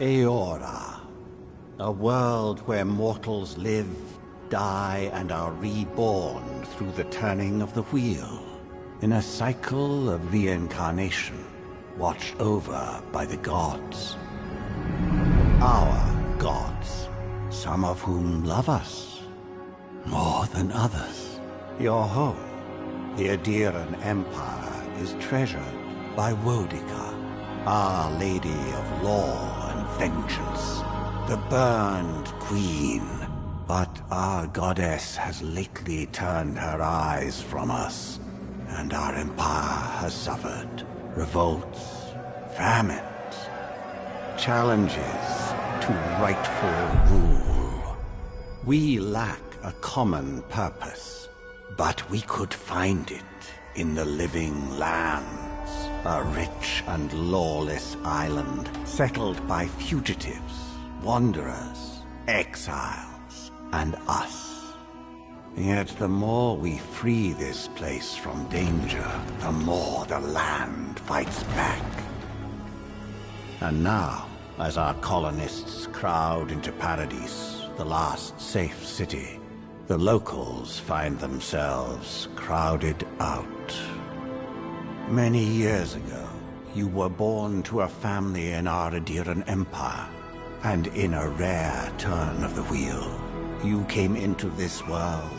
Eora, a world where mortals live, die, and are reborn through the turning of the wheel, in a cycle of reincarnation, watched over by the gods. Our gods, some of whom love us more than others. Your home, the Adiran Empire, is treasured by Wodica, Our Lady of Law and Vengeance, the Burned Queen. But our goddess has lately turned her eyes from us, and our empire has suffered revolts, famines, challenges to rightful rule. We lack a common purpose, but we could find it in the Living Lands, a rich and lawless island settled by fugitives, wanderers, exiles, and us. Yet the more we free this place from danger, the more the land fights back. And now, as our colonists crowd into Paradis, the last safe city, the locals find themselves crowded out. Many years ago, you were born to a family in our Adiran Empire, and in a rare turn of the wheel, you came into this world,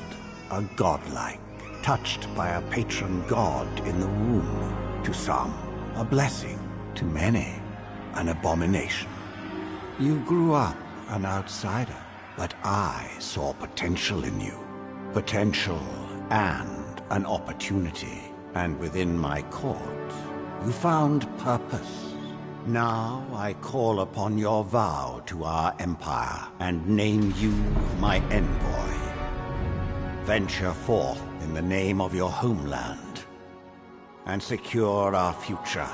a godlike, touched by a patron god in the womb. To some, a blessing. To many, an abomination. You grew up an outsider, but I saw potential in you. Potential and an opportunity. And within my court, you found purpose. Now I call upon your vow to our empire and name you my envoy. Venture forth in the name of your homeland and secure our future.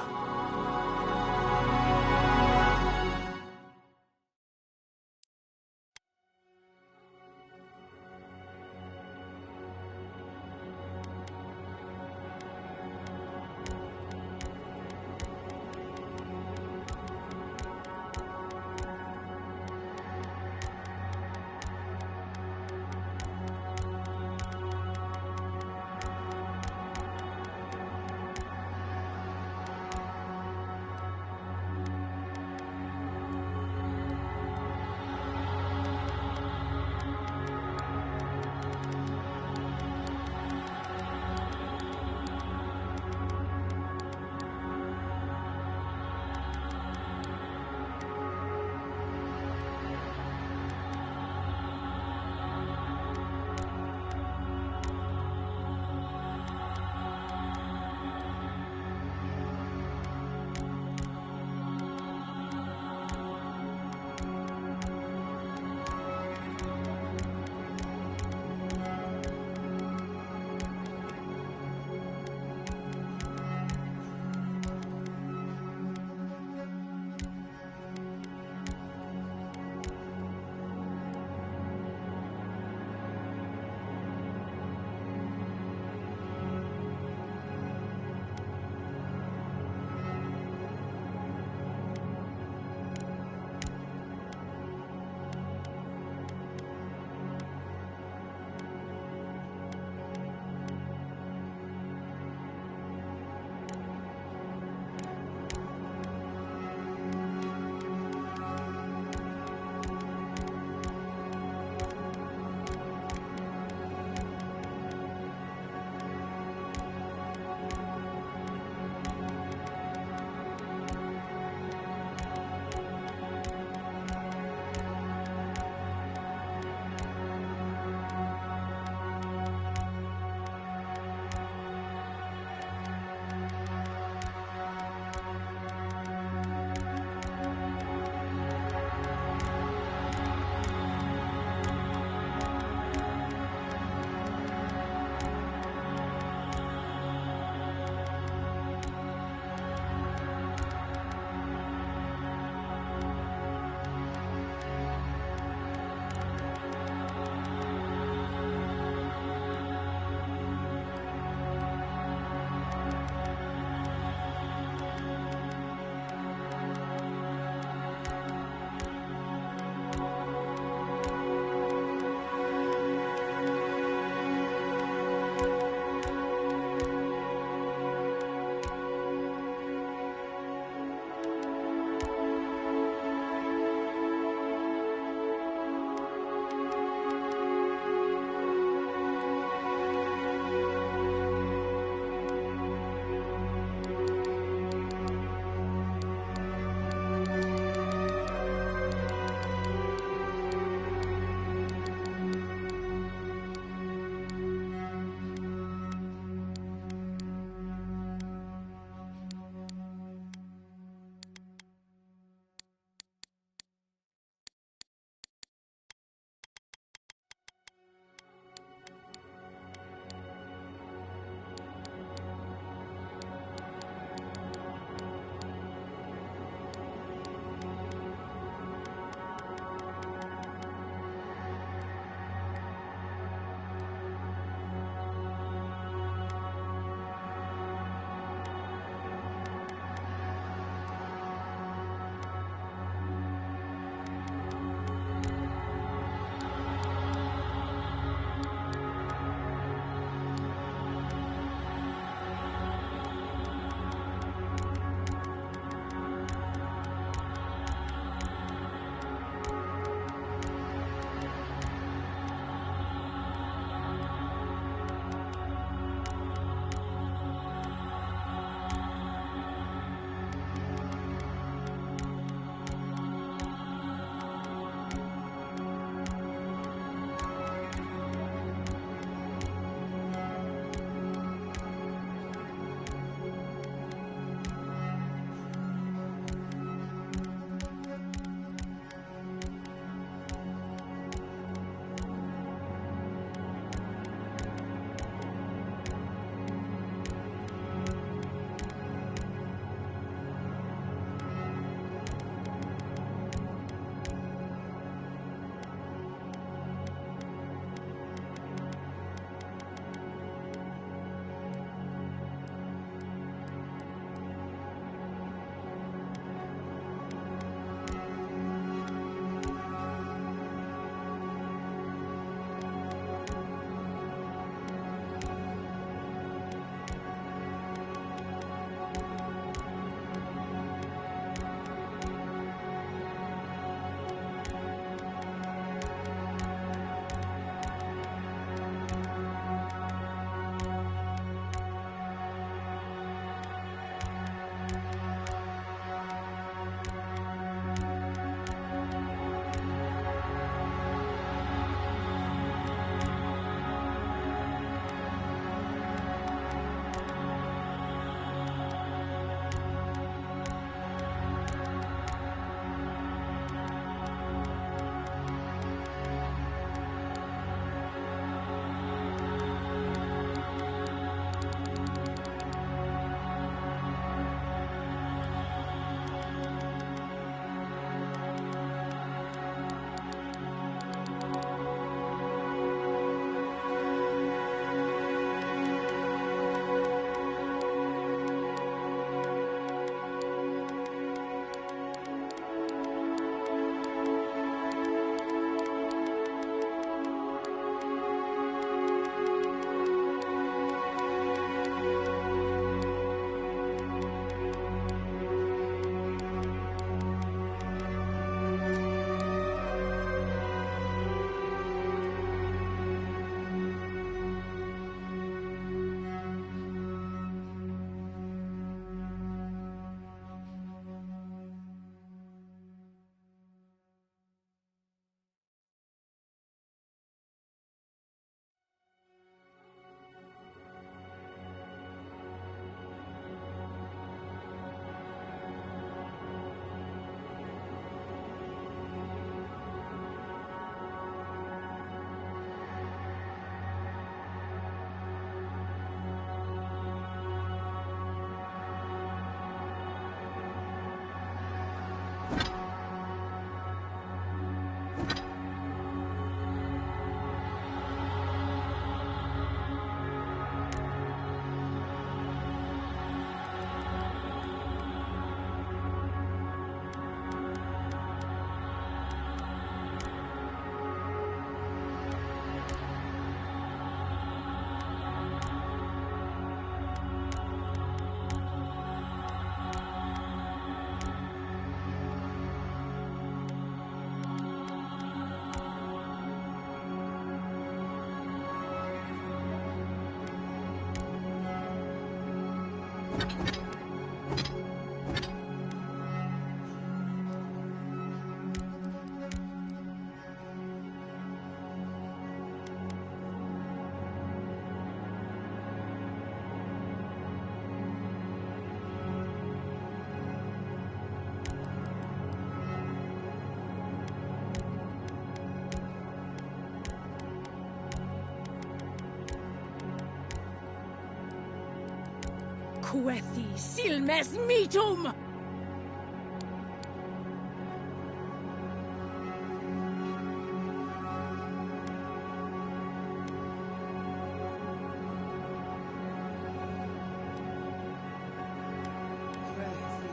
Quethi silmes mitum!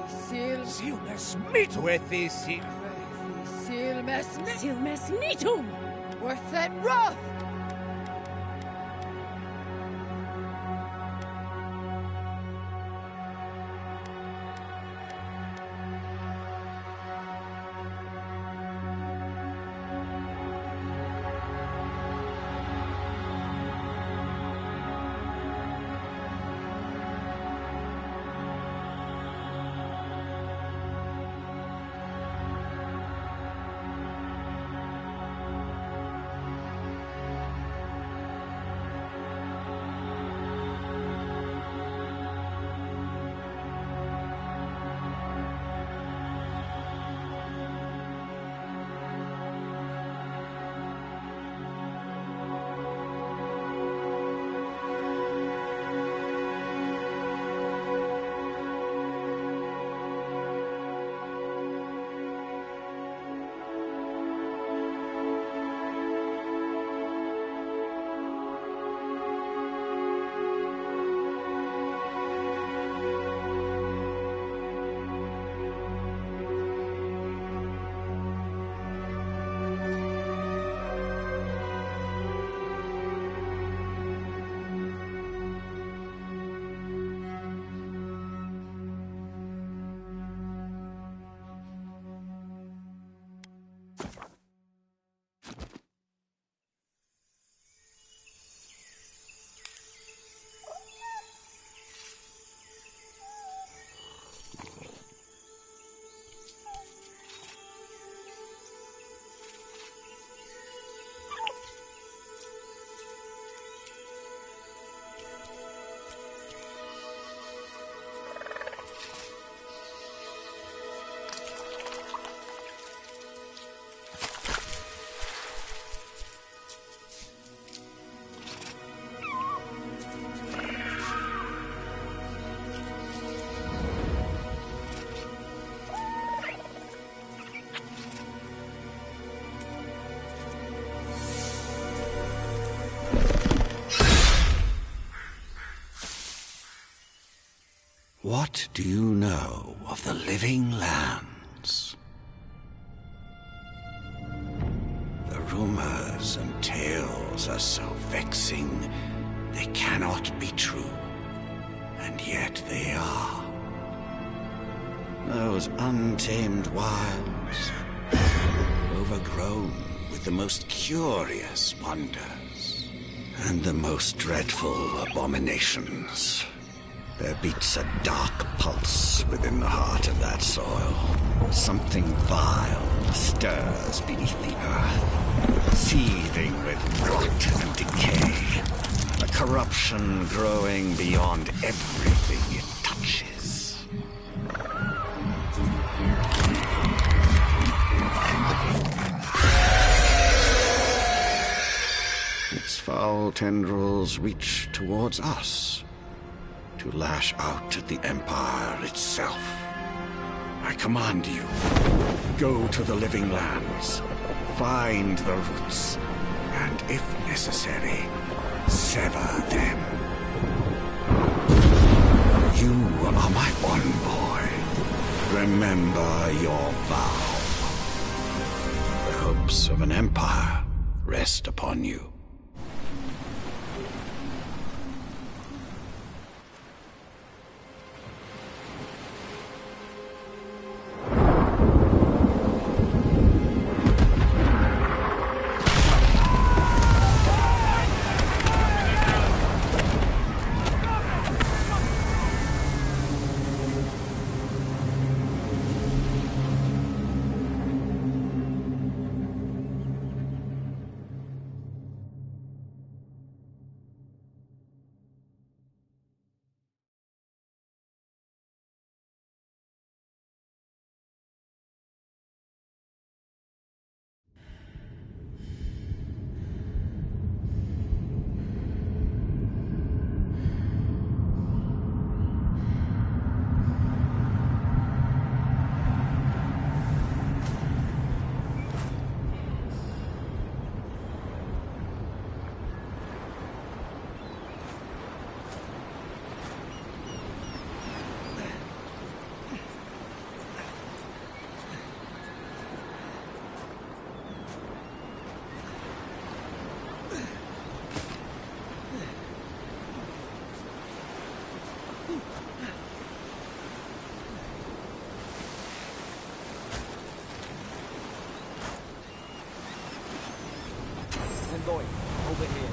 Silmes mitum! Silmes mitum! Worth and rough! What do you know of the living lands? The rumors and tales are so vexing, they cannot be true, and yet they are. Those untamed wilds, overgrown with the most curious wonders, and the most dreadful abominations. There beats a dark pulse within the heart of that soil. Something vile stirs beneath the earth, seething with rot and decay. A corruption growing beyond everything it touches. Its foul tendrils reach towards us, to lash out at the Empire itself. I command you, go to the living lands, find the roots, and if necessary, sever them. You are my envoy. Remember your vow. The hopes of an empire rest upon you. I'm going. Over here.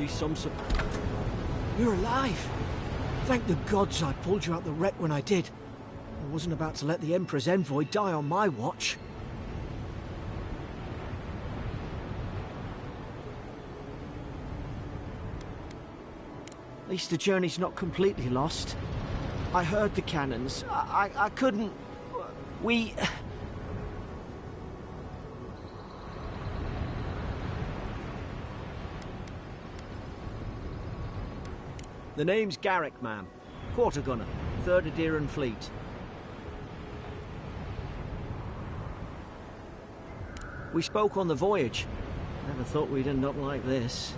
Some You're alive! Thank the gods I pulled you out the wreck when I did. I wasn't about to let the Emperor's envoy die on my watch. At least the journey's not completely lost. I heard the cannons. I couldn't... We... The name's Garrick, ma'am. Quarter gunner, 3rd Aderan Fleet. We spoke on the voyage. Never thought we'd end up like this.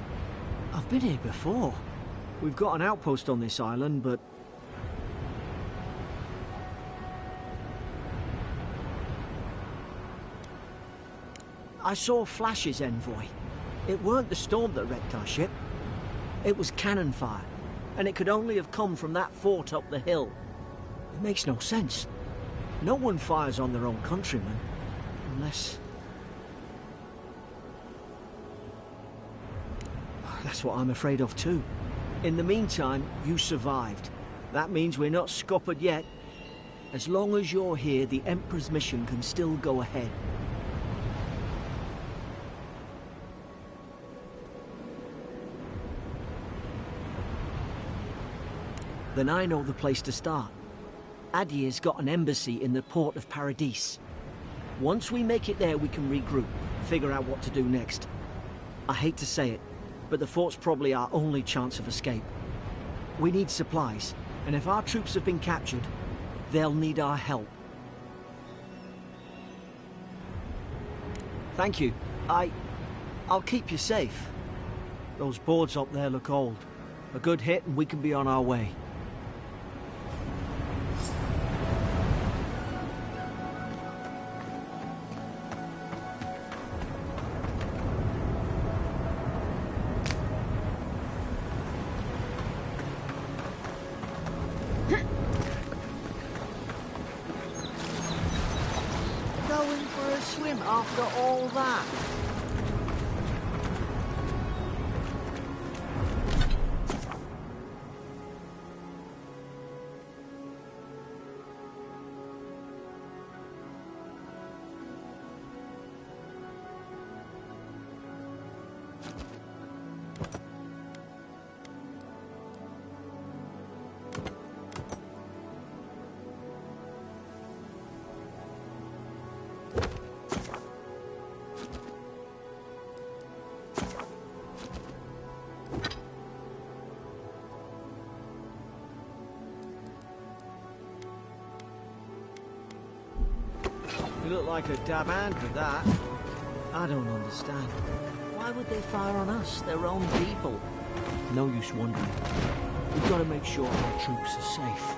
I've been here before. We've got an outpost on this island, but... I saw flashes, Envoy. It weren't the storm that wrecked our ship. It was cannon fire, and it could only have come from that fort up the hill. It makes no sense. No one fires on their own countrymen, unless... That's what I'm afraid of too. In the meantime, you survived. That means we're not scuppered yet. As long as you're here, the Emperor's mission can still go ahead. Then I know the place to start. Adir's got an embassy in the port of Paradis. Once we make it there, we can regroup, figure out what to do next. I hate to say it, but the fort's probably our only chance of escape. We need supplies, and if our troops have been captured, they'll need our help. Thank you. I'll keep you safe. Those boards up there look old. A good hit and we can be on our way. Going for a swim after all that? You look like a dab hand with that. I don't understand. Why would they fire on us, their own people? No use wondering. We've got to make sure our troops are safe.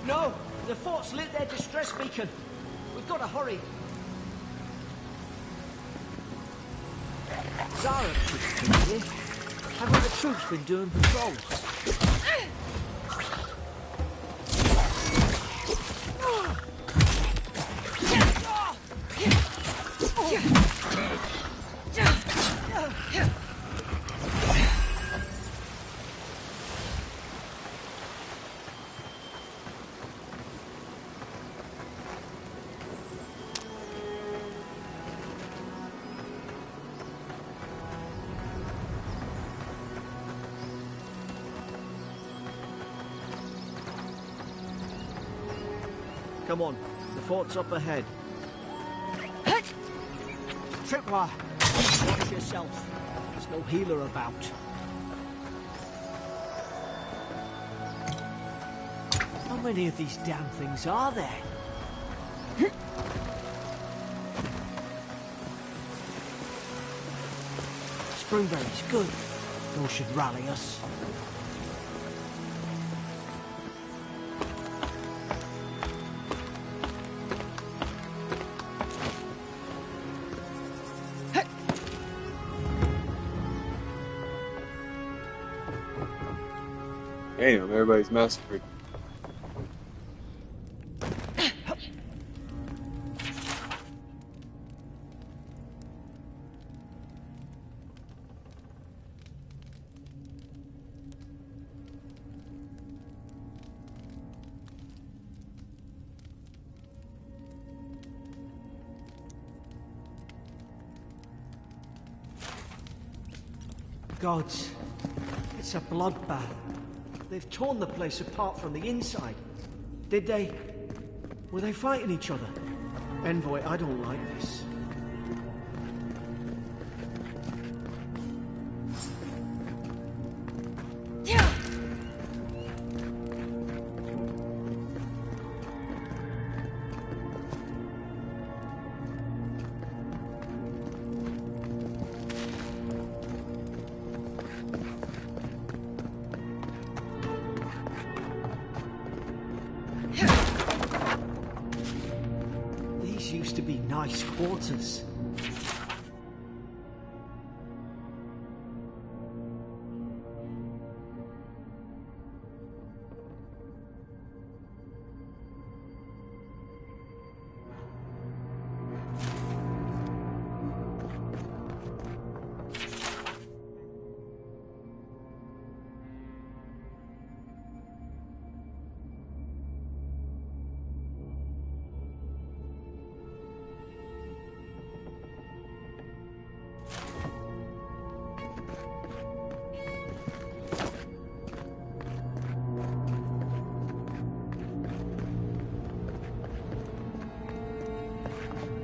No! The fort's lit their distress beacon. We've got to hurry. Zara troops been here. Haven't the troops been doing patrols? Come on, the fort's up ahead. Tripwire, watch yourself. There's no healer about. How many of these damn things are there? Springberries, good. Those should rally us. Damn, everybody's massacred. Gods, it's a bloodbath. They've torn the place apart from the inside. Did they... were they fighting each other? Envoy, I don't like this. Used to be nice quarters.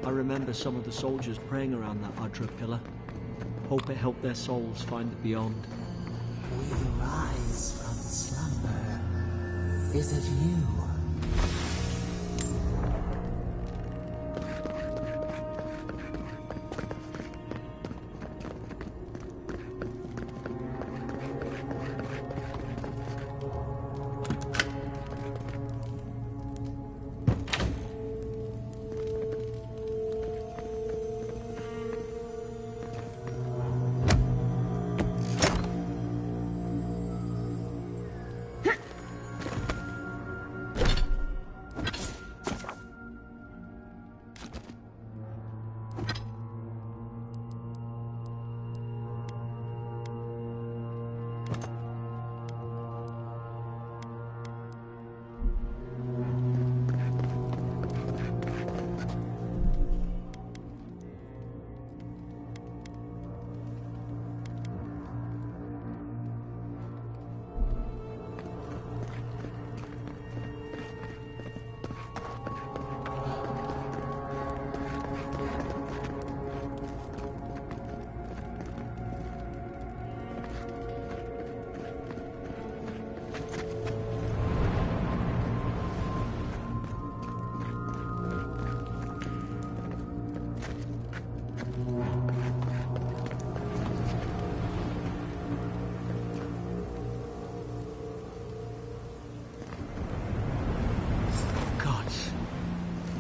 I remember some of the soldiers praying around that Adra pillar. Hope it helped their souls find the beyond. We rise from slumber. Is it you?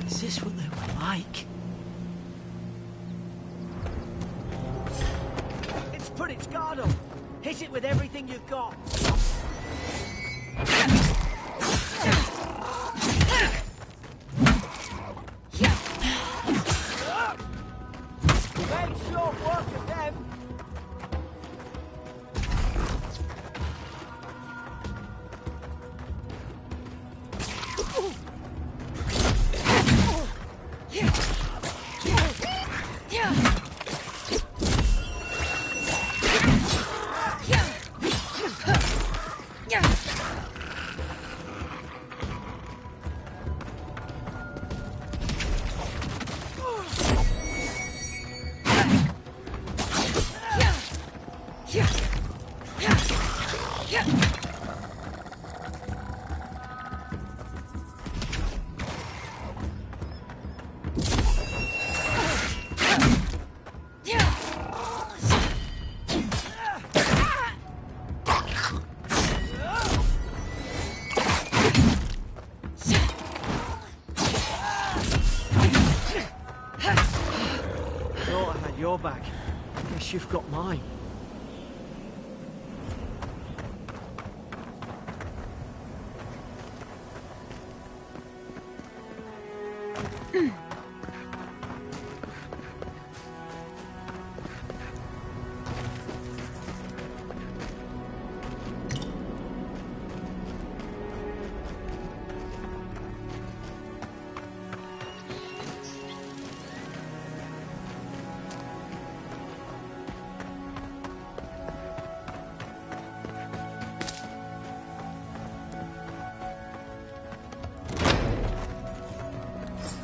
Is this what they were like? It's put its guard up. Hit it with everything you've got. Make short work of them. your bag. Guess you've got mine.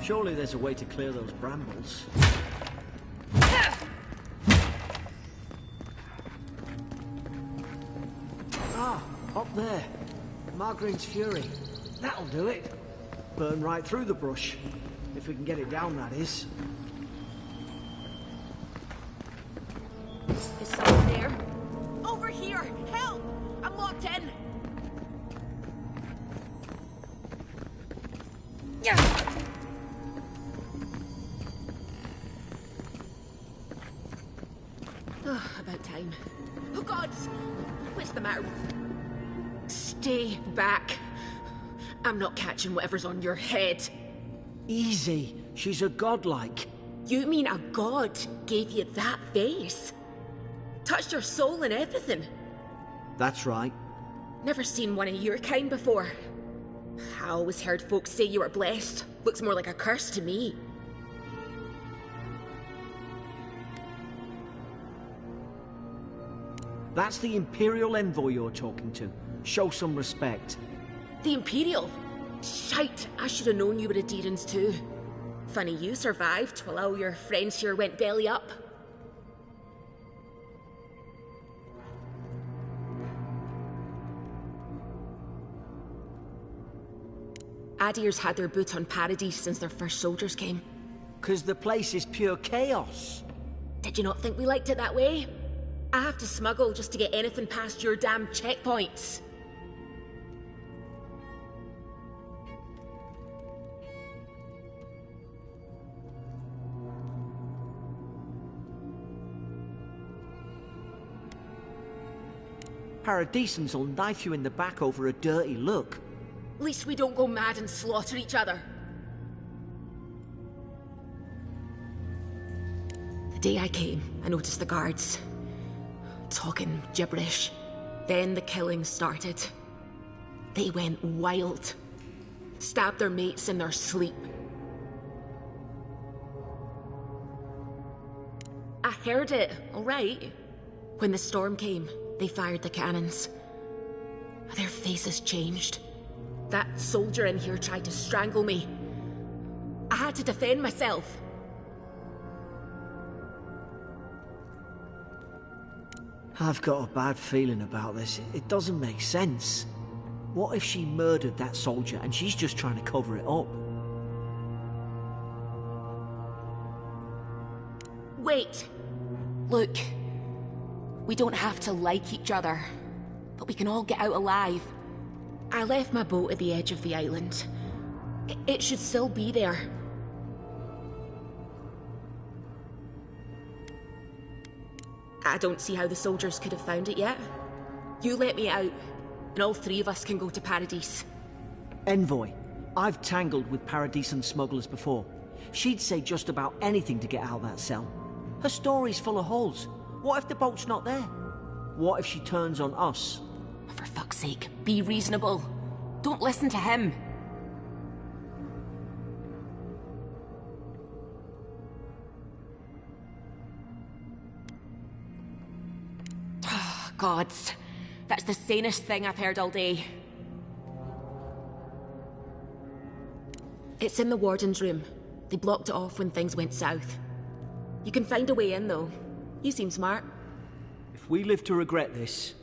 Surely there's a way to clear those brambles. Ah, up there. Margarine's Fury. That'll do it. Burn right through the brush. If we can get it down, that is. Is someone there? Over here! Help! I'm locked in! Yeah! About time. Oh, gods! What's the matter? Stay back. I'm not catching whatever's on your head. Easy. She's a godlike. You mean a god gave you that face? Touched your soul and everything? That's right. Never seen one of your kind before. I always heard folks say you were blessed. Looks more like a curse to me. That's the Imperial envoy you're talking to. Show some respect. The Imperial? Shite, I should have known you were a Deerans too. Funny you survived while all your friends here went belly up. Adir's had their boot on Paradise since their first soldiers came. 'Cause the place is pure chaos. Did you not think we liked it that way? I have to smuggle just to get anything past your damn checkpoints. Paradisans will knife you in the back over a dirty look. At least we don't go mad and slaughter each other. The day I came, I noticed the guards talking gibberish. Then the killing started. They went wild. Stabbed their mates in their sleep. I heard it, all right. When the storm came, they fired the cannons. Their faces changed. That soldier in here tried to strangle me. I had to defend myself. I've got a bad feeling about this. It doesn't make sense. What if she murdered that soldier and she's just trying to cover it up? Wait. Look. We don't have to like each other, but we can all get out alive. I left my boat at the edge of the island. It should still be there. I don't see how the soldiers could have found it yet. You let me out, and all three of us can go to Paradise. Envoy, I've tangled with Paradisan smugglers before. She'd say just about anything to get out of that cell. Her story's full of holes. What if the boat's not there? What if she turns on us? For fuck's sake, be reasonable. Don't listen to him. Gods, that's the sanest thing I've heard all day. It's in the warden's room. They blocked it off when things went south. You can find a way in, though. You seem smart. If we live to regret this...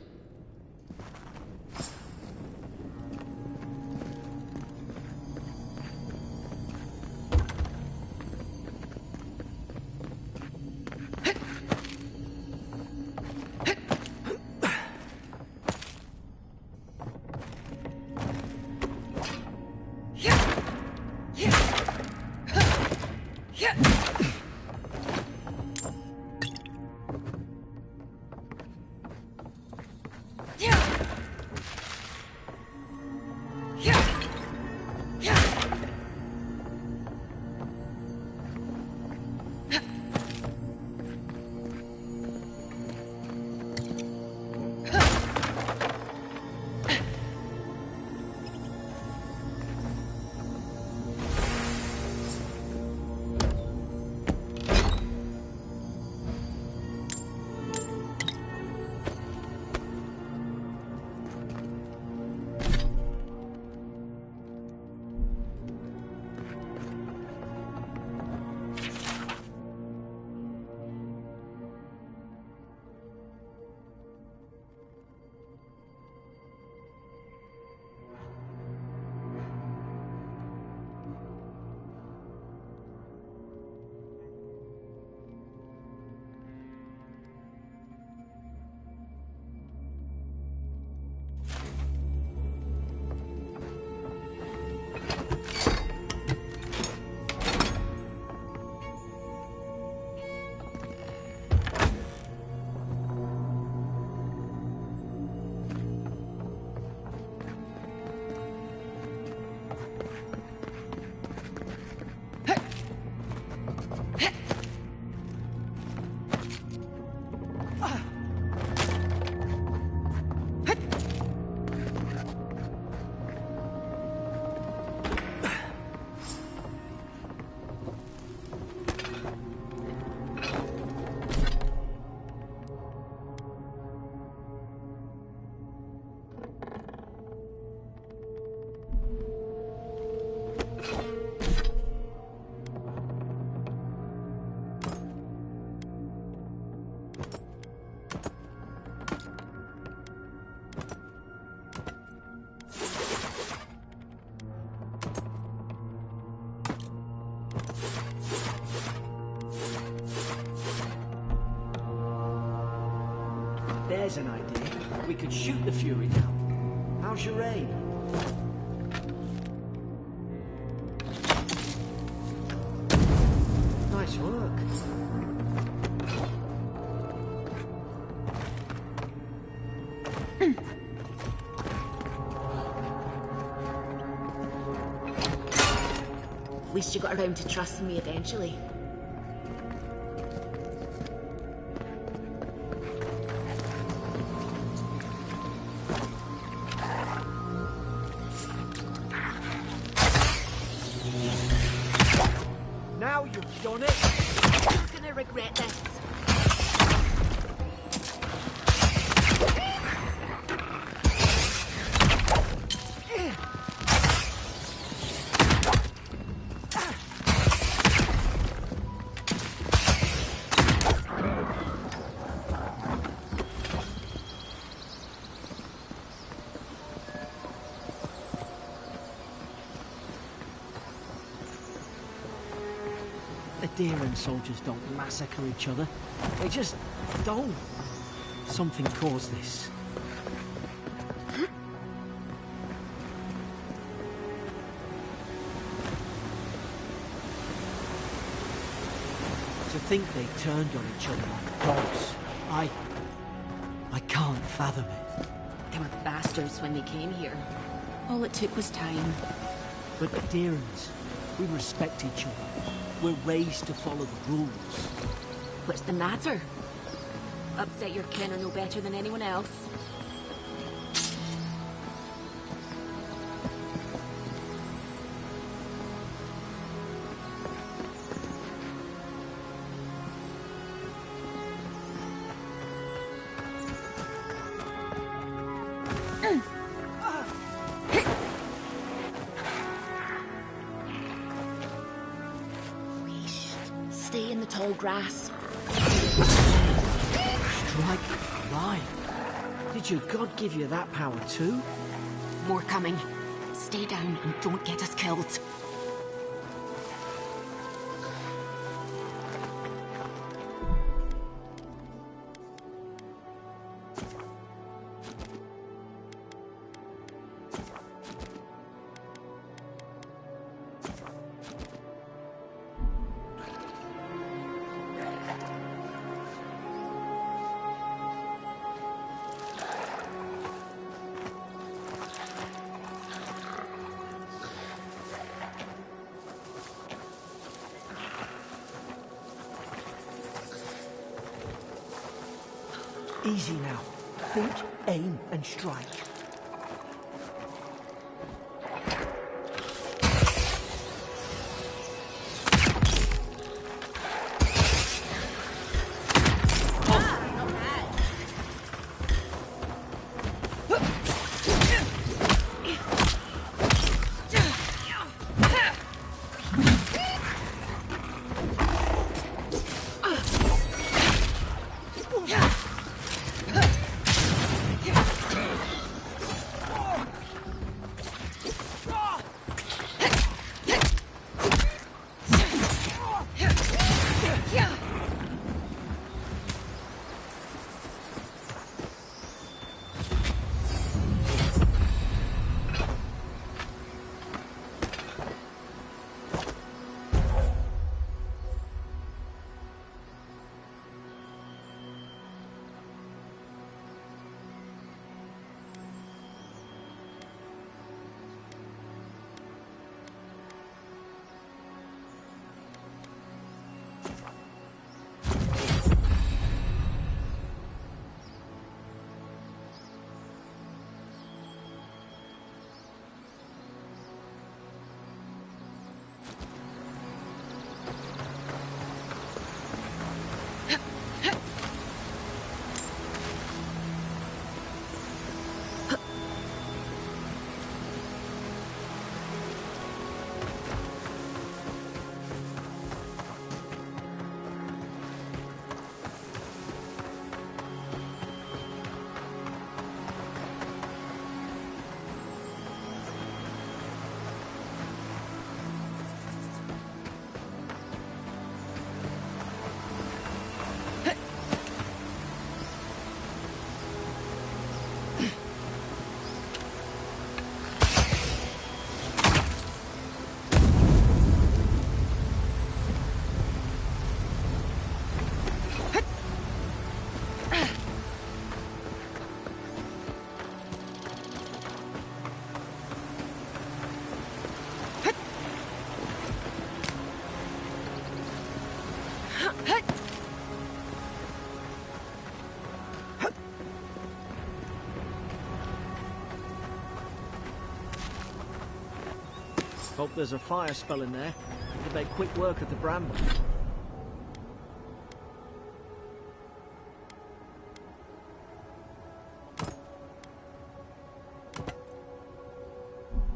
There's an idea. We could shoot the Fury down. How's your aim? Nice work. At least you got around to trusting me eventually. Now you've done it! You're gonna regret this. Aedirn soldiers don't massacre each other. They just don't. Something caused this. To think they turned on each other like dogs. I can't fathom it. They were bastards when they came here. All it took was time. But Aedirns, we respect each other. We're raised to follow the rules. What's the matter? Upset your kin are no better than anyone else. Stay in the tall grass. Strike alive. Did your god give you that power too? More coming. Stay down and don't get us killed. Easy now. Think, aim, and strike. Hope there's a fire spell in there. It'll make quick work of the bramble.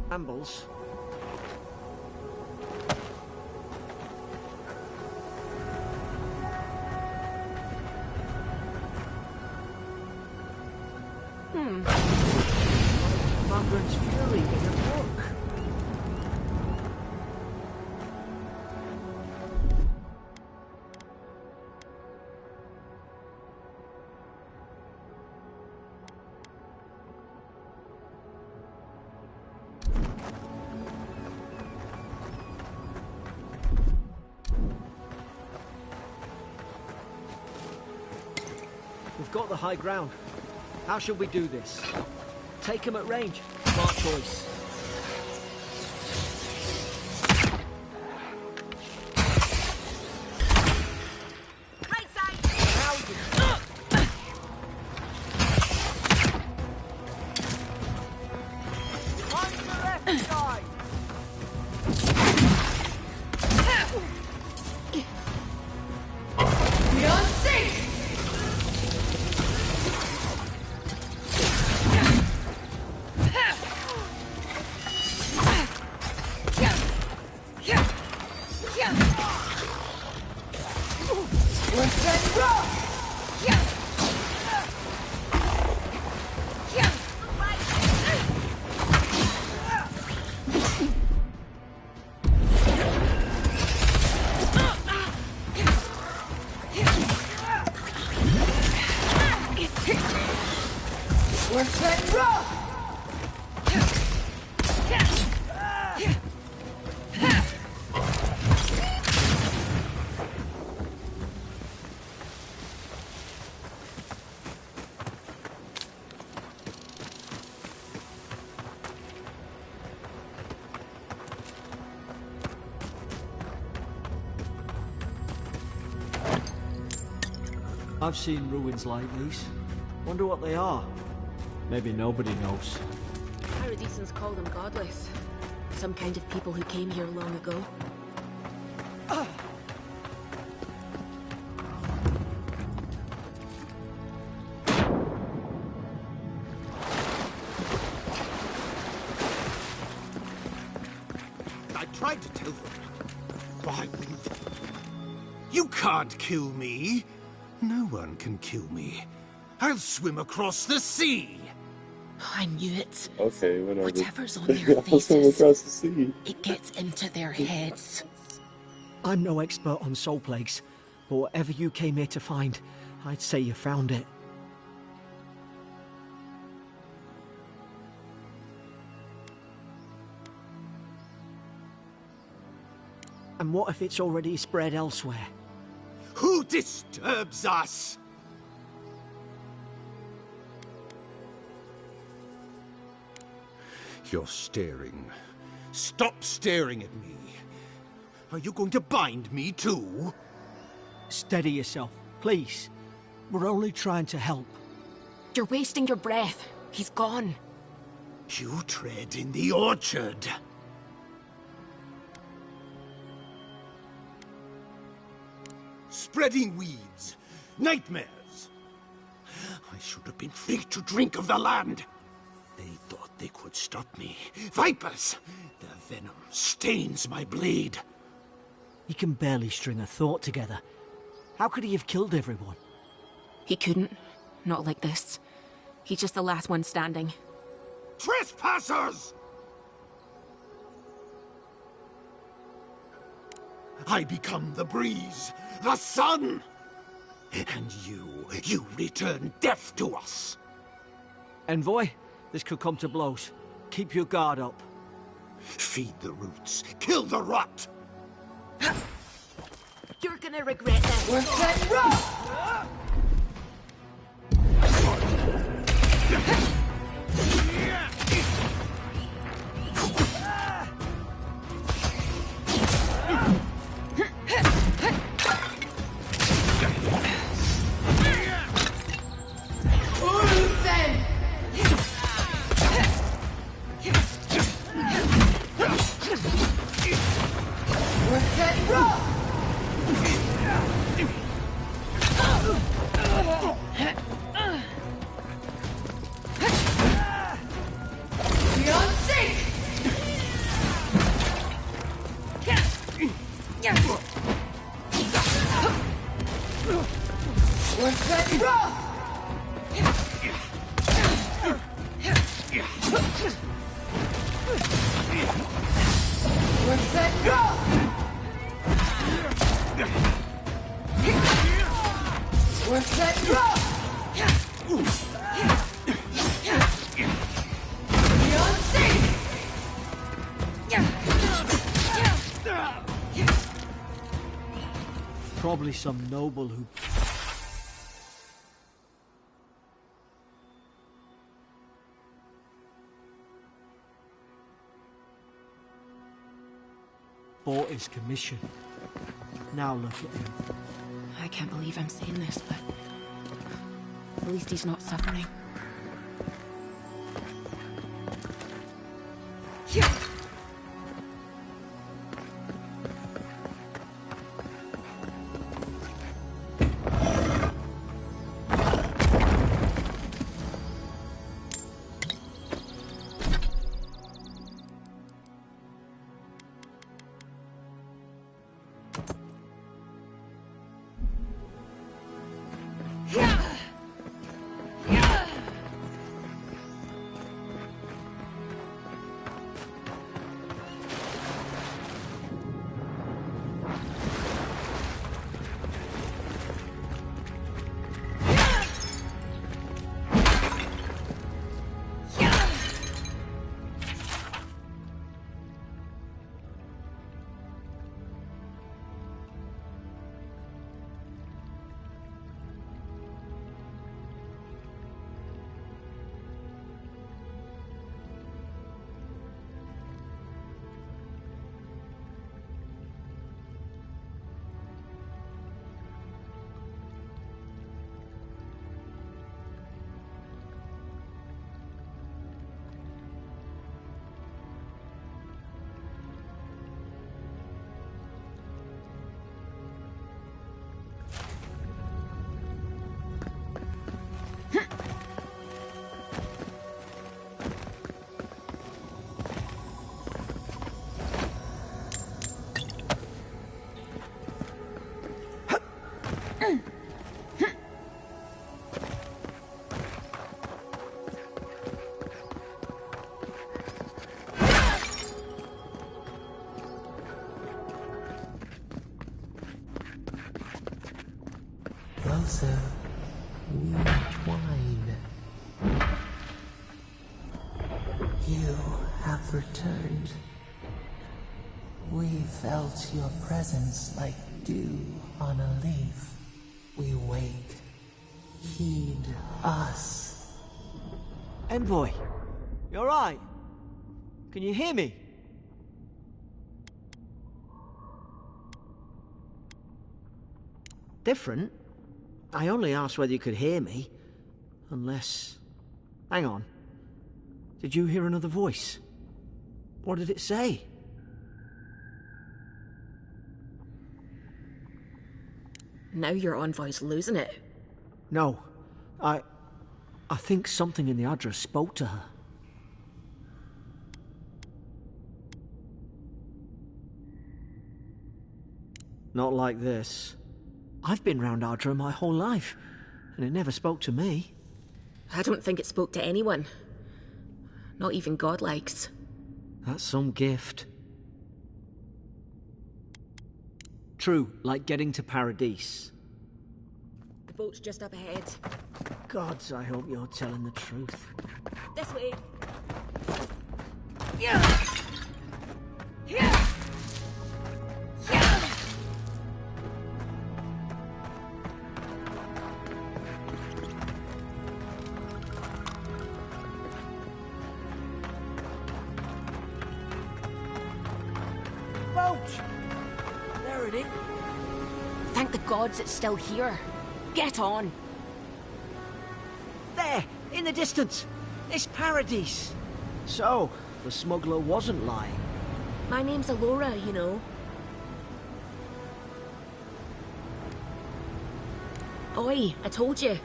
Brambles. Mandarin's Fury in a book. We've got the high ground. How should we do this? Take him at range. Smart choice. Right side! On the left side! We don't sink! I've seen ruins like these. Wonder what they are. Maybe nobody knows. Paradisans call them godless. Some kind of people who came here long ago. I tried to tell them. Why wouldn't they? You can't kill me. No one can kill me. I'll swim across the sea. I knew it. Okay, whatever. Whatever's on their I'll swim faces, across the sea. it gets into their heads. I'm no expert on soul plagues, but whatever you came here to find, I'd say you found it. And what if it's already spread elsewhere? Who disturbs us? You're staring. Stop staring at me. Are you going to bind me too? Steady yourself, please. We're only trying to help. You're wasting your breath. He's gone. You tread in the orchard. Spreading weeds. Nightmares. I should have been free to drink of the land. They thought they could stop me. Vipers! Their venom stains my blade. He can barely string a thought together. How could he have killed everyone? He couldn't. Not like this. He's just the last one standing. Trespassers! I become the breeze, the sun! And you return death to us! Envoy, this could come to blows. Keep your guard up. Feed the roots, kill the rot! You're gonna regret this. We're set rough! Set, roll! Beyond sync! We're set, roll! We're set, roll! We're set, roll! Beyond sync! Probably some noble who... bought his commission. Now look at him. I can't believe I'm saying this, but at least he's not suffering. Closer, we twine. You have returned. We felt your presence like dew on a leaf. We wake. Heed us. Envoy, you alright? Can you hear me? Different? I only asked whether you could hear me. Unless... Hang on. Did you hear another voice? What did it say? Now your envoy's losing it. No. I think something in the address spoke to her. Not like this. I've been round Ardra my whole life, and it never spoke to me. I don't think it spoke to anyone. Not even godlikes. That's some gift. True, like getting to Paradise. The boat's just up ahead. Gods, I hope you're telling the truth. This way. Yeah! Yeah! Yeah! Boat! There it is. Thank the gods it's still here. Get on. There, in the distance. It's Paradise. So, the smuggler wasn't lying. My name's Alora, you know. Oi, I told you.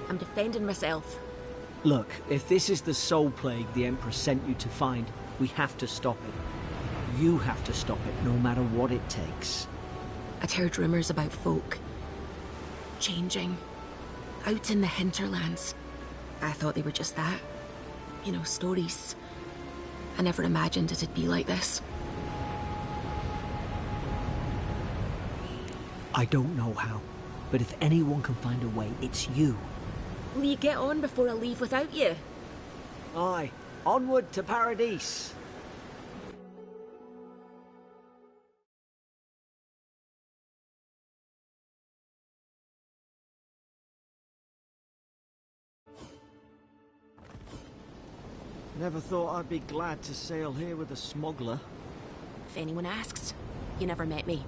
I'm defending myself. Look, if this is the soul plague the Emperor sent you to find, we have to stop it. You have to stop it, no matter what it takes. I'd heard rumors about folk changing out in the hinterlands. I thought they were just that. You know, stories. I never imagined it'd be like this. I don't know how, but if anyone can find a way, it's you. Will you get on before I leave without you? Aye, onward to Paradise. Never thought I'd be glad to sail here with a smuggler. If anyone asks, you never met me.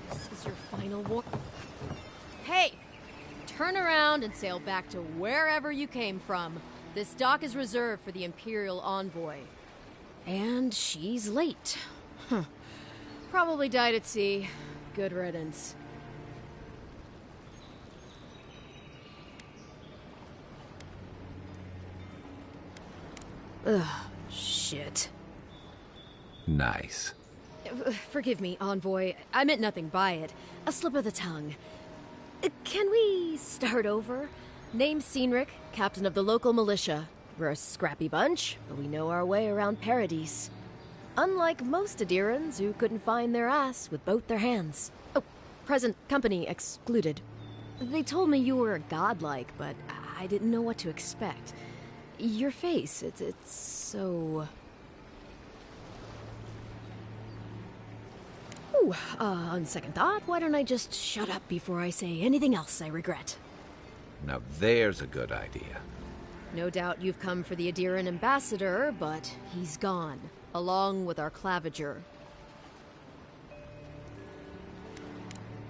This is your final war. Hey! Turn around and sail back to wherever you came from. This dock is reserved for the Imperial Envoy. And she's late. Huh. Probably died at sea. Good riddance. Ugh, shit. Nice. Forgive me, Envoy. I meant nothing by it. A slip of the tongue. Can we start over? Name's Cynric, captain of the local militia. We're a scrappy bunch, but we know our way around Paradise. Unlike most Adirans who couldn't find their ass with both their hands. Oh, present company excluded. They told me you were godlike, but I didn't know what to expect. Your face, it's so... Ooh, on second thought, why don't I just shut up before I say anything else I regret? Now there's a good idea. No doubt you've come for the Adiran ambassador, but he's gone, along with our claviger.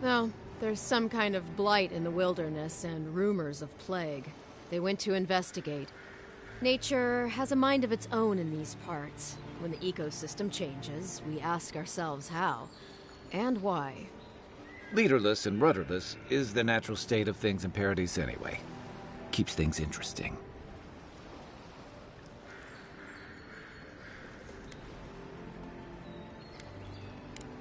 No, there's some kind of blight in the wilderness and rumors of plague. They went to investigate. Nature has a mind of its own in these parts. When the ecosystem changes, we ask ourselves how and why. Leaderless and rudderless is the natural state of things in Paradise anyway. Keeps things interesting.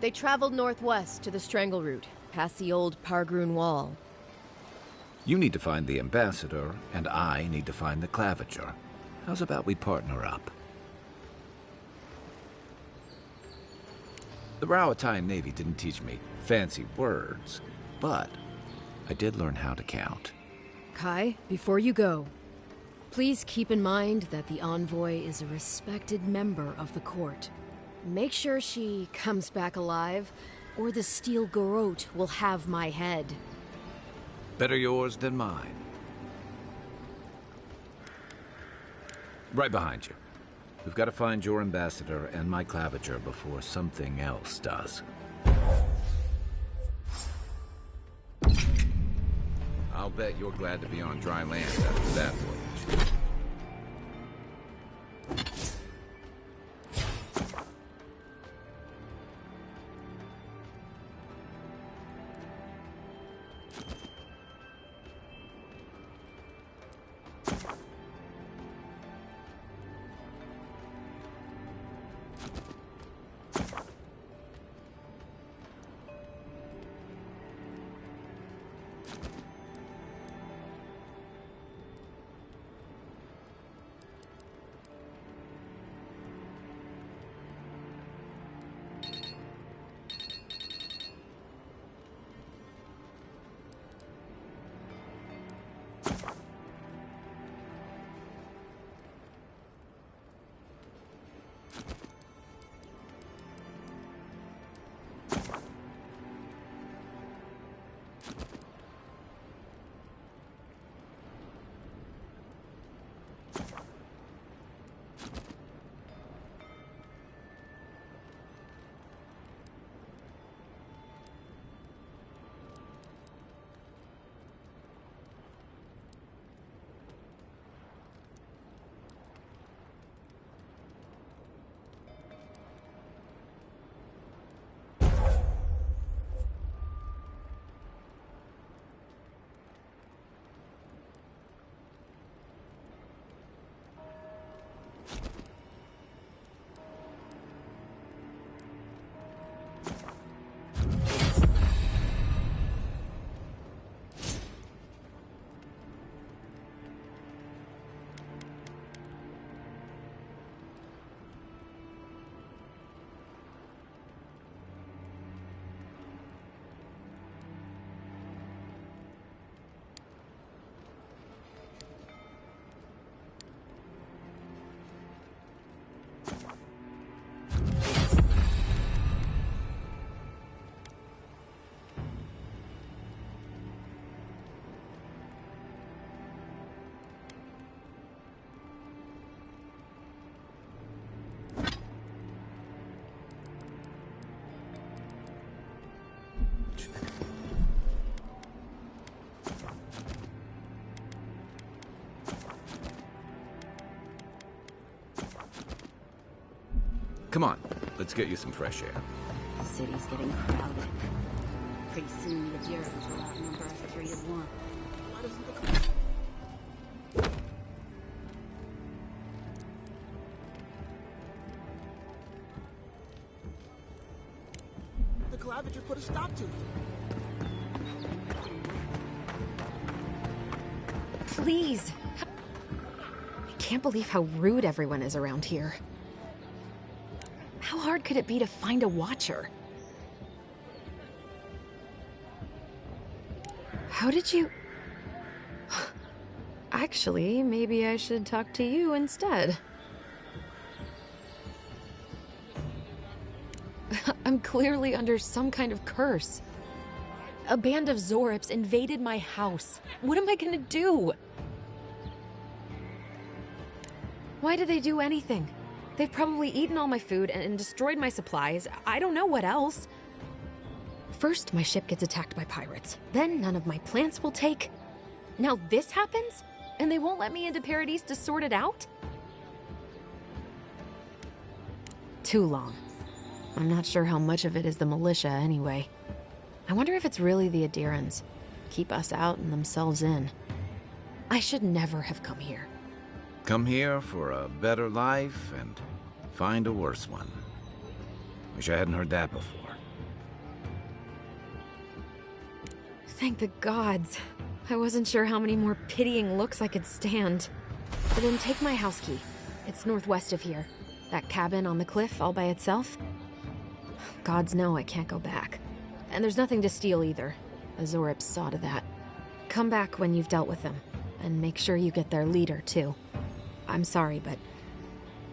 They traveled northwest to the Strangle Route, past the old Pargroon Wall. You need to find the ambassador, and I need to find the claviger. How's about we partner up? The Rauataian Navy didn't teach me fancy words, but I did learn how to count. Kai, before you go, please keep in mind that the Envoy is a respected member of the court. Make sure she comes back alive, or the Steel Garrote will have my head. Better yours than mine. Right behind you. We've got to find your ambassador and my claviger before something else does. I'll bet you're glad to be on dry land after that voyage. Come on, let's get you some fresh air. The city's getting crowded. Pretty soon the Adherents will outnumber us 3 to 1. The Clavager put a stop to it. Please! I can't believe how rude everyone is around here. How hard could it be to find a Watcher? How did you... Actually, maybe I should talk to you instead. I'm clearly under some kind of curse. A band of Zorips invaded my house. What am I gonna do? Why did they do anything? They've probably eaten all my food and destroyed my supplies. I don't know what else. First, my ship gets attacked by pirates. Then none of my plants will take. Now this happens? And they won't let me into Paradise to sort it out? Too long. I'm not sure how much of it is the militia anyway. I wonder if it's really the Adherents. Keep us out and themselves in. I should never have come here. Come here for a better life and find a worse one. Wish I hadn't heard that before. Thank the gods. I wasn't sure how many more pitying looks I could stand. But then take my house key. It's northwest of here. That cabin on the cliff all by itself. Gods know I can't go back. And there's nothing to steal either. The Zorips saw to that. Come back when you've dealt with them. And make sure you get their leader, too. I'm sorry, but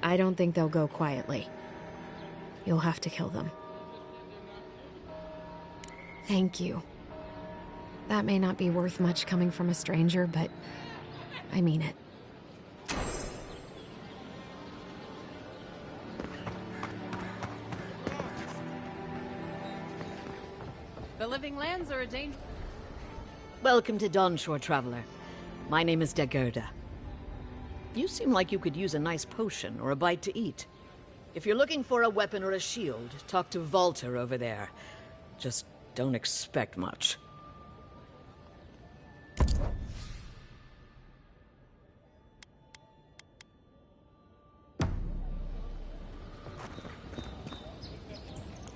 I don't think they'll go quietly. You'll have to kill them. Thank you. That may not be worth much coming from a stranger, but I mean it. The living lands are a danger. Welcome to Dawnshore, Traveler. My name is Dagerda. You seem like you could use a nice potion or a bite to eat. If you're looking for a weapon or a shield, talk to Valter over there. Just don't expect much.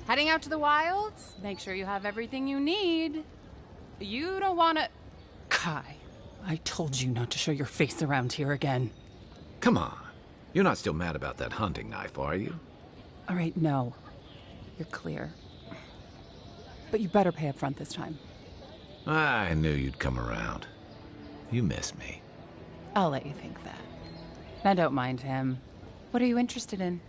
Heading out to the wilds? Make sure you have everything you need. You don't want to... Kai, I told you not to show your face around here again. Come on. You're not still mad about that hunting knife, are you? All right, no. You're clear. But you better pay up front this time. I knew you'd come around. You miss me. I'll let you think that. Now don't mind him. What are you interested in?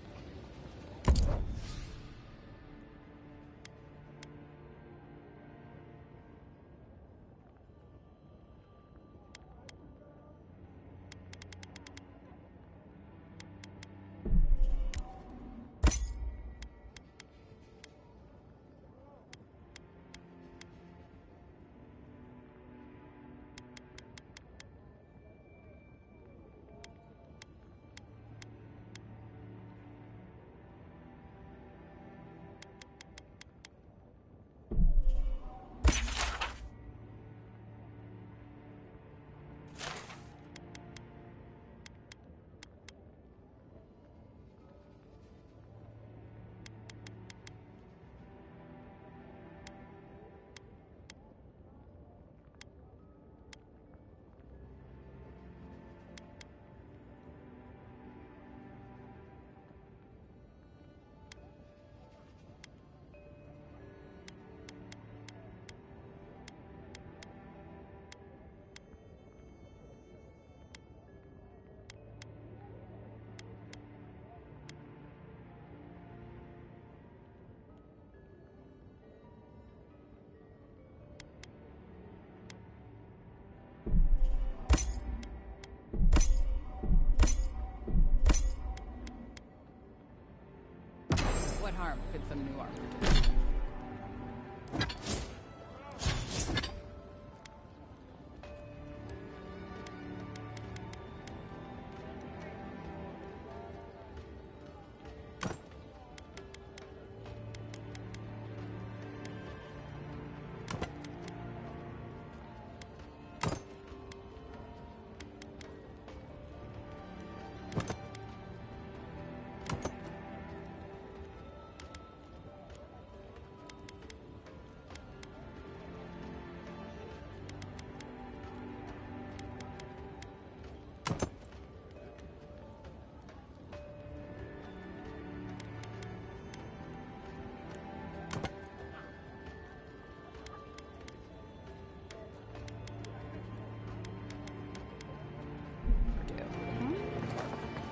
What harm could some new armor do?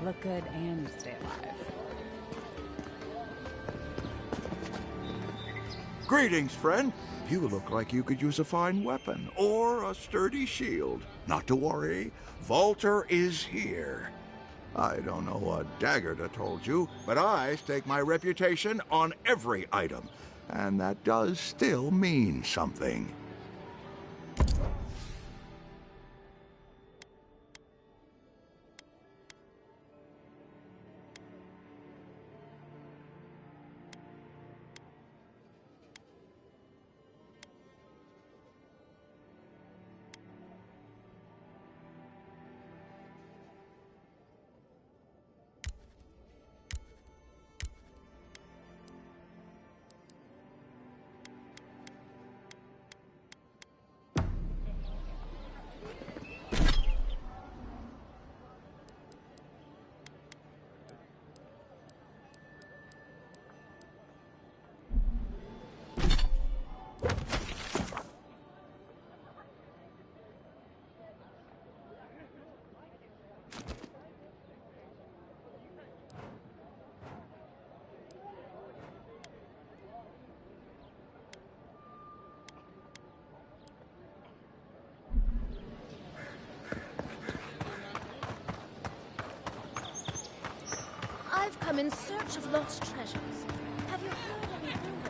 look good and stay alive. Greetings, friend. You look like you could use a fine weapon or a sturdy shield. Not to worry, Volter is here. I don't know what Daggerda told you, but I stake my reputation on every item, and that does still mean something. I've come in search of lost treasures. Have you heard any rumors?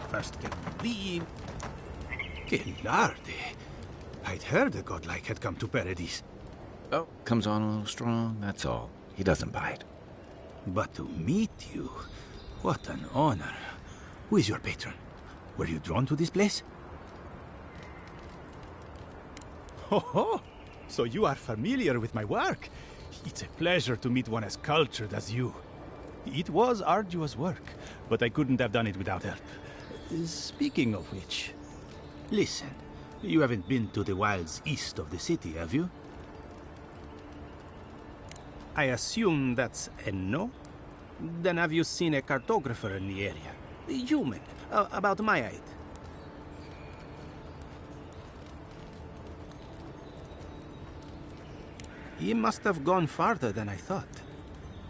First get leave. Gelardi. I'd heard a godlike had come to Paradise. Oh, comes on a little strong, that's all. He doesn't bite. But to meet you, what an honor. Who is your patron? Were you drawn to this place? Ho ho! So you are familiar with my work. It's a pleasure to meet one as cultured as you. It was arduous work, but I couldn't have done it without help. Speaking of which, listen, you haven't been to the wilds east of the city, have you? I assume that's a no? Then have you seen a cartographer in the area? A human, about my height. He must have gone farther than I thought.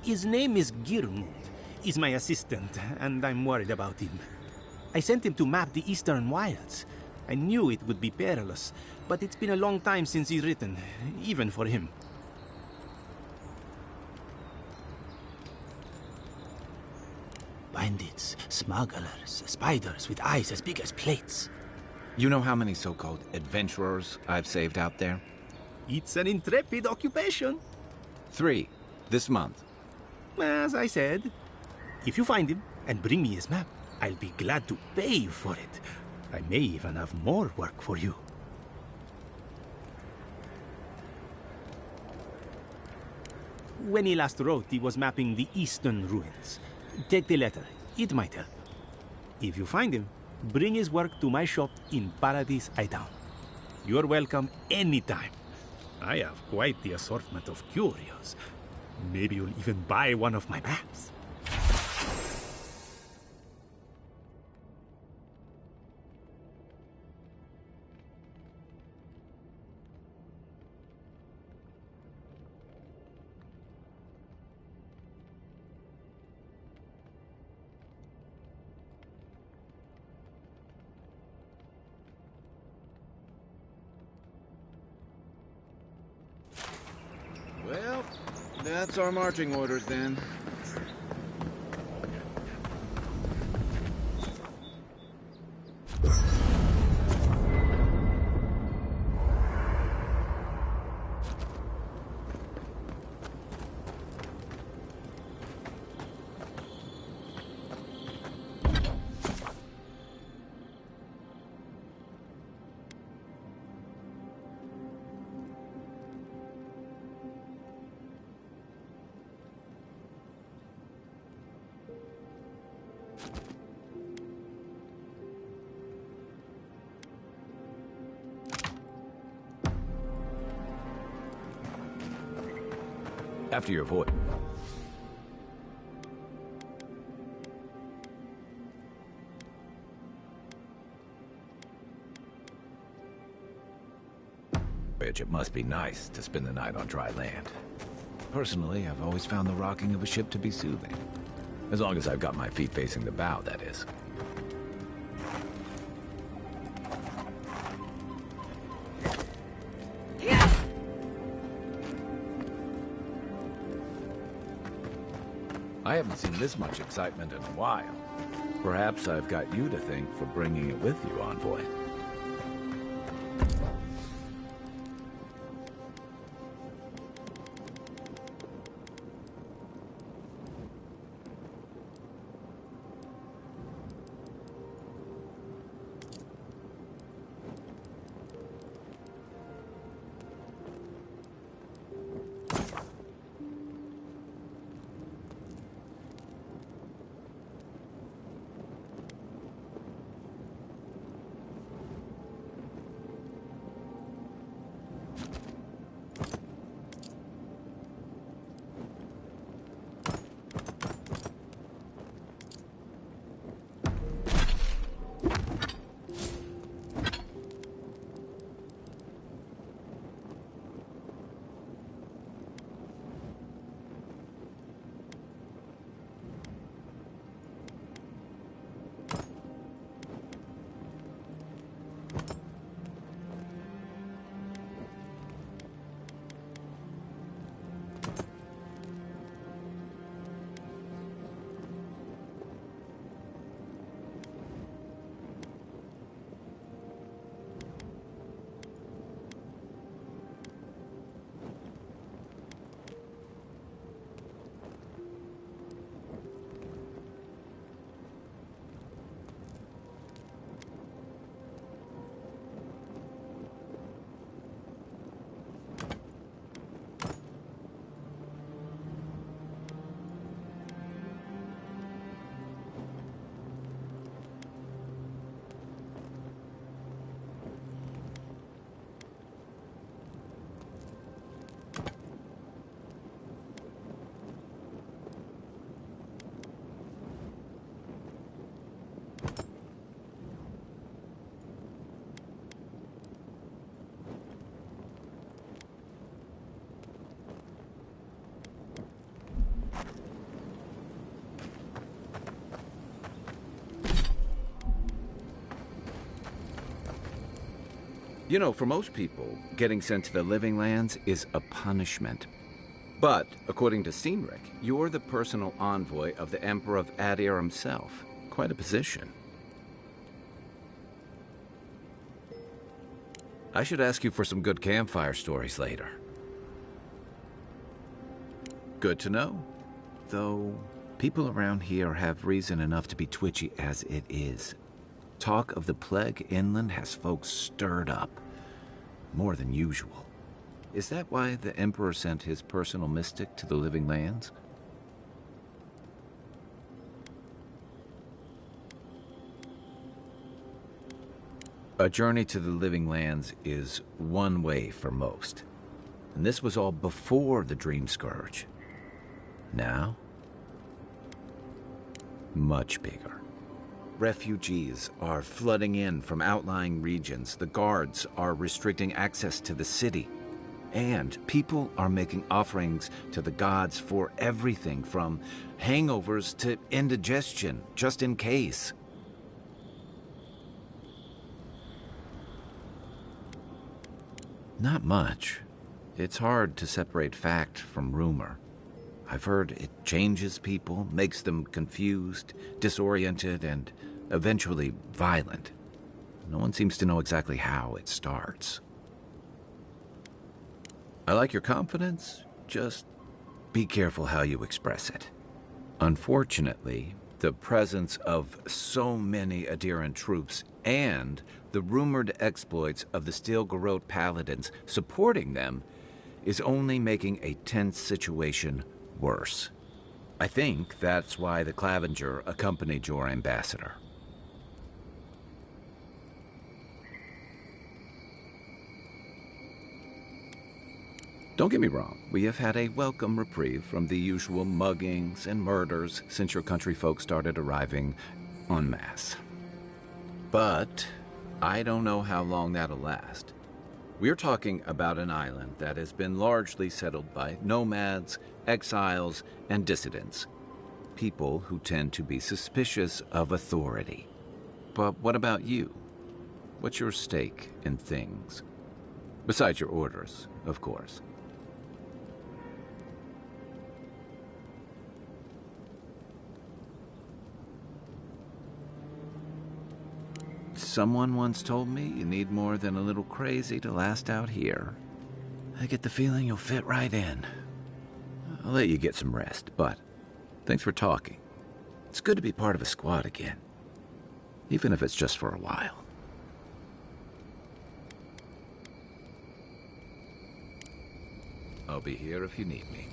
His name is Girmund. He's my assistant, and I'm worried about him. I sent him to map the eastern wilds. I knew it would be perilous, but it's been a long time since he's written, even for him. Bandits, smugglers, spiders with eyes as big as plates. You know how many so-called adventurers I've saved out there? It's an intrepid occupation. 3, this month. As I said, if you find him and bring me his map, I'll be glad to pay you for it. I may even have more work for you. When he last wrote, he was mapping the eastern ruins. Take the letter. It might help. If you find him, bring his work to my shop in Paradise Hightown. You're welcome anytime. I have quite the assortment of curios. Maybe you'll even buy one of my maps. Well, that's our marching orders then. After your voyage. It must be nice to spend the night on dry land. Personally, I've always found the rocking of a ship to be soothing. As long as I've got my feet facing the bow, that is. I haven't seen this much excitement in a while. Perhaps I've got you to thank for bringing it with you, Envoy. You know, for most people, getting sent to the Living Lands is a punishment. But, according to Cynric, you're the personal envoy of the Emperor of Adir himself. Quite a position. I should ask you for some good campfire stories later. Good to know. Though, people around here have reason enough to be twitchy as it is. Talk of the plague inland has folks stirred up. More than usual. Is that why the Emperor sent his personal mystic to the Living Lands? A journey to the Living Lands is one way for most. And this was all before the Dream Scourge. Now, much bigger. Refugees are flooding in from outlying regions. The guards are restricting access to the city. And people are making offerings to the gods for everything from hangovers to indigestion, just in case. Not much. It's hard to separate fact from rumor. I've heard it changes people, makes them confused, disoriented, and eventually violent. No one seems to know exactly how it starts. I like your confidence, just be careful how you express it. Unfortunately, the presence of so many Adiran troops and the rumored exploits of the Stil-Garrote paladins supporting them is only making a tense situation worse. I think that's why the Clavenger accompanied your ambassador. Don't Don't get me wrong, we have had a welcome reprieve from the usual muggings and murders since your country folk started arriving en masse. But I don't know how long that'll last. We're talking about an island that has been largely settled by nomads, exiles, and dissidents. People who tend to be suspicious of authority. But what about you? What's your stake in things? Besides your orders, of course. Someone once told me you need more than a little crazy to last out here. I get the feeling you'll fit right in. I'll let you get some rest, but thanks for talking. It's good to be part of a squad again, even if it's just for a while. I'll be here if you need me.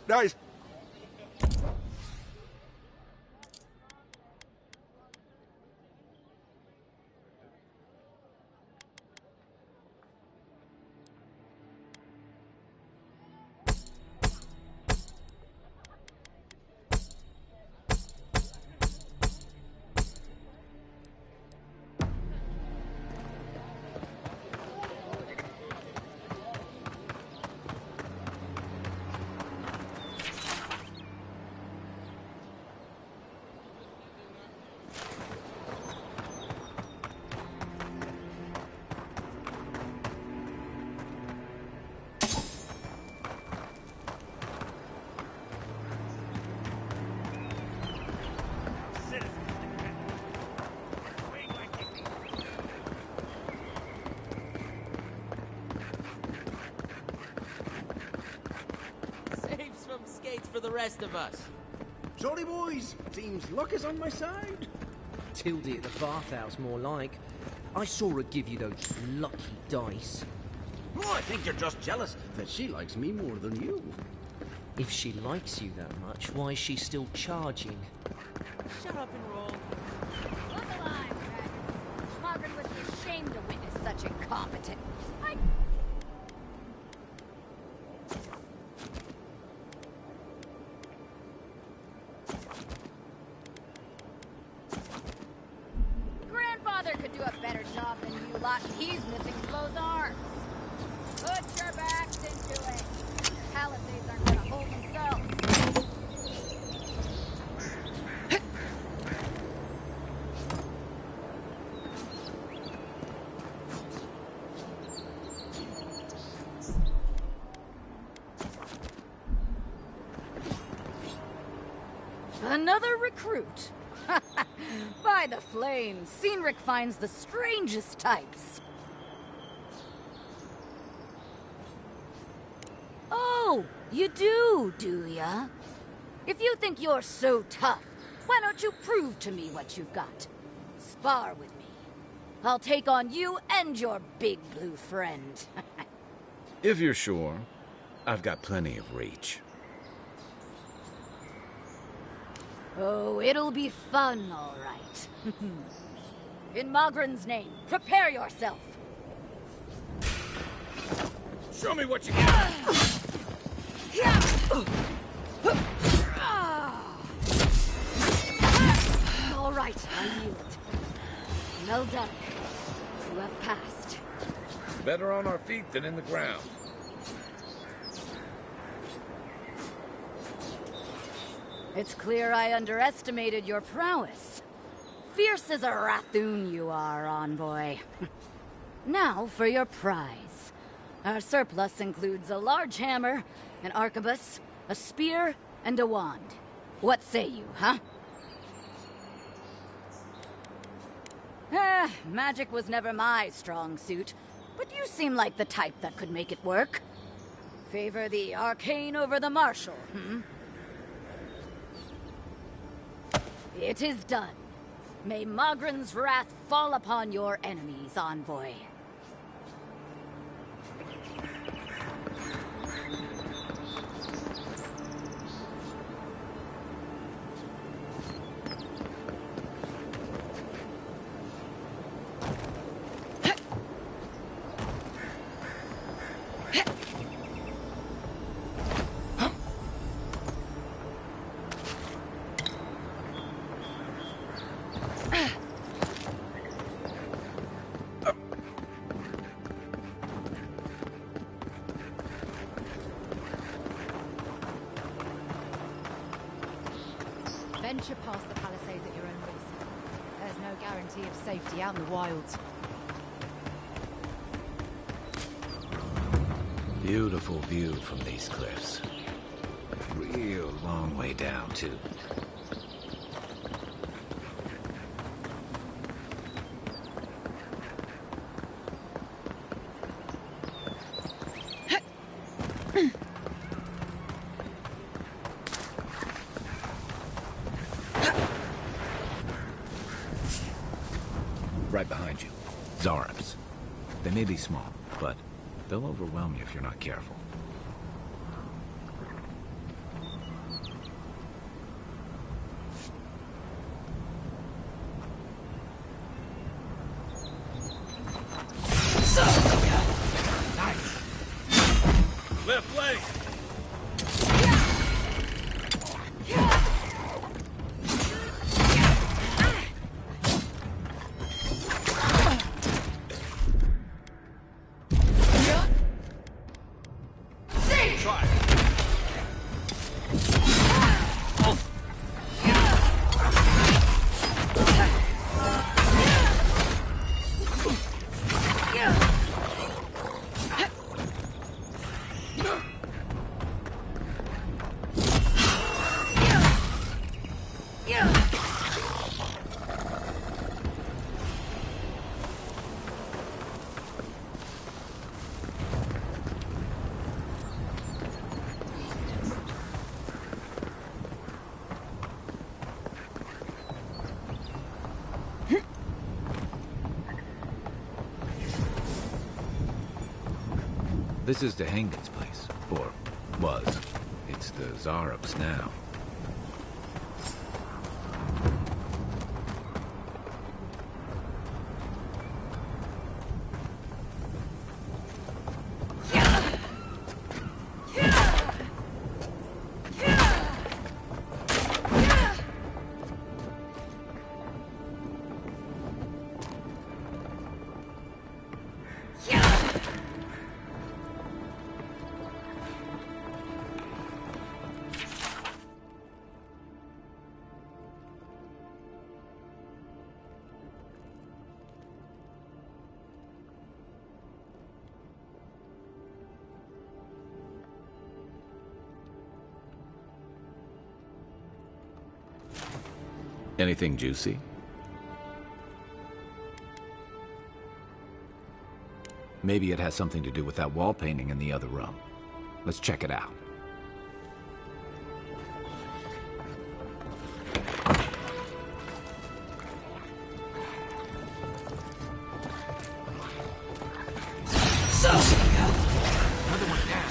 Nice. the rest of us. Jolly boys, seems luck is on my side. Tildy at the bathhouse, more like. I saw her give you those lucky dice. Oh, I think you're just jealous that she likes me more than you. If she likes you that much, why is she still charging? Shut up and roll. Look alive, Dragon. Margaret would be ashamed to witness such incompetence. Grandfather could do a better job than you lot. He's missing both arms. Put your backs into it. Palisades aren't gonna hold themselves. Another recruit. By the flames, Cynric finds the strangest types. Oh, you do ya? If you think you're so tough, why don't you prove to me what you've got? Spar with me. I'll take on you and your big blue friend. If you're sure, I've got plenty of reach. Oh, it'll be fun, all right. In Mogren's name, prepare yourself. Show me what you got! All right, I yield. Well done. You have passed. Better on our feet than in the ground. It's clear I underestimated your prowess. Fierce as a Rathoon you are, envoy. Now for your prize. Our surplus includes a large hammer, an arquebus, a spear, and a wand. What say you, huh? Magic was never my strong suit, but you seem like the type that could make it work. Favor the arcane over the martial, It is done. May Mogren's wrath fall upon your enemies, envoy. Venture past the palisades at your own risk. There's no guarantee of safety out in the wilds. Beautiful view from these cliffs. Real long way down, too. Right behind you. Zarabs. They may be small, but they'll overwhelm you if you're not careful. Nice. Left leg. This is the Hagen's place. Or was. It's the Zarup's now. Anything juicy? Maybe it has something to do with that wall painting in the other room. Let's check it out. Another one down.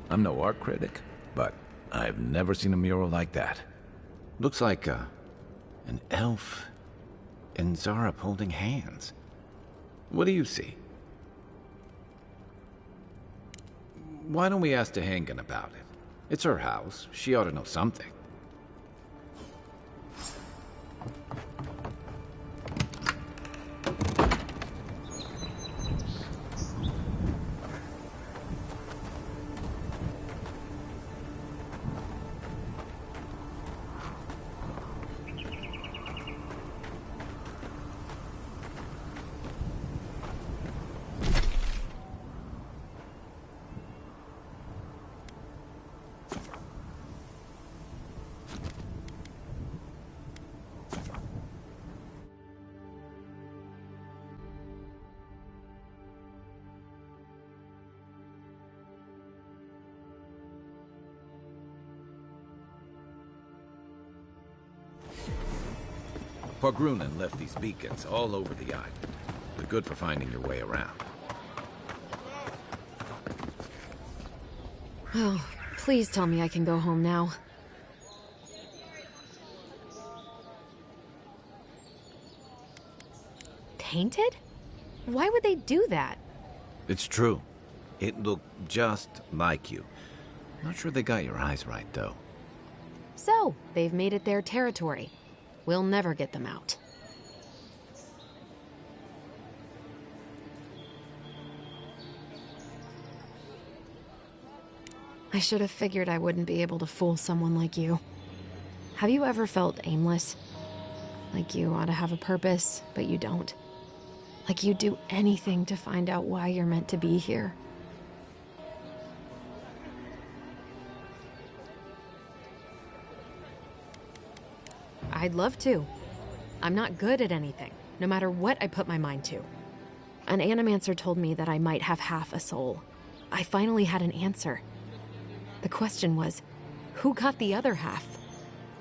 I'm no art critic, but I've never seen a mural like that. Looks like an elf and Zarup holding hands. What do you see? Why don't we ask Tehangan about it? It's her house. She ought to know something. Pogrunen left these beacons all over the island. They're good for finding your way around. Oh, please tell me I can go home now. Tainted? Why would they do that? It's true. It looked just like you. Not sure they got your eyes right, though. So, they've made it their territory. We'll never get them out. I should have figured I wouldn't be able to fool someone like you. Have you ever felt aimless? Like you ought to have a purpose, but you don't? Like you'd do anything to find out why you're meant to be here? I'd love to. I'm not good at anything, no matter what I put my mind to. An animancer told me that I might have half a soul. I finally had an answer. The question was, who got the other half?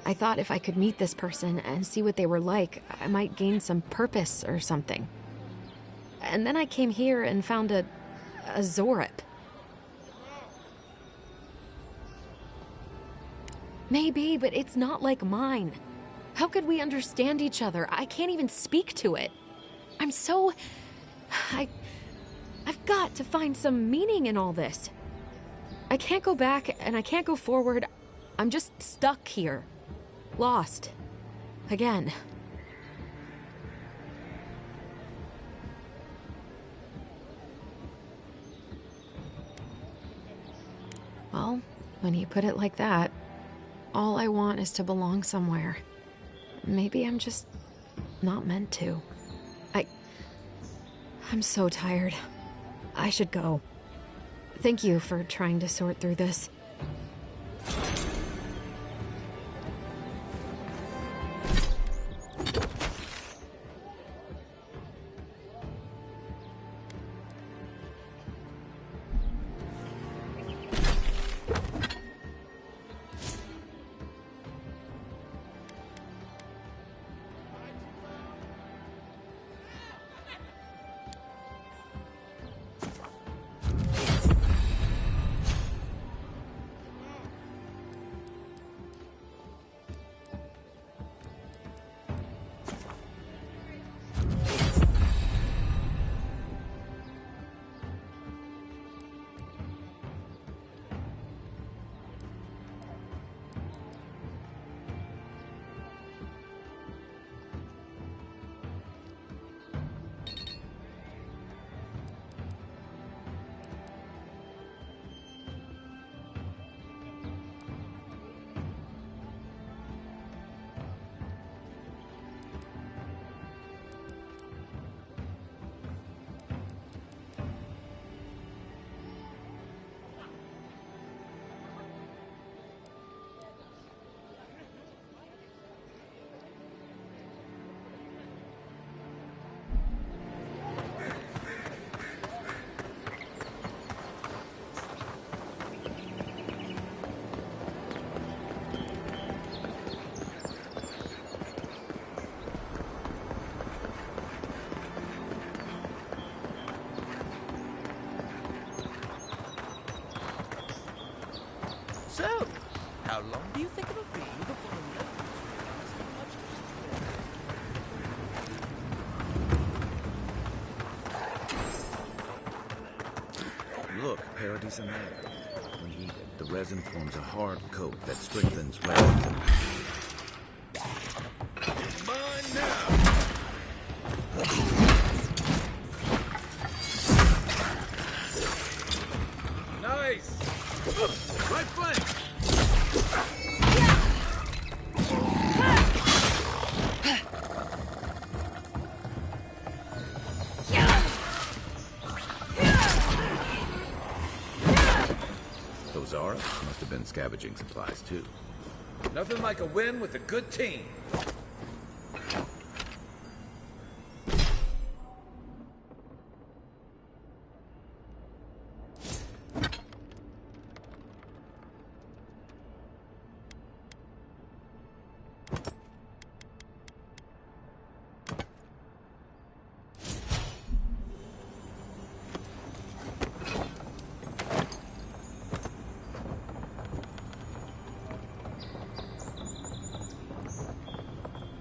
I thought if I could meet this person and see what they were like, I might gain some purpose or something. And then I came here and found a Zarup. Maybe, but it's not like mine. How could we understand each other? I can't even speak to it. I'm so... I've got to find some meaning in all this. I can't go back and I can't go forward. I'm just stuck here. Lost. Again. Well, when you put it like that, all I want is to belong somewhere. Maybe I'm just not meant to. I'm so tired. I should go. Thank you for trying to sort through this. So, how long do you think it'll be before the Look, Paradis anather. When heated, the resin forms a hard coat that strengthens weapons and... Mine now! Nice! Right flank! Those Auras must have been scavenging supplies, too. Nothing like a win with a good team.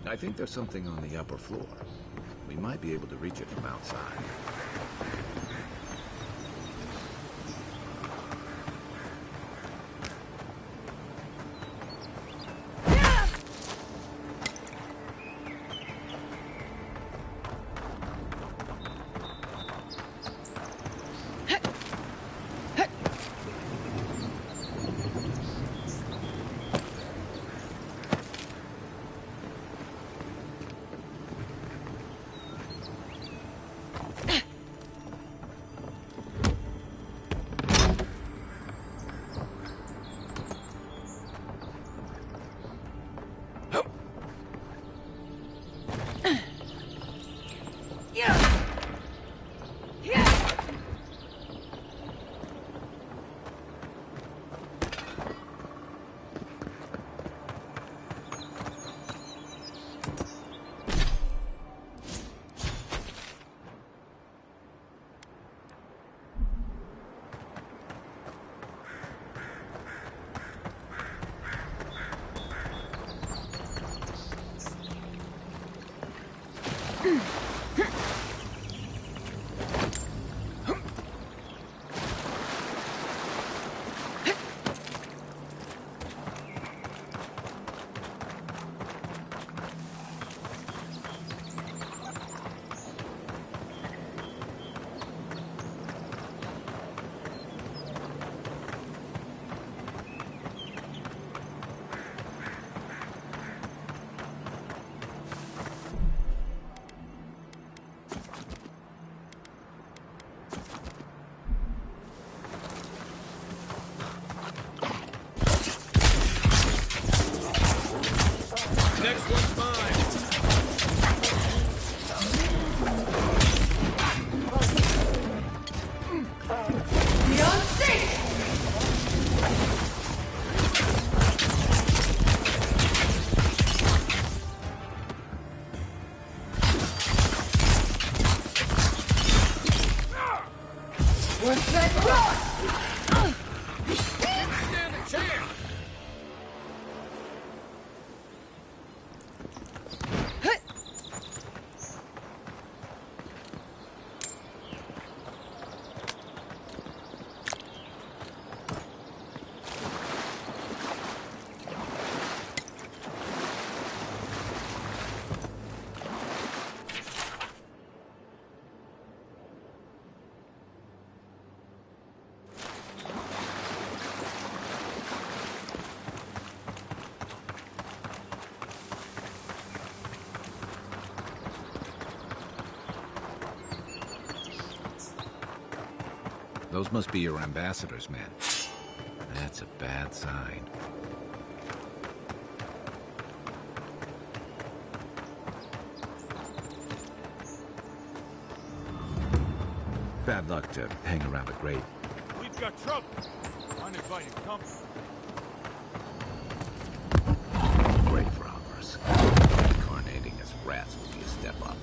I think there's something on the upper floor. We might be able to reach it from outside. Those must be your ambassador's men. That's a bad sign. Bad luck to hang around a grate. We've got trouble. Uninvited company. Grave robbers. Incarnating as rats would be a step up.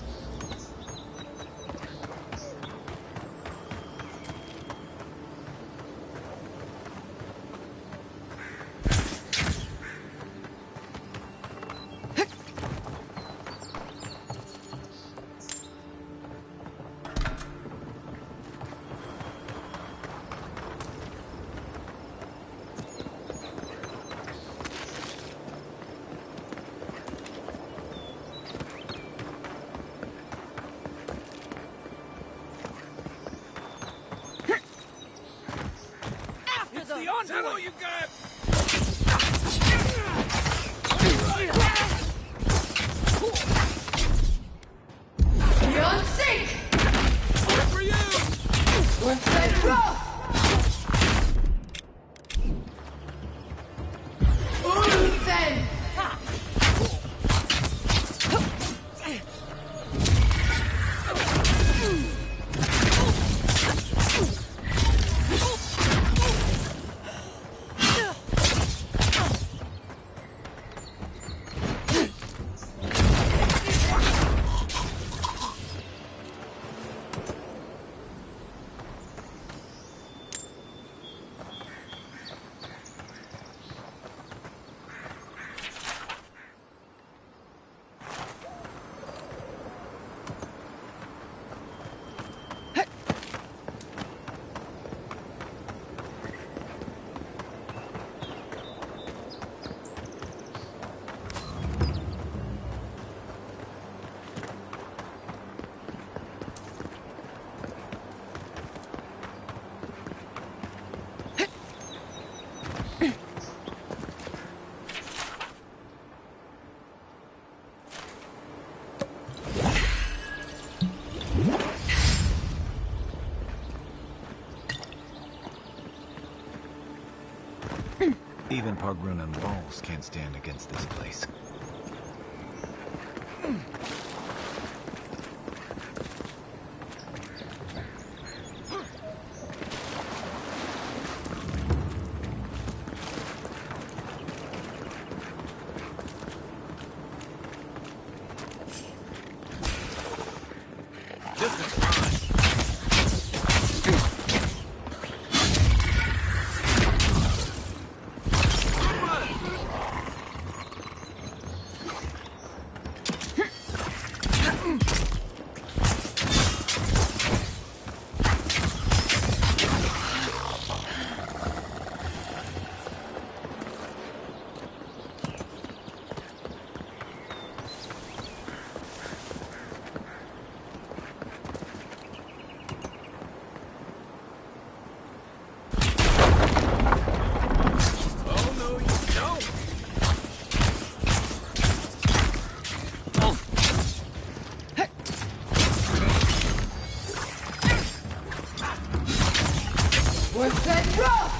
Is that all you got? Beyond sync! Good for you! Work that rough! Then! Even Pargrun and walls can't stand against this place. Work that rough!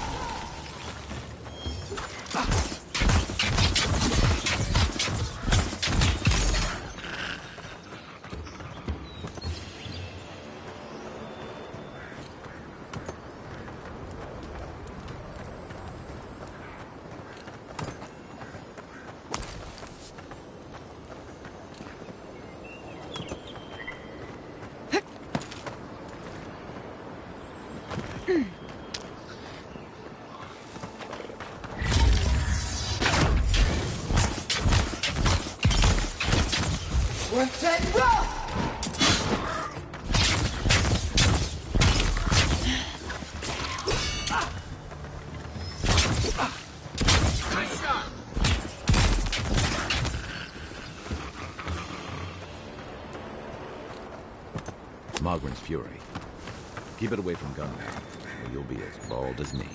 Work that rough! Nice shot! Mogren's Fury. Keep it away from gunmen, or you'll be as bald as me.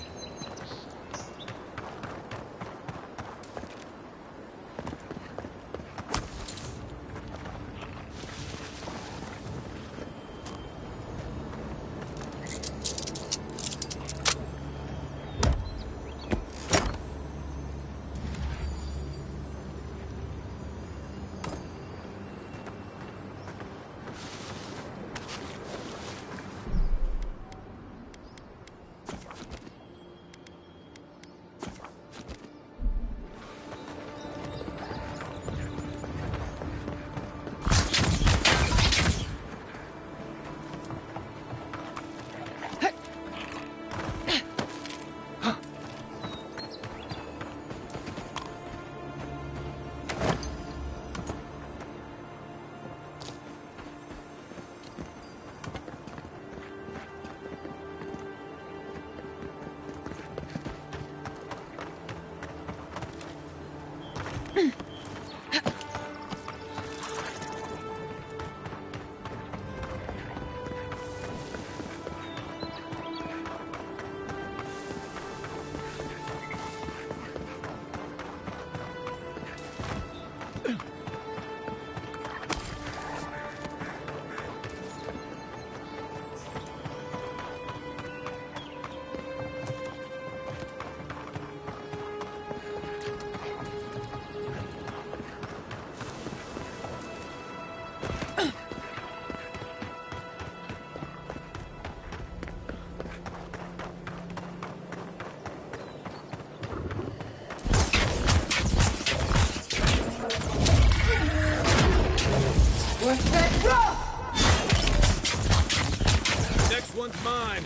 Next one's mine.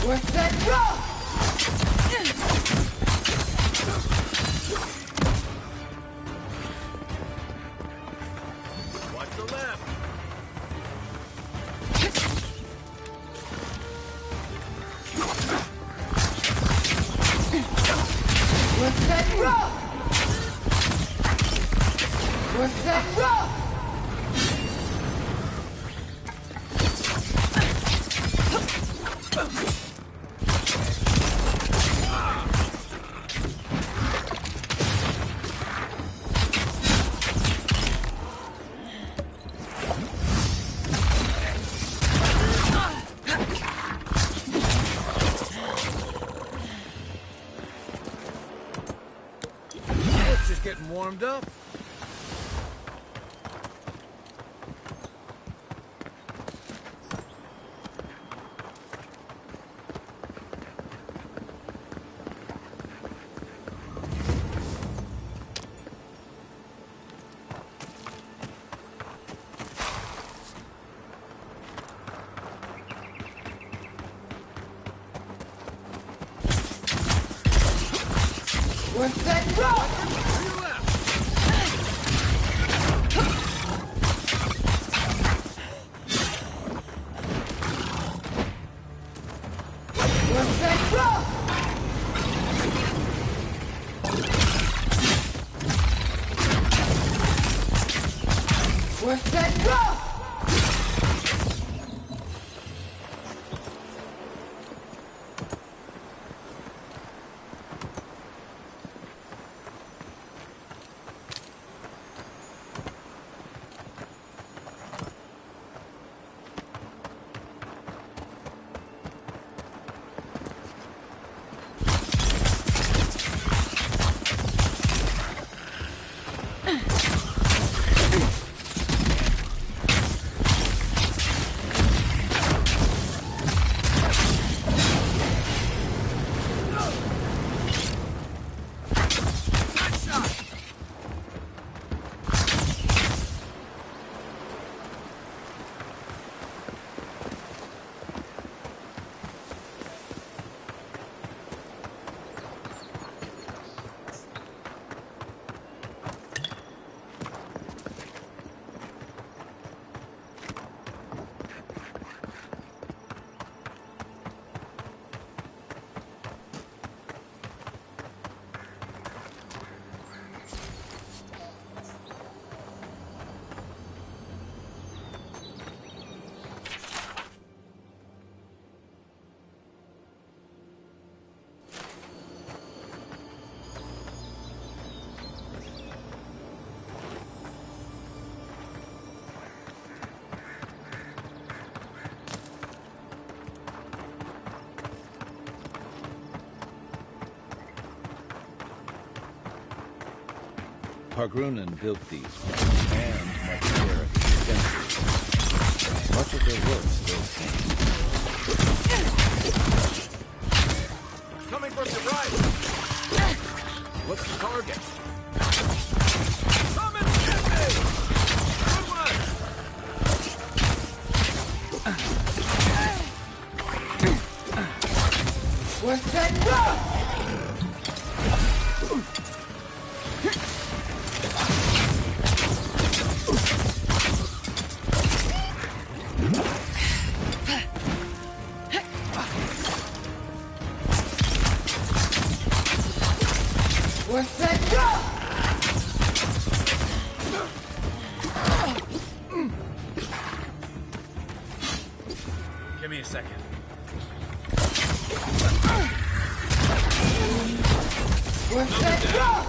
Worth that rock! Watch the left. Worth that rock! Worth that rock! It's just getting warmed up. Worth that rock! Worth that rock! Worth that rock! Pargrunen built these and Machera centuries. Much of their work still stands. Coming from the right. What's the target? Come and get me! Good one! Worth that rock! Worth that rock! Give me a second. Worth that rock!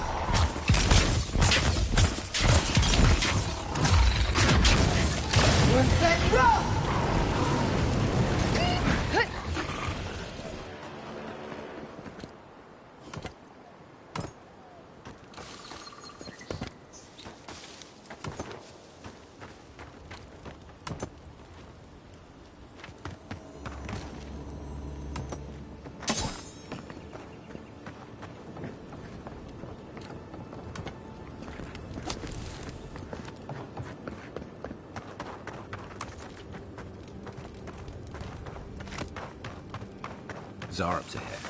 Worth that rock! Zarub's ahead.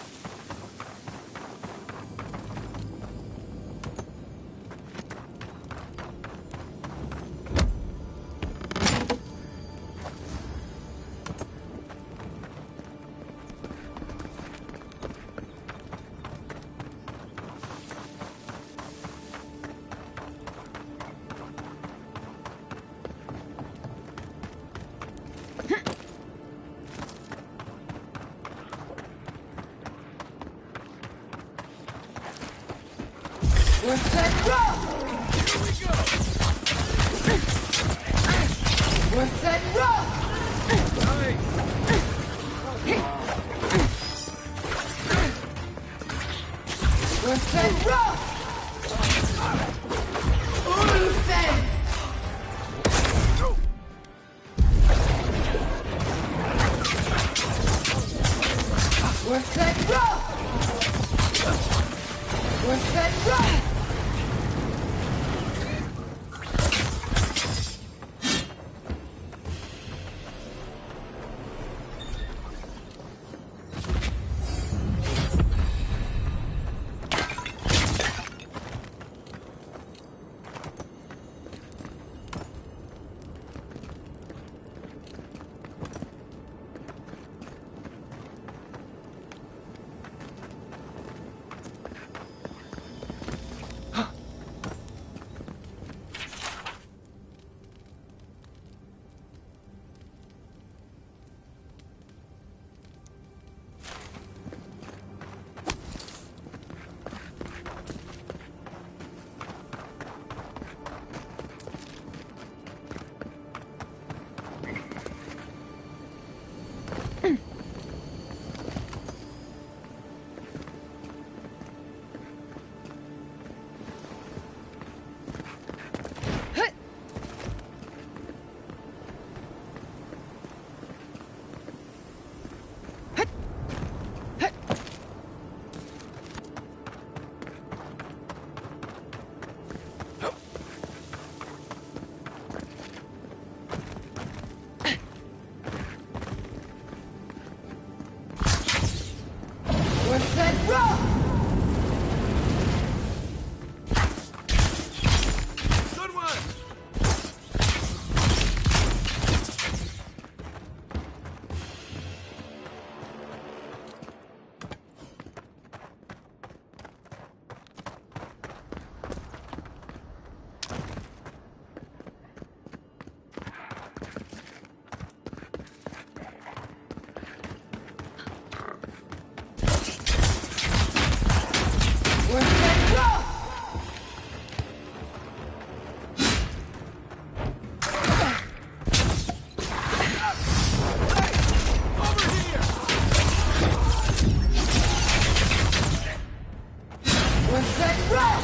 Worth that rock! Here we go! Worth that rock! Nice! Worth that rock! Listen! Worth that rock! Worth that rock! Worth that rock! Good one! Worth that rock! Worth that rock!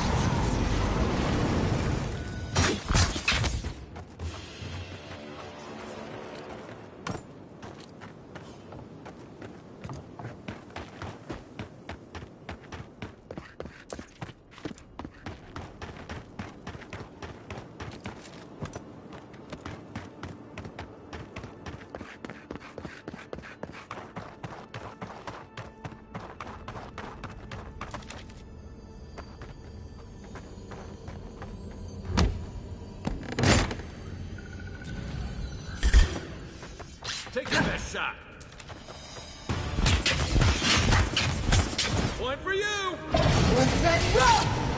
Take your best shot. One for you. Worth that rock!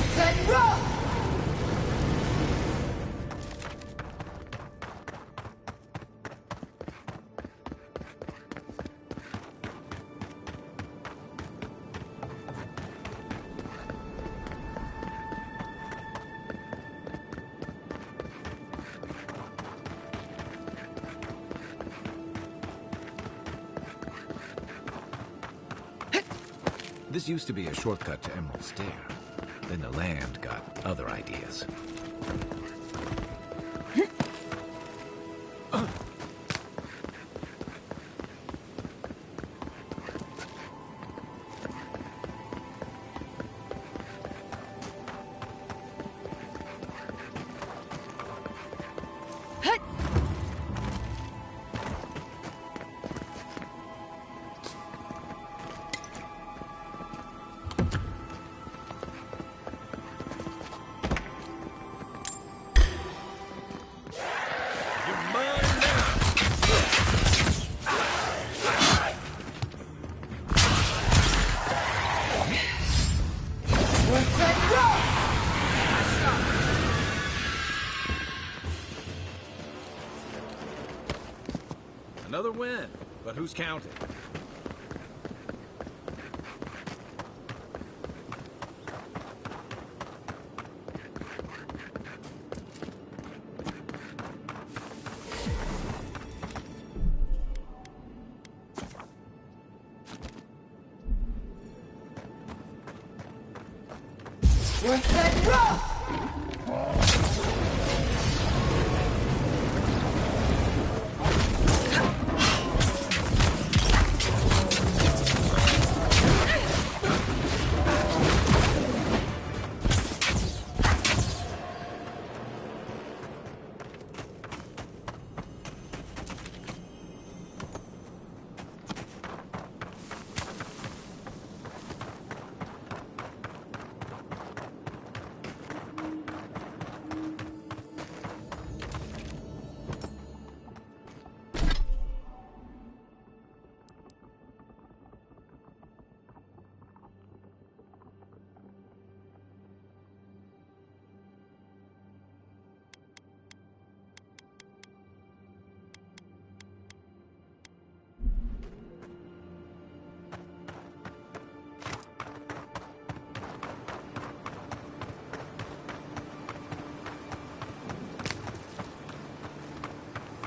Worth it rough! This used to be a shortcut to Emerald Stair. Then the land got other ideas. Another win, but who's counting? Worth it rough!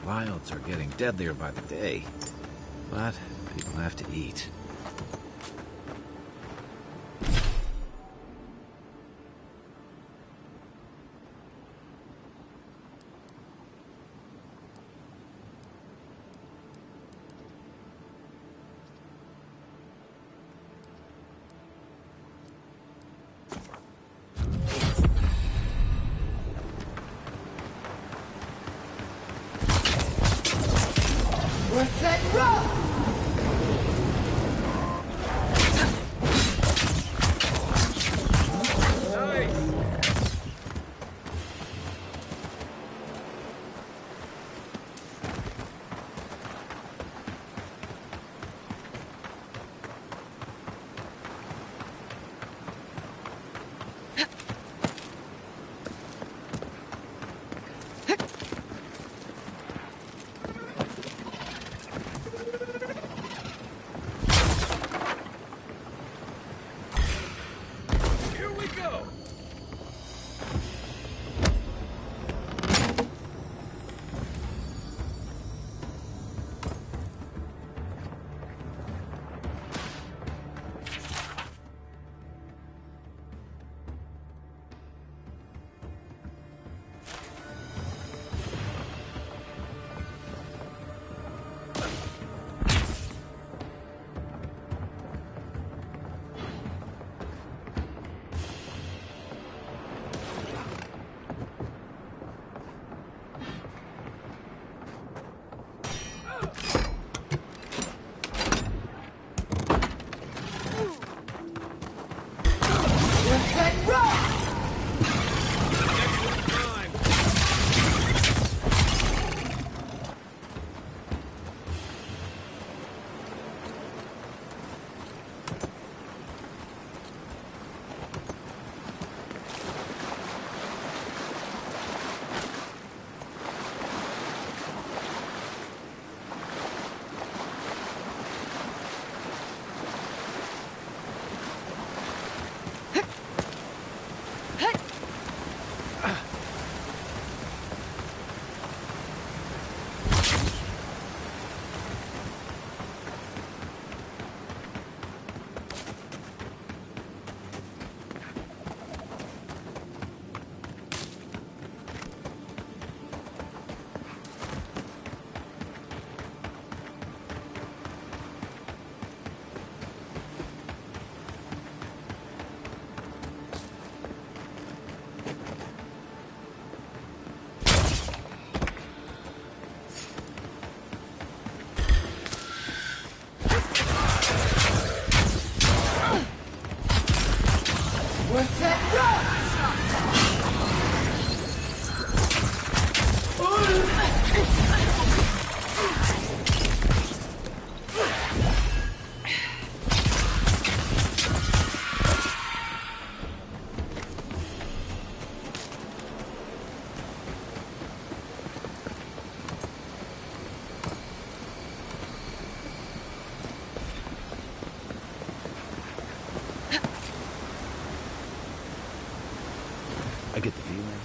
Wilds are getting deadlier by the day, but people have to eat. Worth it rough!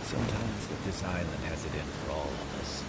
Sometimes this island has it in for all of us.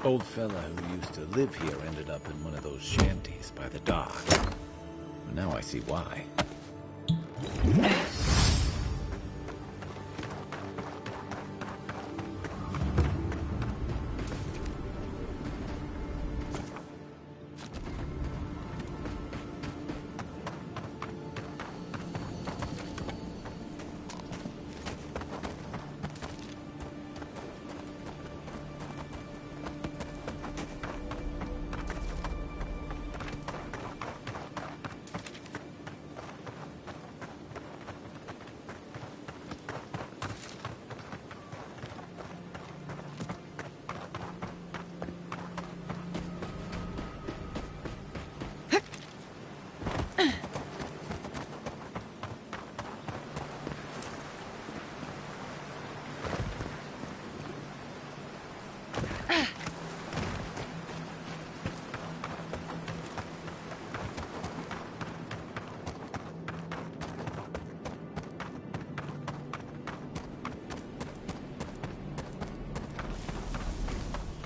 Old fella who used to live here ended up in one of those shanties by the dock. Now I see why.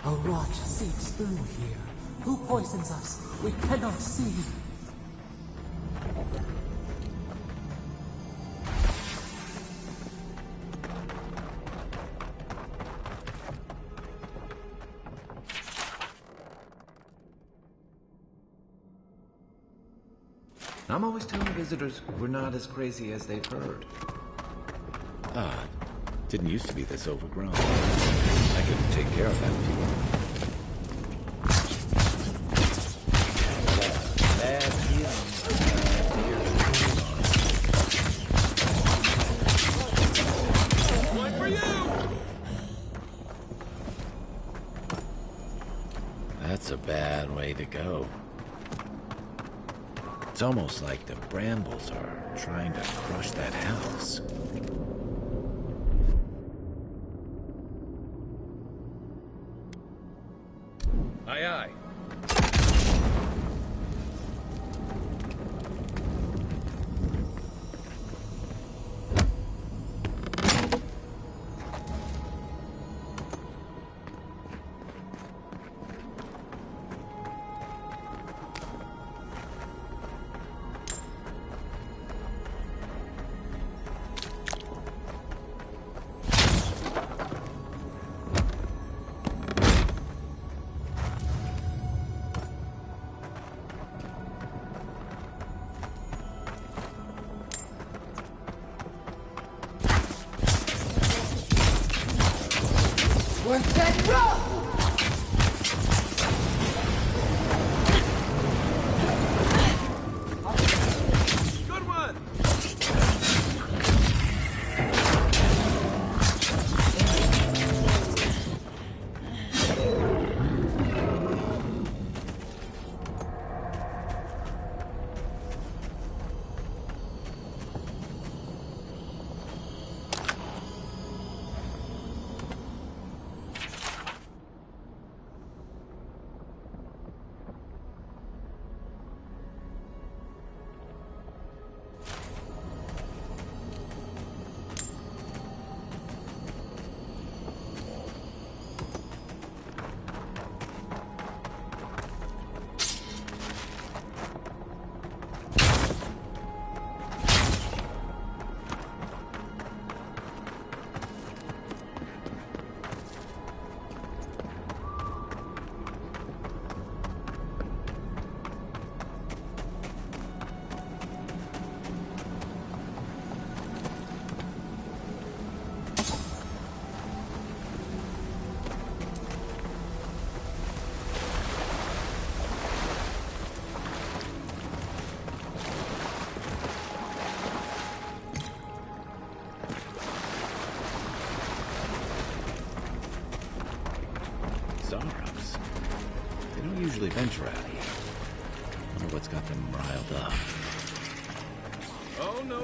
A rot seeps through here. Who poisons us? We cannot see. I'm always telling visitors we're not as crazy as they've heard. Didn't used to be this overgrown. I could take care of that if you want. One for you! That's a bad way to go. It's almost like the brambles are trying to crush that house. Aye, aye. Worth that rough! Good one! Venture out here. Wonder what's got them riled up. Oh, no.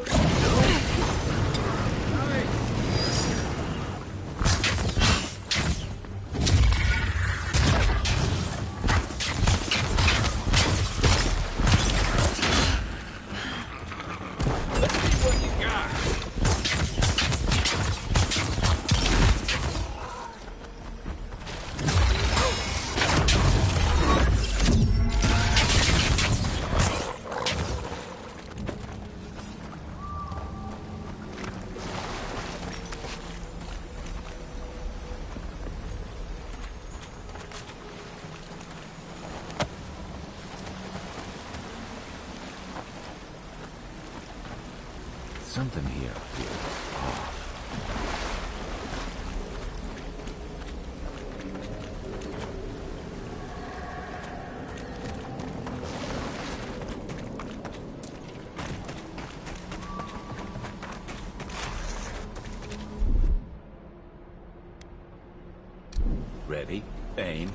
Let's see what you got. Something here feels off. Ready, aim.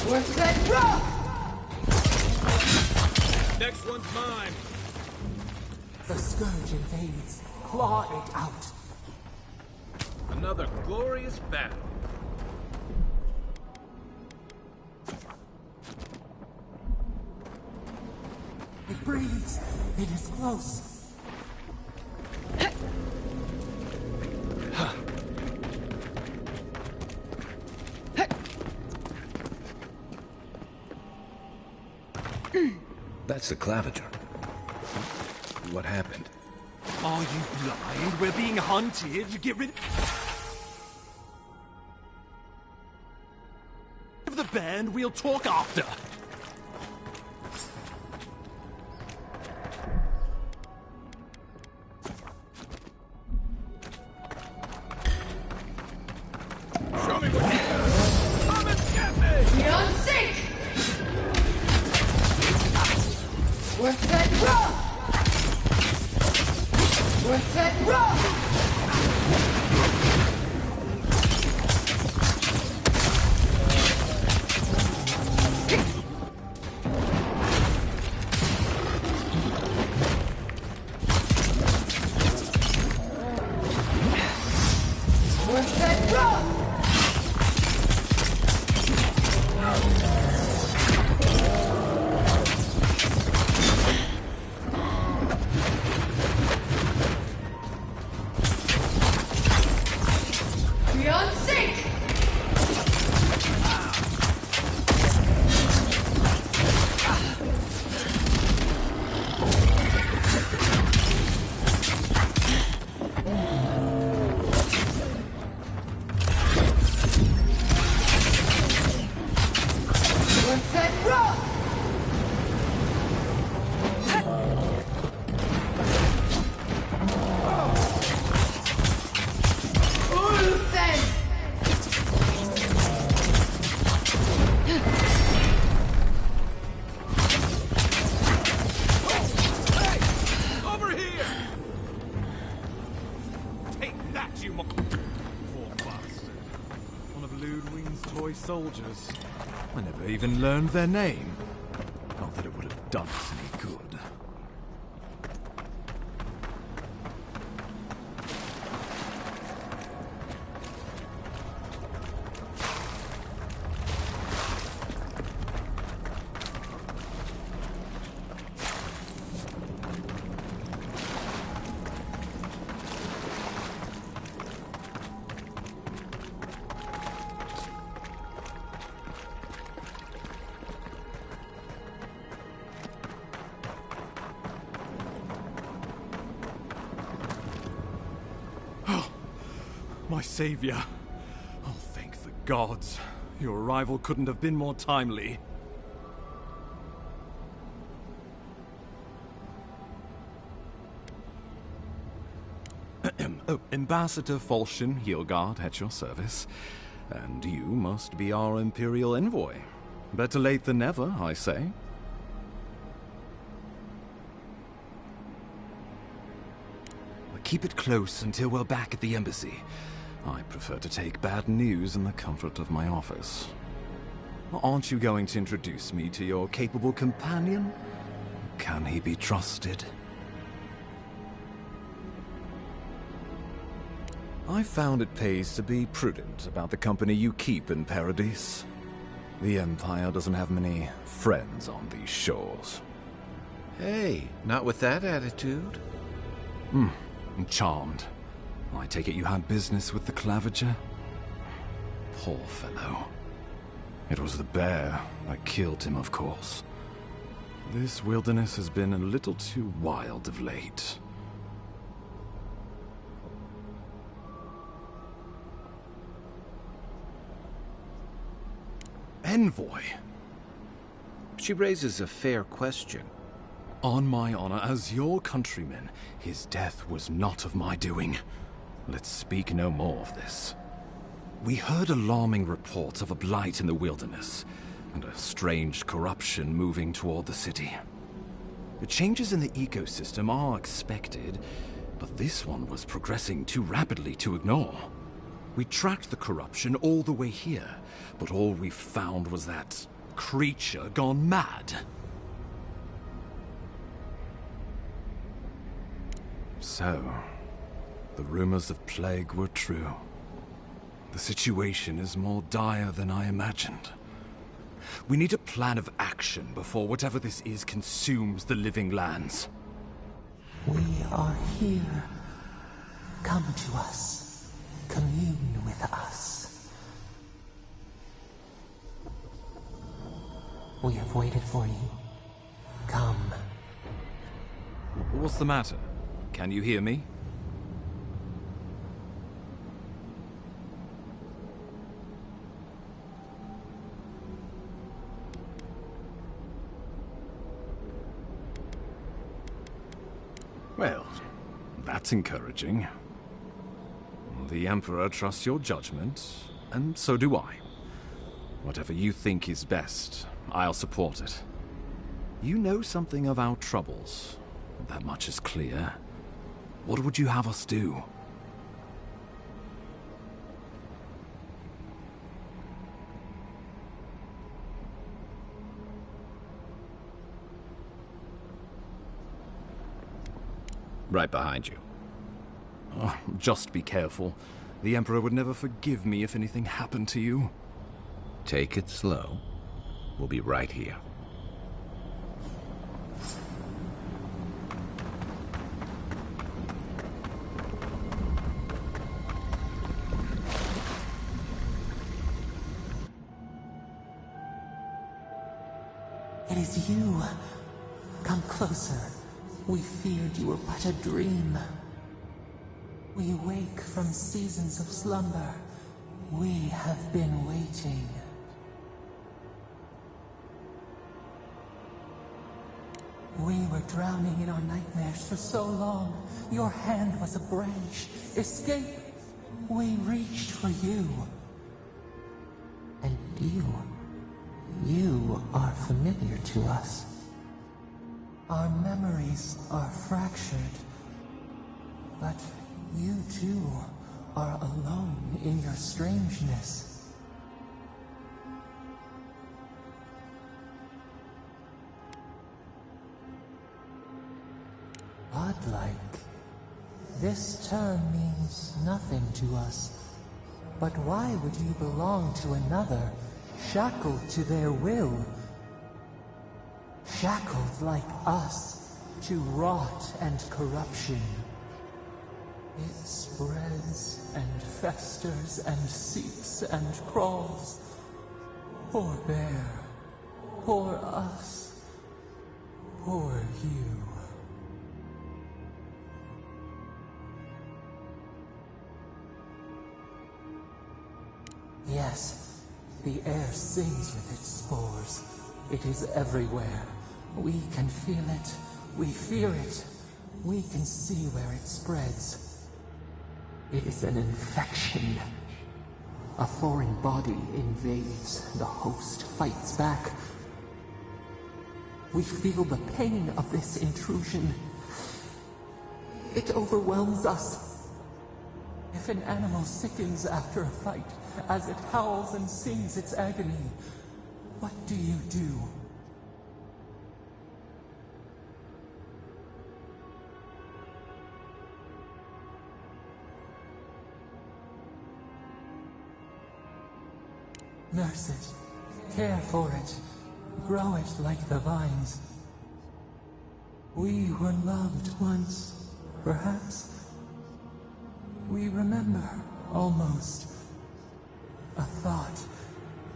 What's that rock? Next one's mine. The scourge invades. Claw it out. Another glorious battle. It breathes. It is close. That's the Claviger. What happened? Are you blind? We're being hunted. Get rid of the band. We'll talk after. Show me what you got. Come and get me! Beyond sync! What's that rock? What's that rock? What's that rock? Beyond sync! What's that rock? Ulsen! Over here! Take that, you mo- Poor bastard. One of Ludwig's toy soldiers. I never even learned their name. Not that it would have done us any good. My savior. Oh, thank the gods. Your arrival couldn't have been more timely. Oh, Ambassador Falchion Heelguard at your service. And you must be our Imperial envoy. Better late than never, I say. keep it close until we're back at the embassy. I prefer to take bad news in the comfort of my office. Aren't you going to introduce me to your capable companion? Can he be trusted? I found it pays to be prudent about the company you keep in Paradise. The Empire doesn't have many friends on these shores. Hey, not with that attitude. I'm charmed. I take it you had business with the Claviger? Poor fellow. It was the bear that killed him, of course. This wilderness has been a little too wild of late. Envoy? She raises a fair question. On my honor as your countryman, his death was not of my doing. Let's speak no more of this. We heard alarming reports of a blight in the wilderness, and a strange corruption moving toward the city. The changes in the ecosystem are expected, but this one was progressing too rapidly to ignore. We tracked the corruption all the way here, but all we found was that creature gone mad. So, the rumors of plague were true. The situation is more dire than I imagined. We need a plan of action before whatever this is consumes the living lands. We are here. Come to us. Commune with us. We have waited for you. Come. What's the matter? Can you hear me? Well, that's encouraging. The Emperor trusts your judgment, and so do I. Whatever you think is best, I'll support it. You know something of our troubles. That much is clear. What would you have us do? Right behind you. Oh, just be careful. The Emperor would never forgive me if anything happened to you. Take it slow. We'll be right here. It is you. Come closer. We feared you were but a dream. We wake from seasons of slumber. We have been waiting. We were drowning in our nightmares for so long. Your hand was a branch. Escape! We reached for you. And you are familiar to us. Our memories are fractured. But you too are alone in your strangeness. Godlike. This term means nothing to us. But why would you belong to another, shackled to their will? Shackled like us to rot and corruption. It spreads and festers and seeps and crawls. Poor bear. Poor us. Poor you. Yes, the air sings with its spores. It is everywhere. We can feel it. We fear it. We can see where it spreads. It is an infection. A foreign body invades. The host fights back. We feel the pain of this intrusion. It overwhelms us. If an animal sickens after a fight, as it howls and sings its agony, what do you do? Nurse it, care for it, grow it like the vines. We were loved once, perhaps. We remember, almost. A thought,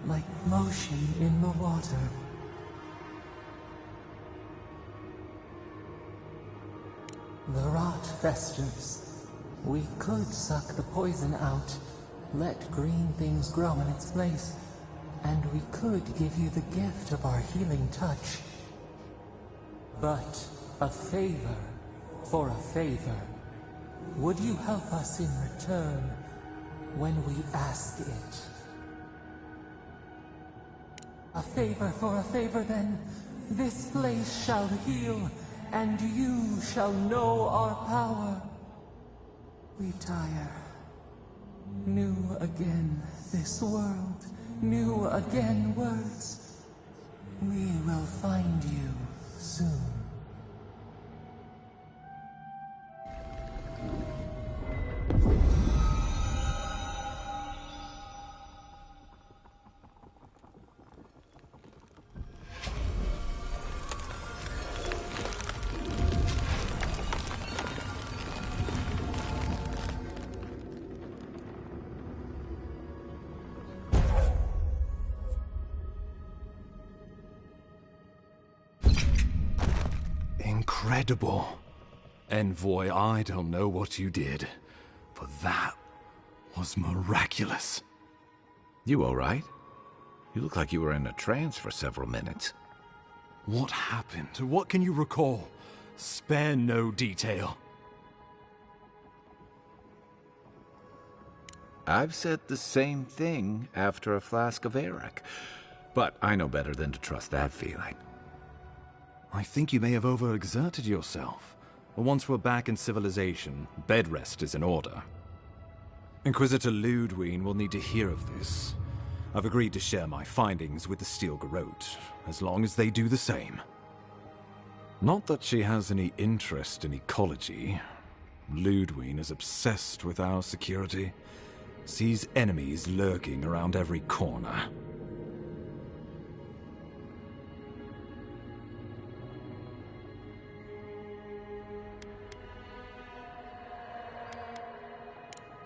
like motion in the water. The rot festers. We could suck the poison out, let green things grow in its place, and we could give you the gift of our healing touch. But a favor for a favor. Would you help us in return when we ask it? A favor for a favor, then. This place shall heal, and you shall know our power. We tire. New again this world, new again words. We will find you soon. Incredible. Envoy, I don't know what you did, but that was miraculous. You all right? You look like you were in a trance for several minutes. What happened? What can you recall? Spare no detail. I've said the same thing after a flask of Arak, but I know better than to trust that feeling. I think you may have overexerted yourself. Once we're back in civilization, bed rest is in order. Inquisitor Ludwine will need to hear of this. I've agreed to share my findings with the Steel Garrote, as long as they do the same. Not that she has any interest in ecology. Ludwine is obsessed with our security, sees enemies lurking around every corner.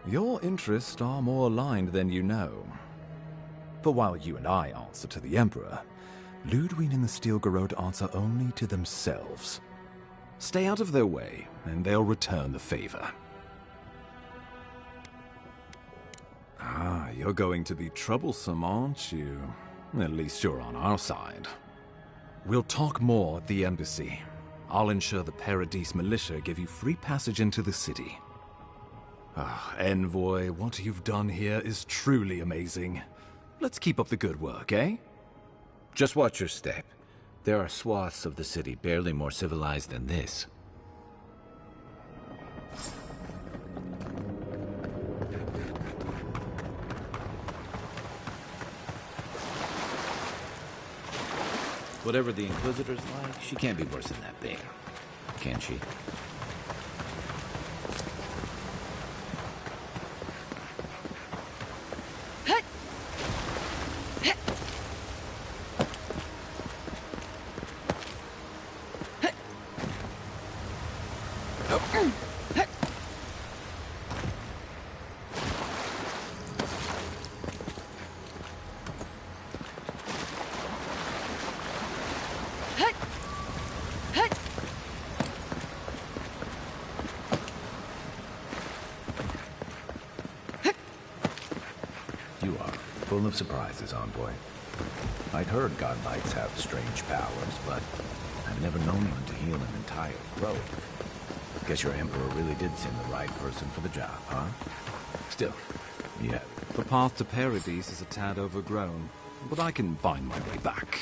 Your interests are more aligned than you know. But while you and I answer to the Emperor, Ludwine and the Steel Garrote answer only to themselves. Stay out of their way, and they'll return the favor. Ah, you're going to be troublesome, aren't you? At least you're on our side. We'll talk more at the embassy. I'll ensure the Paradis militia give you free passage into the city. Ah, Envoy, what you've done here is truly amazing. Let's keep up the good work, eh? Just watch your step. There are swaths of the city barely more civilized than this. Whatever the Inquisitor's like, she can't be worse than that bear. Can she? Full of surprises, Envoy. I'd heard godlights have strange powers, but I've never known one to heal an entire grove. Guess your Emperor really did send the right person for the job, huh? Still, yeah. The path to Paradis is a tad overgrown, but I can find my way back.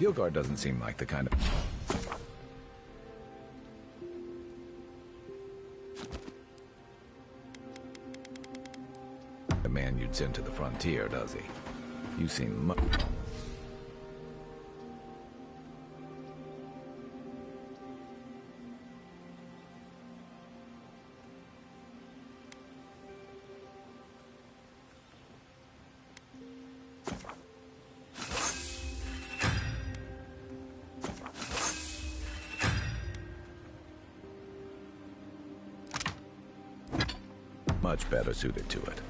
Hilgard doesn't seem like the kind of... the man you'd send to the frontier, does he? You seem much... much better suited to it.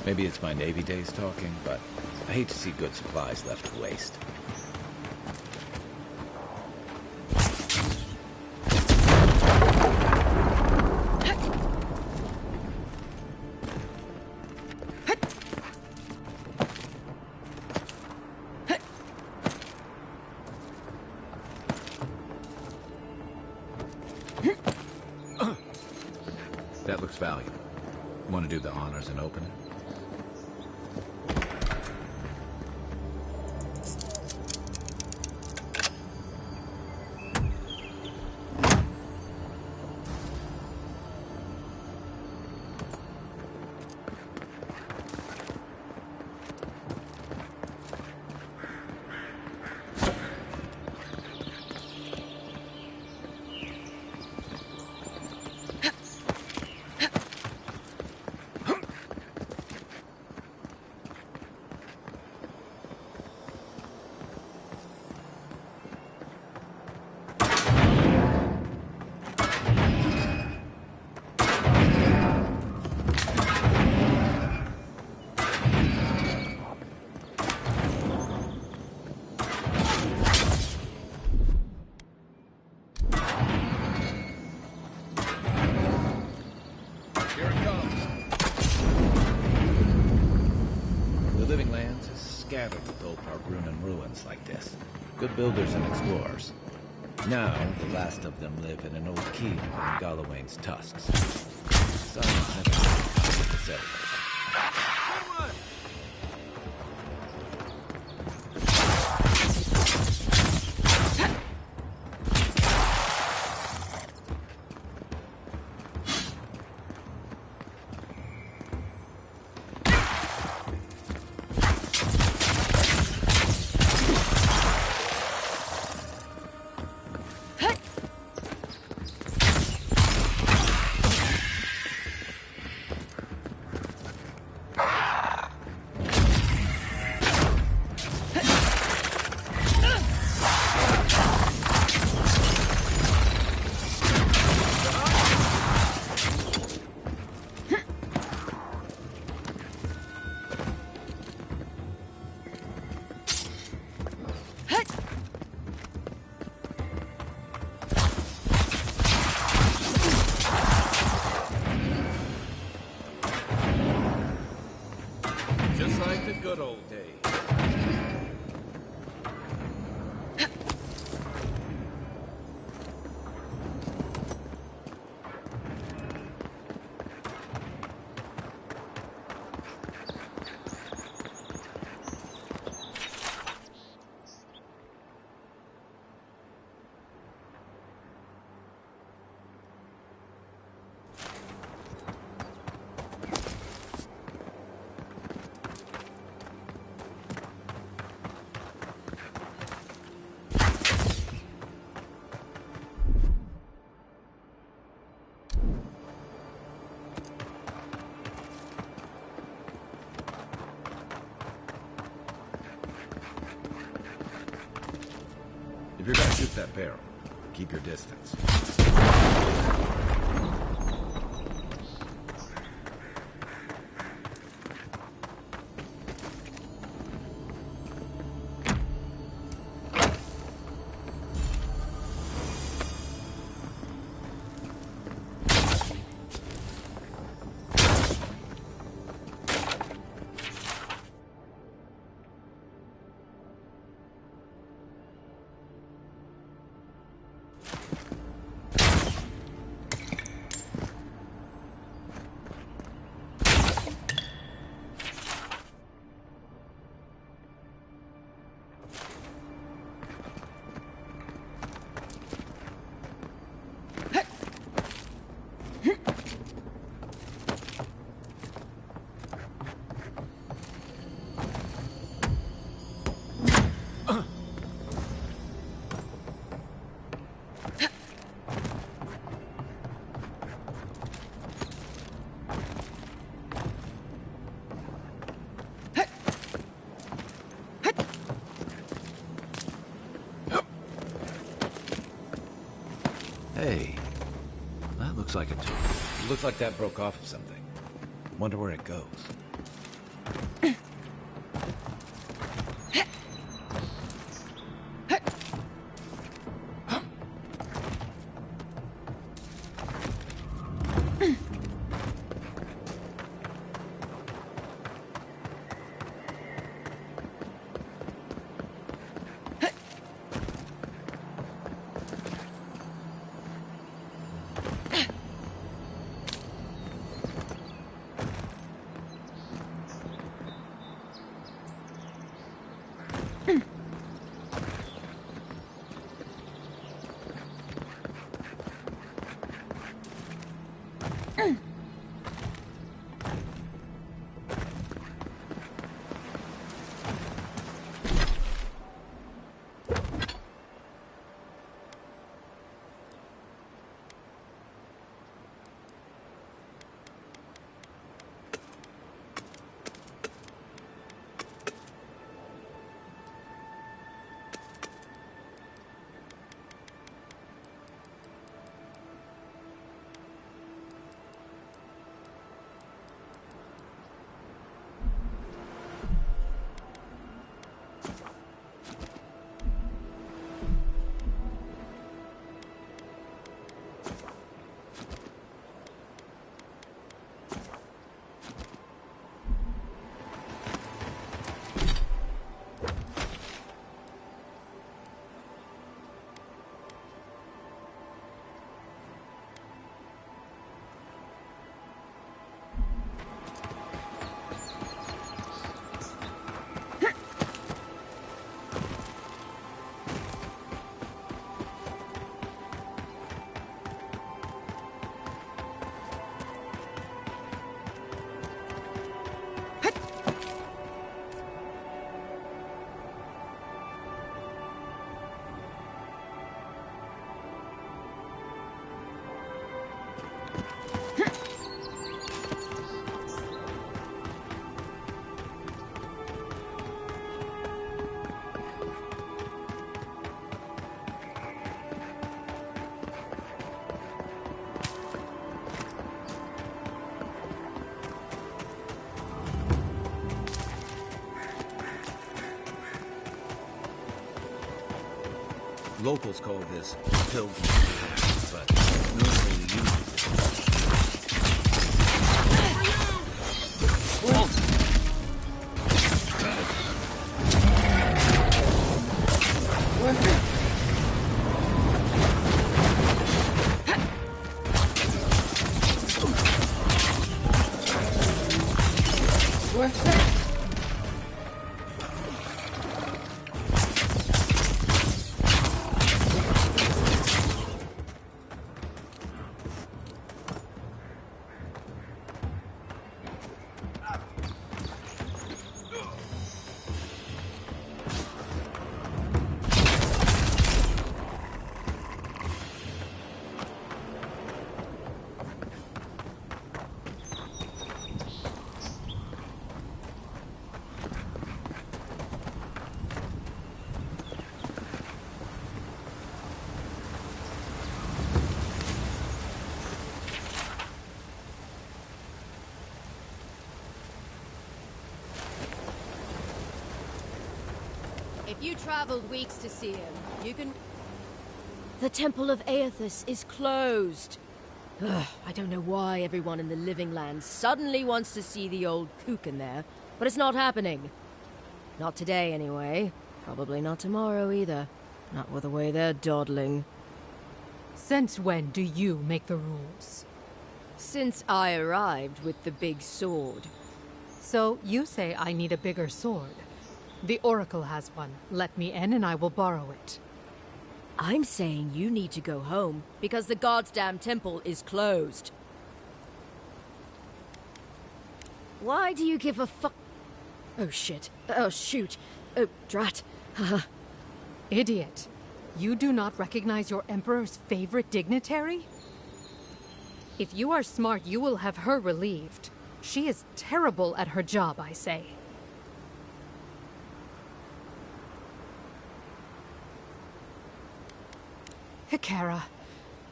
Maybe it's my Navy days talking, but I hate to see good supplies left to waste. That looks valuable. Want to do the honors and open it? Scattered with old Pargrunan ruins like this. Good builders and explorers. Now, the last of them live in an old keep in Galawain's tusks. Some have the settlers. shoot that barrel. Keep your distance. Hey, that looks like a tool. Looks like that broke off of something. Wonder where it goes. Locals call this pilgrim path, but normally uses You traveled weeks to see him. You can... The Temple of Aethys is closed. Ugh, I don't know why everyone in the Living Land suddenly wants to see the old kook in there, but it's not happening. Not today, anyway. Probably not tomorrow, either. Not with the way they're dawdling. Since when do you make the rules? Since I arrived with the big sword. So you say I need a bigger sword. The Oracle has one. Let me in and I will borrow it. I'm saying you need to go home, because the goddamn temple is closed. Why do you give a fuck? Oh shit. Oh shoot. Oh drat. Haha. Idiot. You do not recognize your Emperor's favorite dignitary? If you are smart, you will have her relieved. She is terrible at her job, I say. Hikara,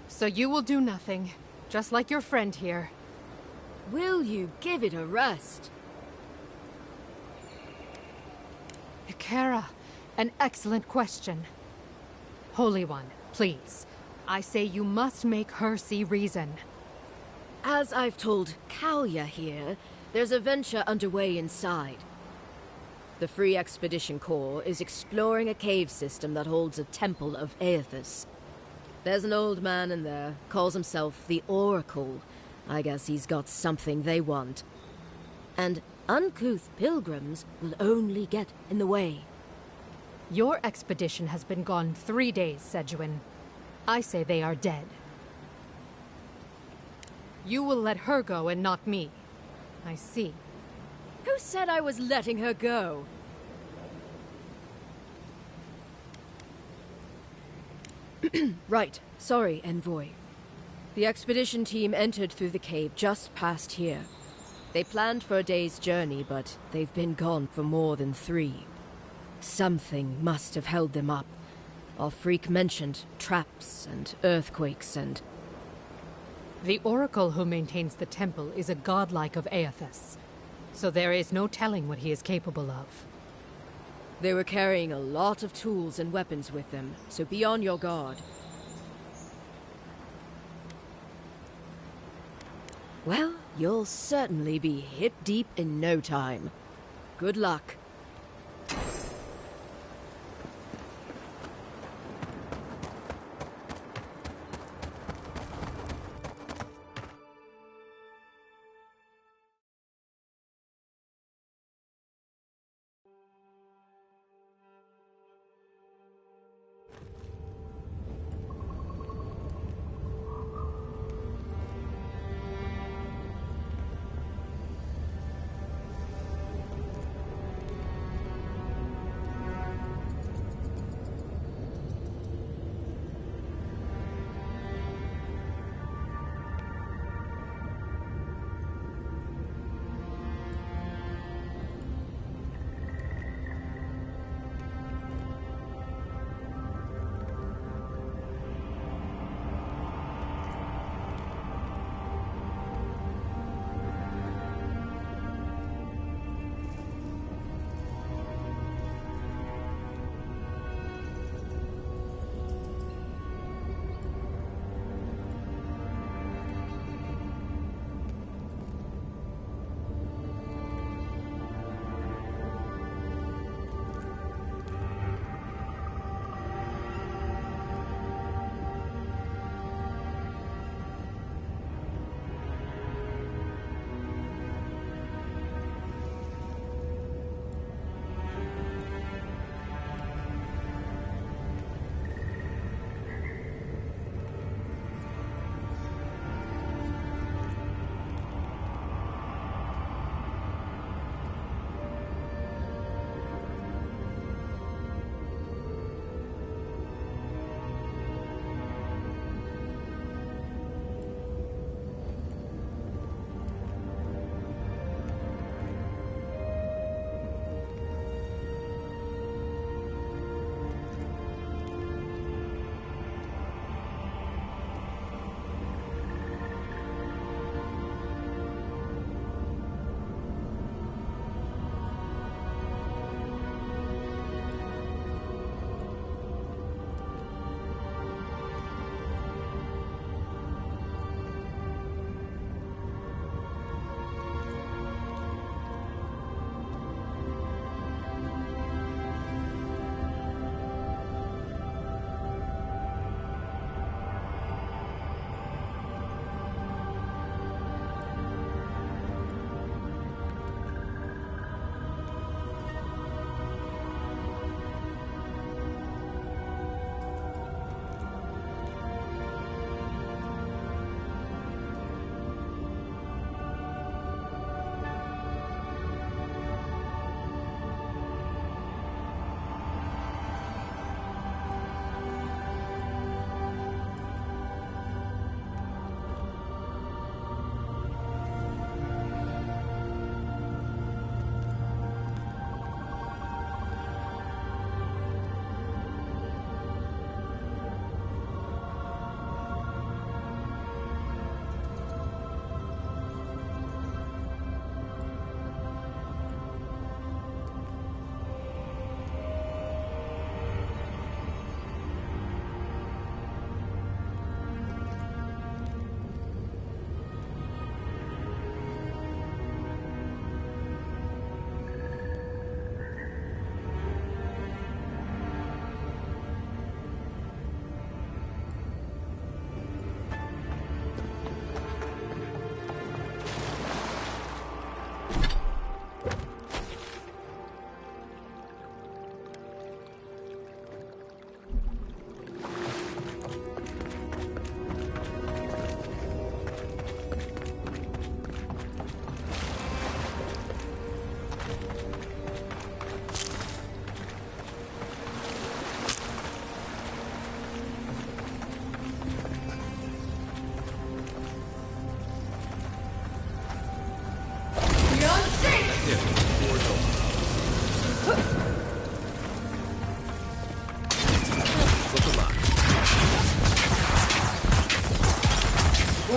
so you will do nothing, just like your friend here. Will you give it a rest? Hikara, an excellent question. Holy One, please. I say you must make her see reason. As I've told Kalya here, there's a venture underway inside. The Free Expedition Corps is exploring a cave system that holds a temple of Aethys. There's an old man in there, calls himself the Oracle. I guess he's got something they want. And uncouth pilgrims will only get in the way. Your expedition has been gone 3 days, Sejuan. I say they are dead. You will let her go and not me. I see. Who said I was letting her go? Right. Sorry, Envoy. The expedition team entered through the cave just past here. They planned for a day's journey, but they've been gone for more than 3. Something must have held them up. Our freak mentioned traps and earthquakes and... The Oracle who maintains the temple is a godlike of Aethys, so there is no telling what he is capable of. They were carrying a lot of tools and weapons with them, so be on your guard. Well, you'll certainly be hip-deep in no time. Good luck.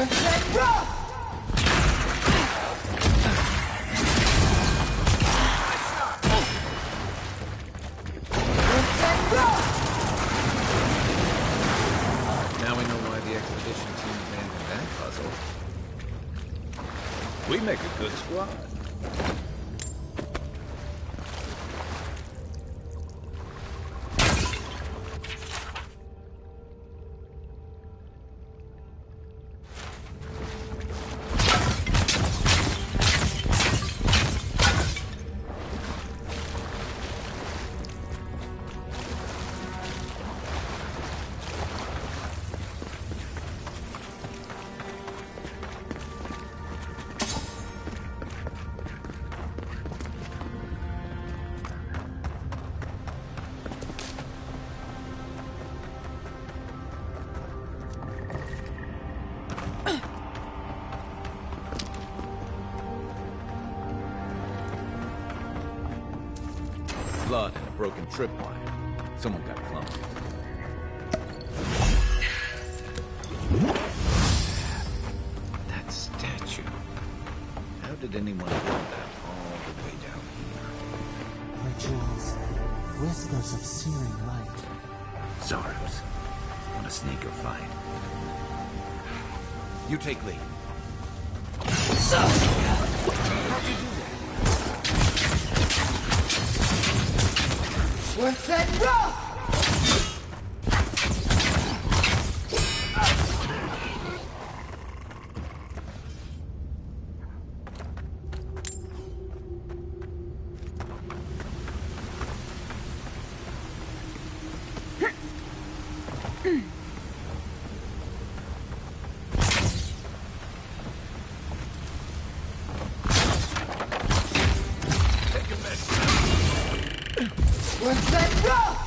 Worth rough! Now we know why the expedition team abandoned that puzzle. We make a good squad. Blood and a broken tripwire. Someone got clumped. That statue. How did anyone build that all the way down here? Rituals. Whispers of searing light. Zarms. Want to sneak or fight? You take lead. How'd you do that? Worth that rough! Worth that rough!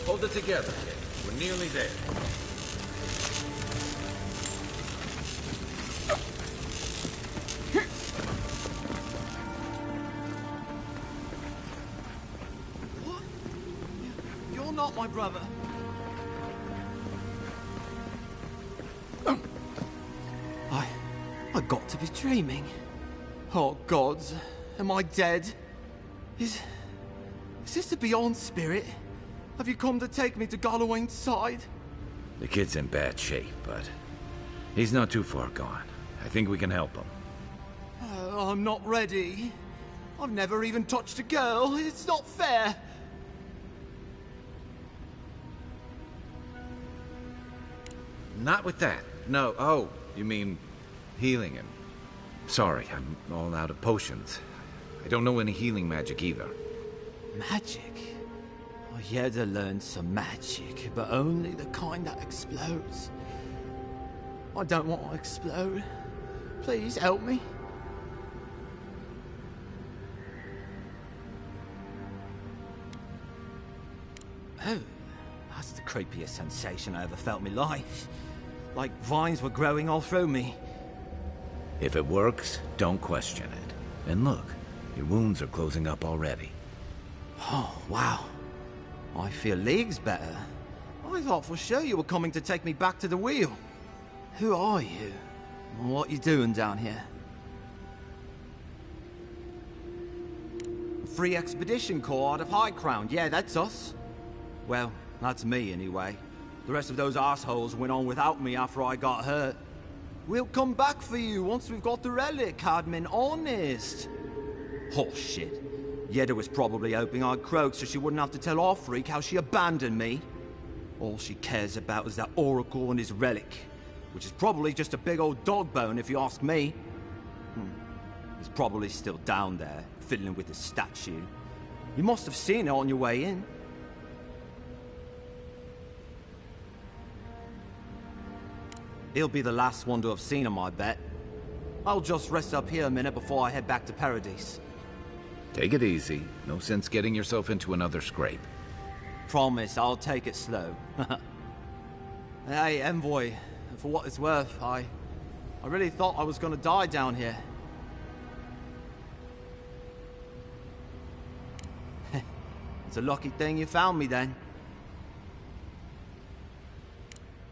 Hold it together, kid. We're nearly there. What? You're not my brother. I got to be dreaming. Oh, gods. Am I dead? Is this the Beyond Spirit? Have you come to take me to Galawain's side? The kid's in bad shape, but he's not too far gone. I think we can help him. I'm not ready. I've never even touched a girl. It's not fair. Not with that. No. Oh, you mean healing him. Sorry, I'm all out of potions. I don't know any healing magic either. Magic? I had to learn some magic, but only the kind that explodes. I don't want to explode. Please help me. Oh, that's the creepiest sensation I ever felt in my life. Like vines were growing all through me. If it works, don't question it. And look, your wounds are closing up already. Oh, wow. I feel leagues better. I thought for sure you were coming to take me back to the wheel. Who are you? What you doing down here? Free Expedition Corps out of High Crown. Yeah, that's us. Well, that's me anyway. The rest of those assholes went on without me after I got hurt. We'll come back for you once we've got the relic, Cadman, honest. Oh, shit. Yeda was probably hoping I'd croak so she wouldn't have to tell our freak how she abandoned me. All she cares about is that Oracle and his relic, which is probably just a big old dog bone if you ask me. It's probably still down there, fiddling with the statue. You must have seen it on your way in. He'll be the last one to have seen him, I bet. I'll just rest up here a minute before I head back to Paradise. Take it easy. No sense getting yourself into another scrape. Promise, I'll take it slow. Hey, Envoy, for what it's worth, I really thought I was gonna die down here. It's a lucky thing you found me then.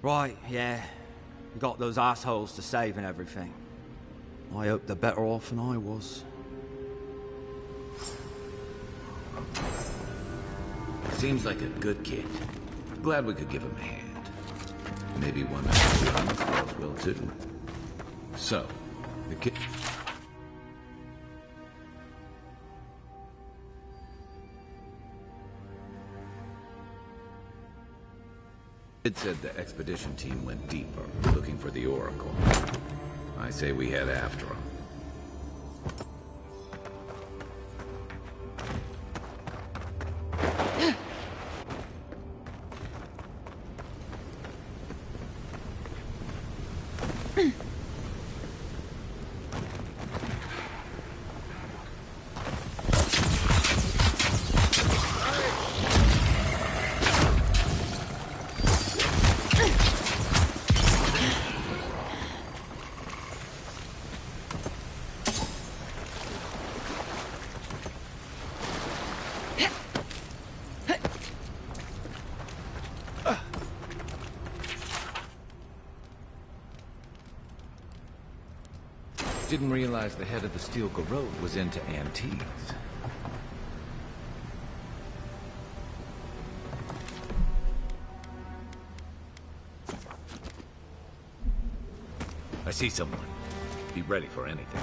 Right, yeah. We got those assholes to save and everything. I hope they're better off than I was. Seems like a good kid. Glad we could give him a hand. Maybe one of the girls will too. So, the kid... It said the expedition team went deeper, looking for the Oracle. I say we head after him. Didn't realize the head of the Steel Garrote was into antiques. I see someone. Be ready for anything.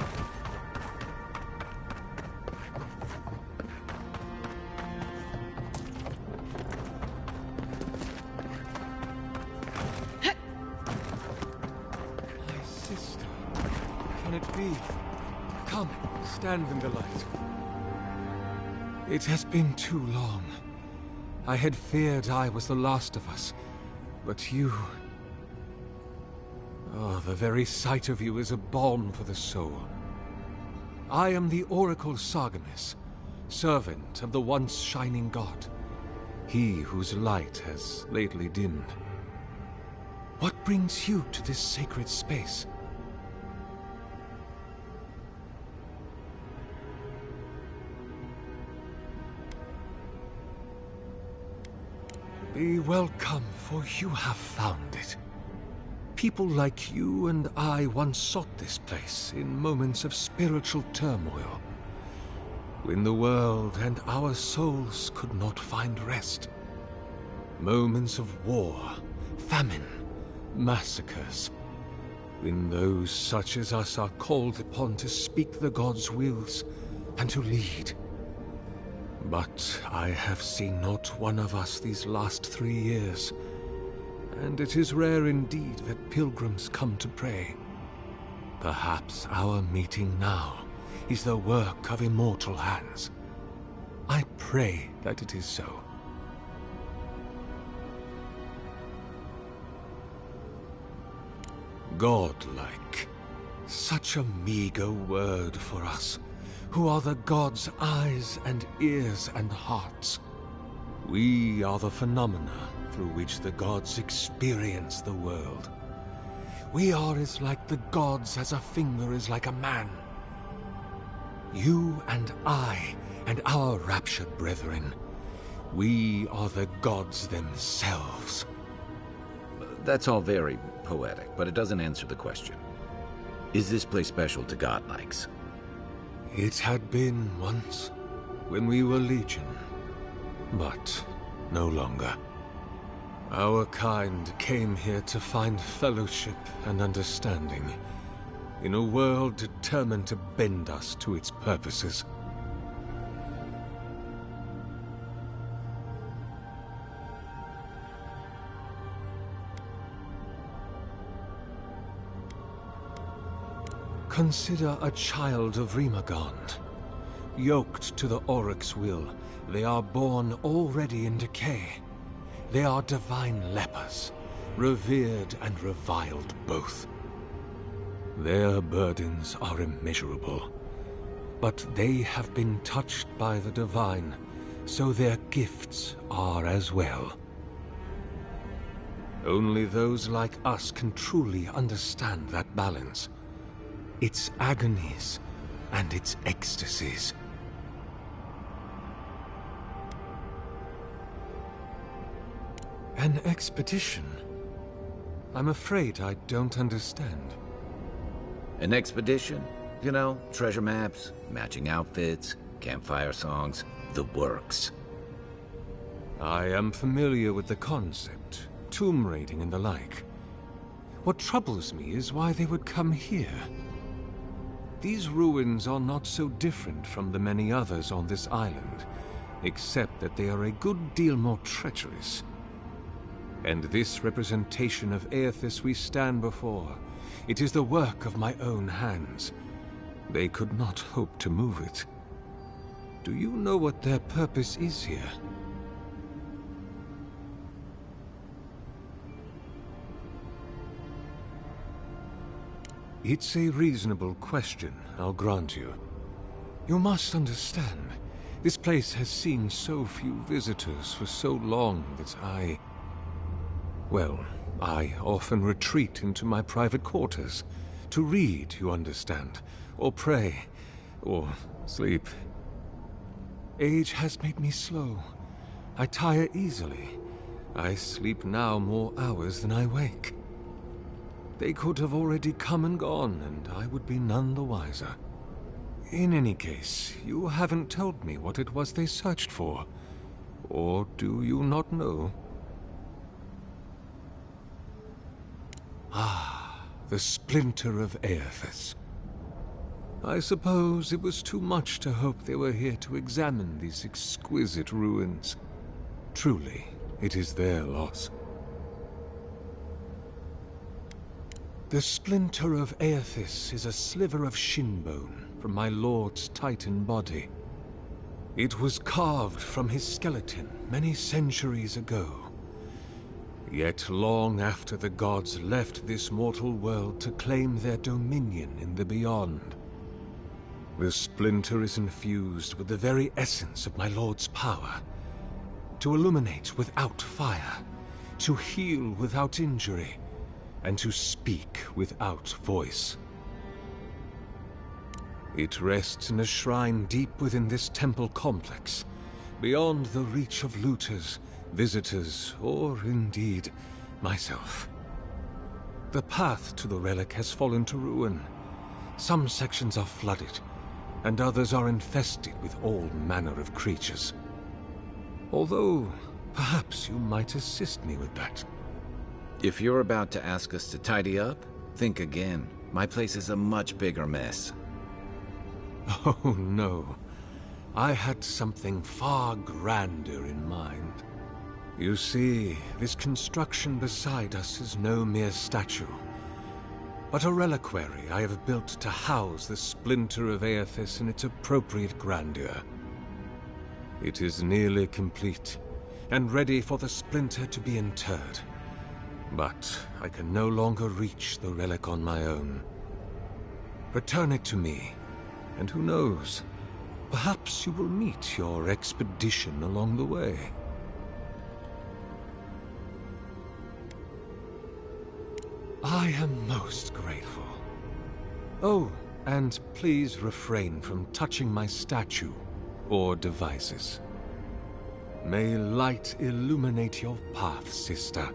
Stand in the light. It has been too long. I had feared I was the last of us, but you... Oh, the very sight of you is a balm for the soul. I am the Oracle Sargemus, servant of the once shining god, he whose light has lately dimmed. What brings you to this sacred space? Be welcome, for you have found it. People like you and I once sought this place in moments of spiritual turmoil, when the world and our souls could not find rest. Moments of war, famine, massacres, when those such as us are called upon to speak the gods' wills and to lead. But I have seen not one of us these last 3 years, and it is rare indeed that pilgrims come to pray. Perhaps our meeting now is the work of immortal hands. I pray that it is so. Godlike. Such a meager word for us, who are the gods' eyes and ears and hearts. We are the phenomena through which the gods experience the world. We are as like the gods as a finger is like a man. You and I and our raptured brethren, we are the gods themselves. That's all very poetic, but it doesn't answer the question. Is this place special to godlikes? It had been once, when we were legion, but no longer. Our kind came here to find fellowship and understanding, in a world determined to bend us to its purposes. Consider a child of Rimagond. Yoked to the Oryx's will, they are born already in decay. They are divine lepers, revered and reviled both. Their burdens are immeasurable, but they have been touched by the divine, so their gifts are as well. Only those like us can truly understand that balance, its agonies and its ecstasies. An expedition? I'm afraid I don't understand. An expedition? You know, treasure maps, matching outfits, campfire songs, the works. I am familiar with the concept, tomb raiding and the like. What troubles me is why they would come here. These ruins are not so different from the many others on this island, except that they are a good deal more treacherous. And this representation of Aethys we stand before, it is the work of my own hands. They could not hope to move it. Do you know what their purpose is here? It's a reasonable question, I'll grant you. You must understand, this place has seen so few visitors for so long that I often retreat into my private quarters. To read, you understand, or pray, or sleep. Age has made me slow. I tire easily. I sleep now more hours than I wake. They could have already come and gone, and I would be none the wiser. In any case, you haven't told me what it was they searched for. Or do you not know? Ah, the splinter of Aethys. I suppose it was too much to hope they were here to examine these exquisite ruins. Truly, it is their loss. The splinter of Aethys is a sliver of shin bone from my lord's titan body. It was carved from his skeleton many centuries ago. Yet long after the gods left this mortal world to claim their dominion in the beyond. The splinter is infused with the very essence of my lord's power. To illuminate without fire, to heal without injury, and to speak without voice. It rests in a shrine deep within this temple complex, beyond the reach of looters, visitors, or indeed, myself. The path to the relic has fallen to ruin. Some sections are flooded, and others are infested with all manner of creatures. Although, perhaps you might assist me with that. If you're about to ask us to tidy up, think again. My place is a much bigger mess. Oh, no. I had something far grander in mind. You see, this construction beside us is no mere statue, but a reliquary I have built to house the splinter of Aethys in its appropriate grandeur. It is nearly complete, and ready for the splinter to be interred. But I can no longer reach the relic on my own. Return it to me, and who knows, perhaps you will meet your expedition along the way. I am most grateful. Oh, And please refrain from touching my statue or devices. May light illuminate your path, sister.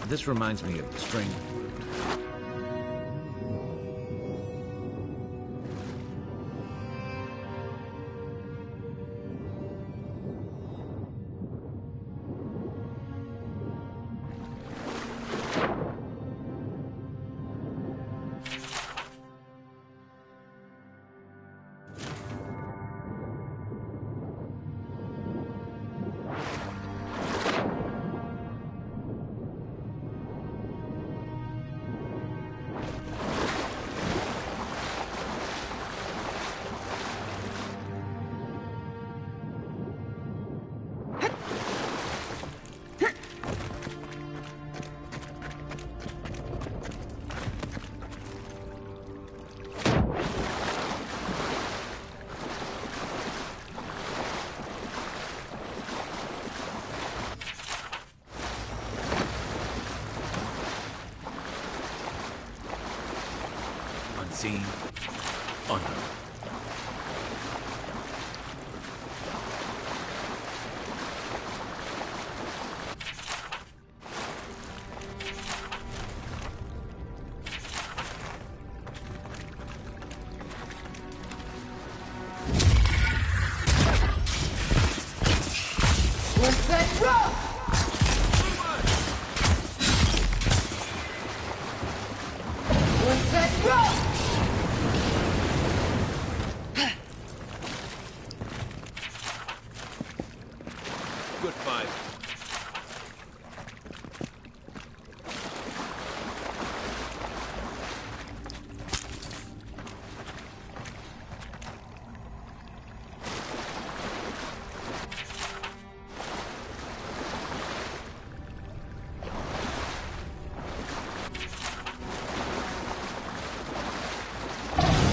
This reminds me of the string. Unseen, unknown. Let's get rough! Let's get rough! Good fight.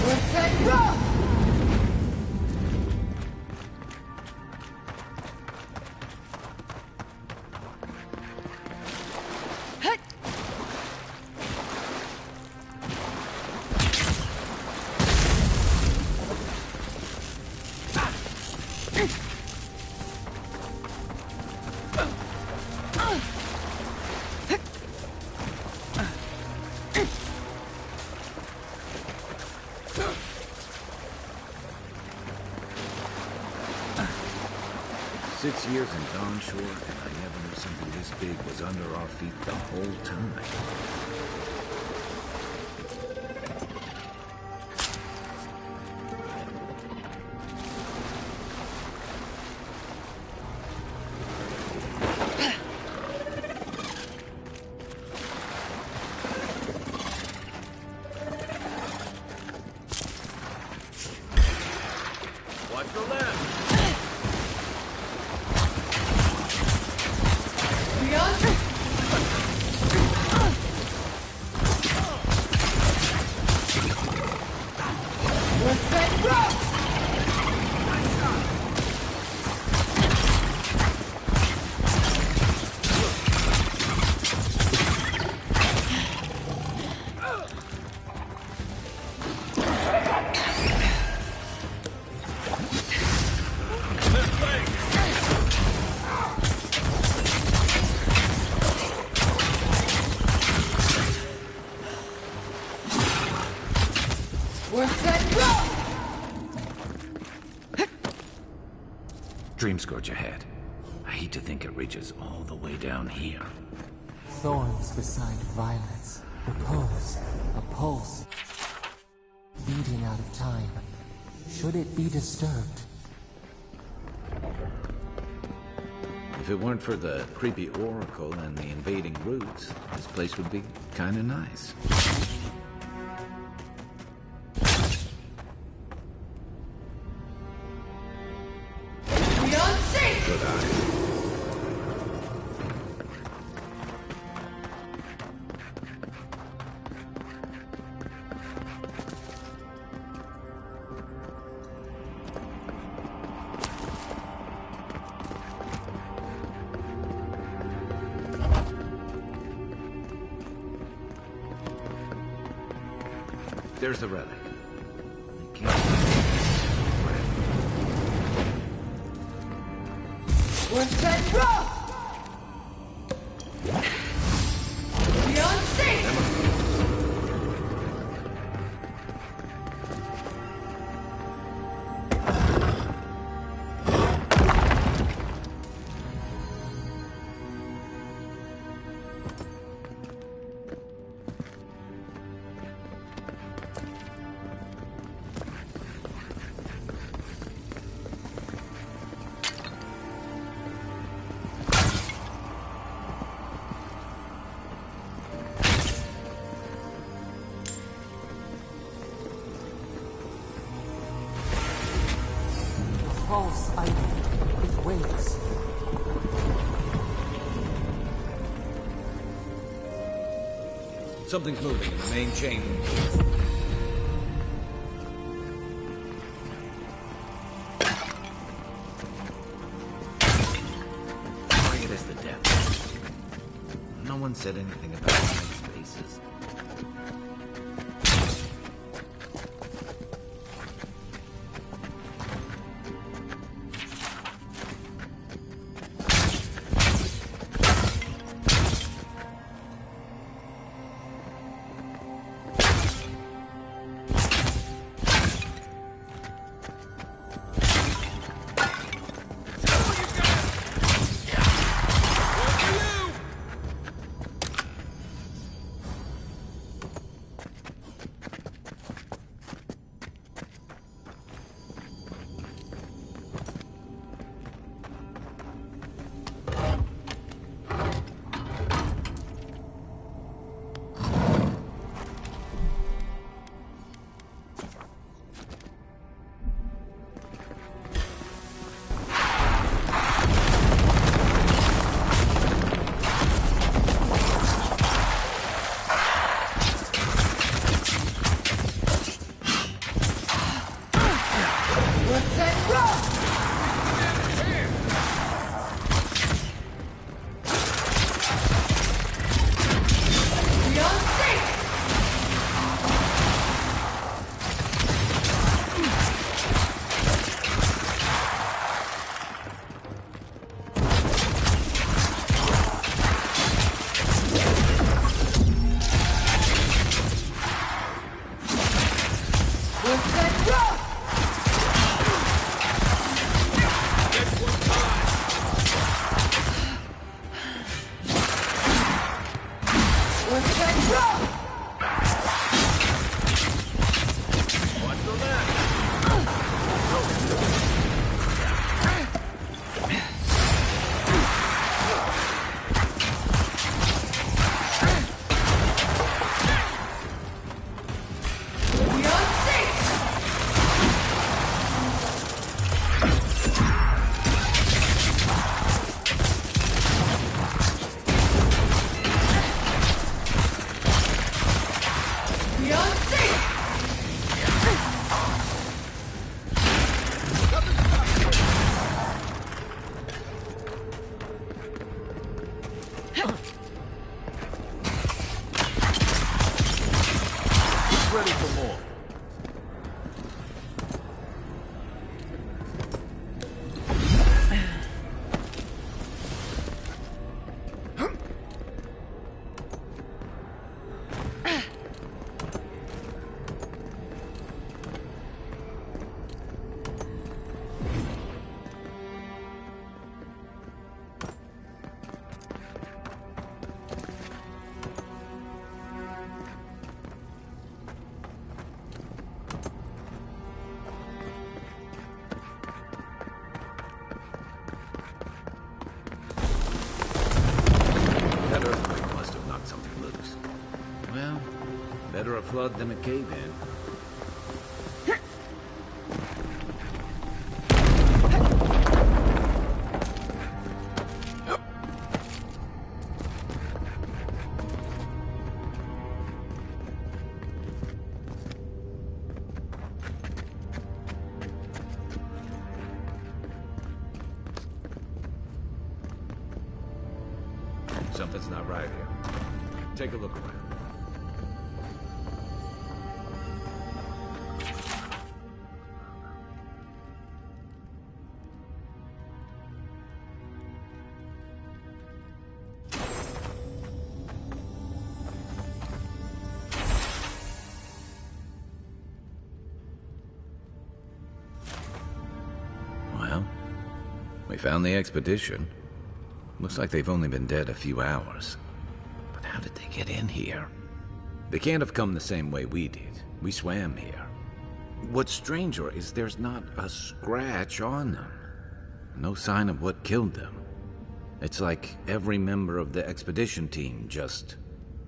Let's get rough! Six years in Dawnshore, and I never knew something this big was under our feet the whole time. Dream Scourge ahead. I hate to think it reaches all the way down here. Thorns beside violets. Repose. A pulse. Beating out of time. Should it be disturbed? If it weren't for the creepy oracle and the invading roots, this place would be kinda nice. Good eye. There's the relic. Within rough! Beyond safe! False item. It waits. Something's moving in the main chain. Quiet as the depths. No one said anything about hiding spaces. Ready for more. flood than a cave-in. Something's not right here. Take a look around. Well, we found the expedition. Looks like they've only been dead a few hours. But how did they get in here? They can't have come the same way we did. We swam here. What's stranger is there's not a scratch on them. No sign of what killed them. It's like every member of the expedition team just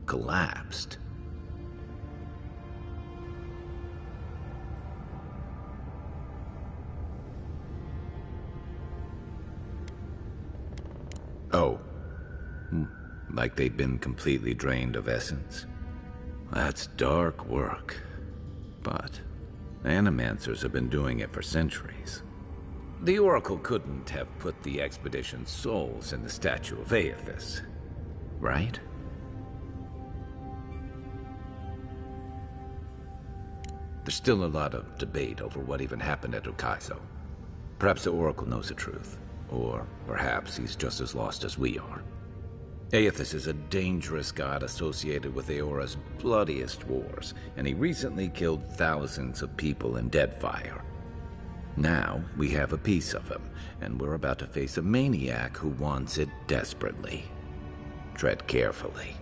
collapsed. Oh. Like they've been completely drained of essence? That's dark work. But animancers have been doing it for centuries. The Oracle couldn't have put the expedition's souls in the statue of Aethys, right? There's still a lot of debate over what even happened at Ukaizo. Perhaps the Oracle knows the truth. Or perhaps he's just as lost as we are. Aethys is a dangerous god associated with Eora's bloodiest wars, and he recently killed thousands of people in Deadfire. Now, we have a piece of him, and we're about to face a maniac who wants it desperately. Tread carefully.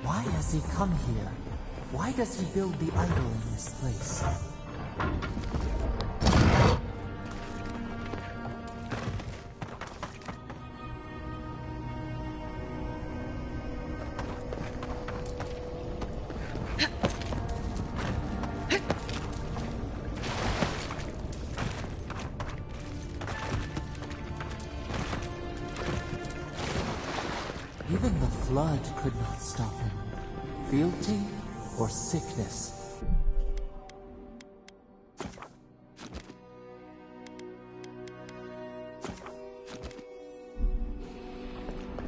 Why has he come here? Why does he build the idol in this place? Even the flood could not stop him. Fealty or sickness?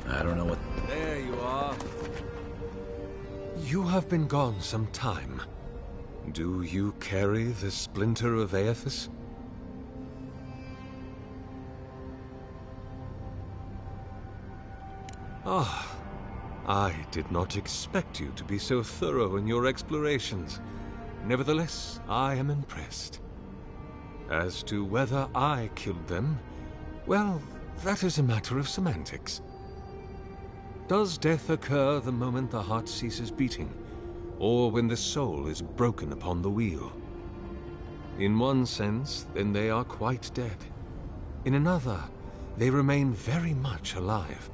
I don't know what... There you are. You have been gone some time. Do you carry the splinter of Aethys? Ah, I did not expect you to be so thorough in your explorations. Nevertheless, I am impressed. As to whether I killed them, well, that is a matter of semantics. Does death occur the moment the heart ceases beating, or when the soul is broken upon the wheel? In one sense, then they are quite dead. In another, they remain very much alive.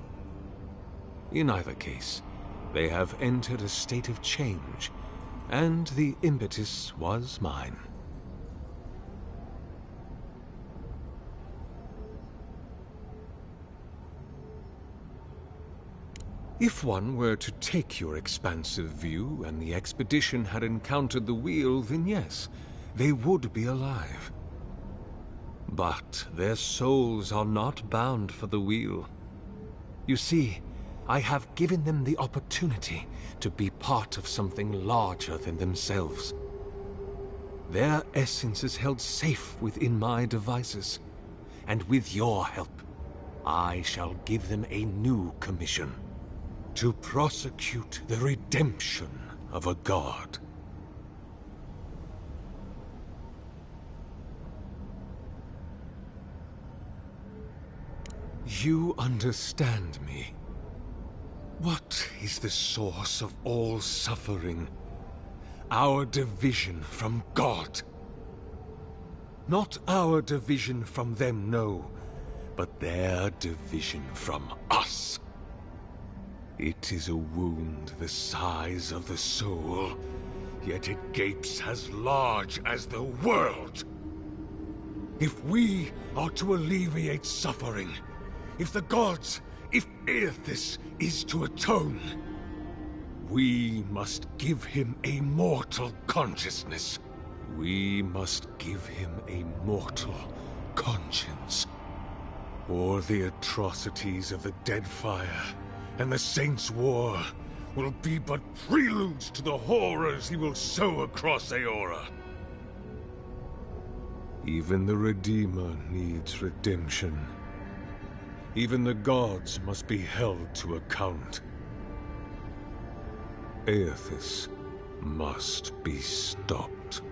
In either case, they have entered a state of change, and the impetus was mine. If one were to take your expansive view and the expedition had encountered the wheel, then yes, they would be alive. But their souls are not bound for the wheel. You see, I have given them the opportunity to be part of something larger than themselves. Their essence is held safe within my devices, and with your help, I shall give them a new commission: to prosecute the redemption of a god. you understand me? What is the source of all suffering? Our division from God. Not our division from them, no, but their division from us. It is a wound the size of the soul, yet it gapes as large as the world. If we are to alleviate suffering, if the gods, if Aethys is to atone, we must give him a mortal consciousness. We must give him a mortal conscience. Or the atrocities of the Deadfire and the Saints' War will be but preludes to the horrors he will sow across Eora. Even the Redeemer needs redemption. Even the gods must be held to account. Aethys must be stopped.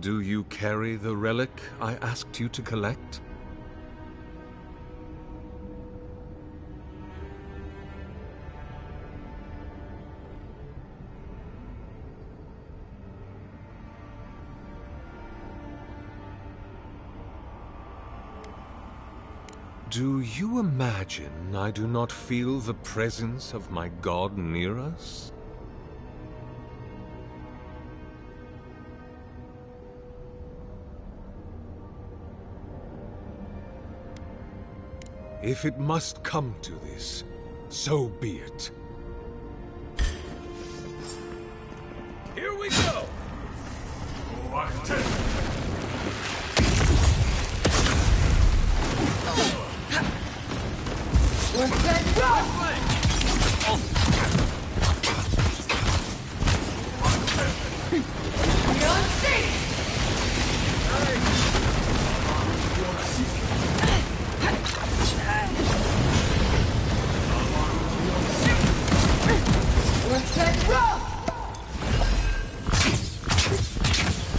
Do you carry the relic I asked you to collect? Do you imagine I do not feel the presence of my god near us? If it must come to this, so be it. Here we go!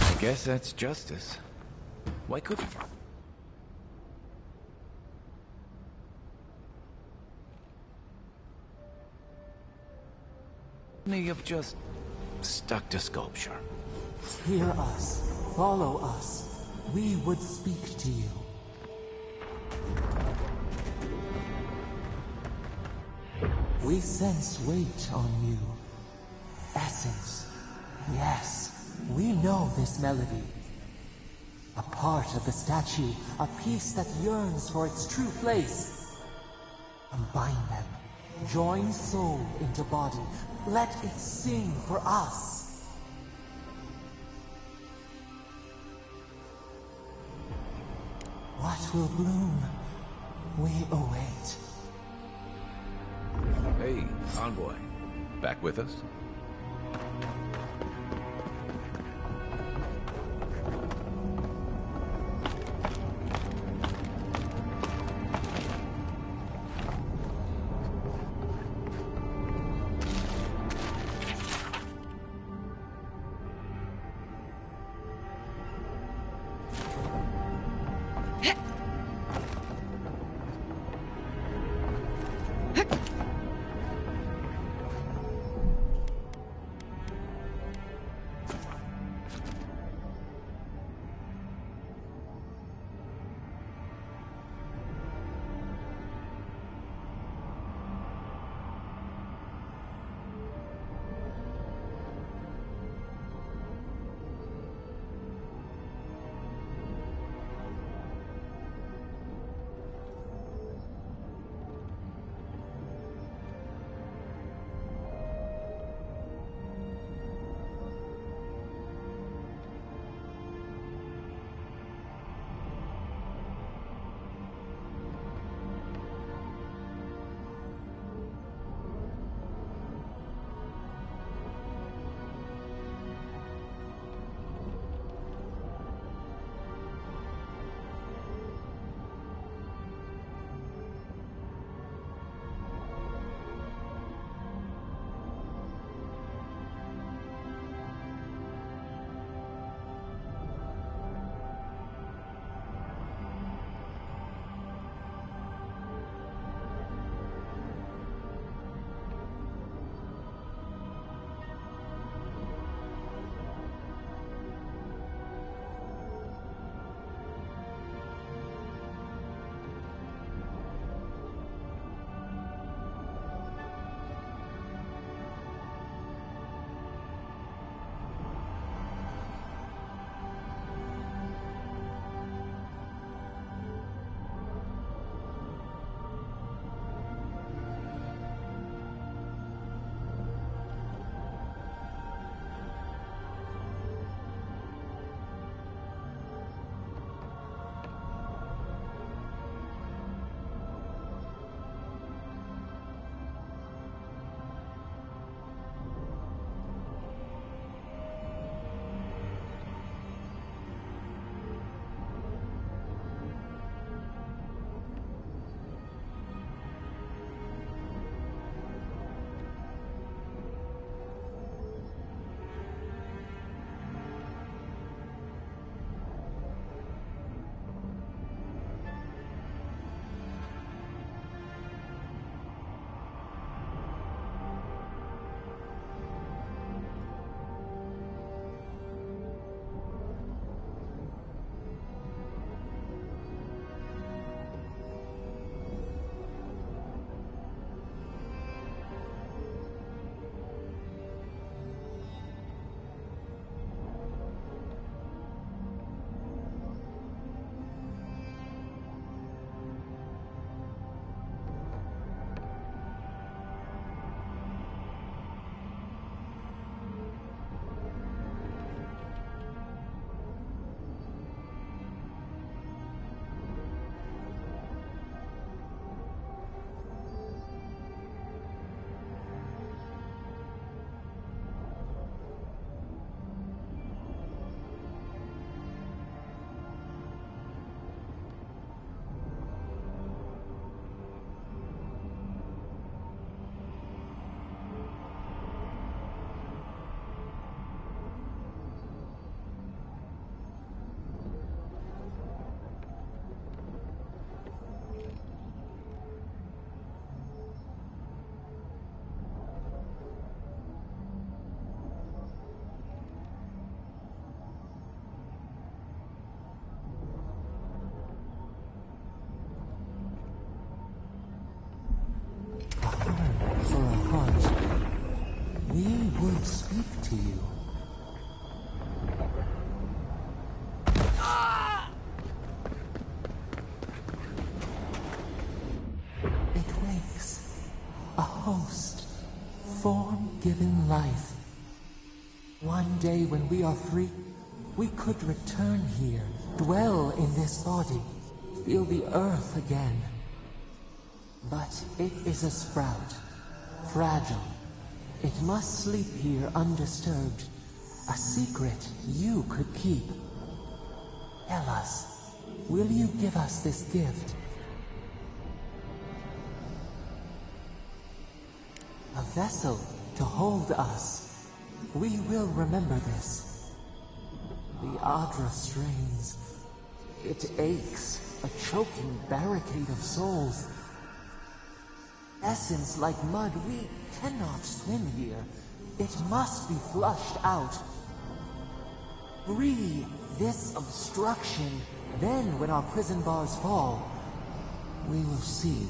I guess that's justice. Why couldn't you? You've just stuck to sculpture. Hear us. Follow us. We would speak to you. We sense weight on you. Essence. Yes, we know this melody. A part of the statue, a piece that yearns for its true place. Combine them. Join soul into body. Let it sing for us. What will bloom? We await. Hey, Envoy. Back with us? we would speak to you. It wakes. A host. Form-given life. One day when we are free, we could return here, dwell in this body, feel the earth again. But it is a sprout. Fragile. It must sleep here undisturbed. A secret you could keep. Tell us, will you give us this gift? A vessel to hold us. We will remember this. The Adra strains. It aches, a choking barricade of souls. Essence like mud, we cannot swim here. It must be flushed out. Free this obstruction, then when our prison bars fall, we will see.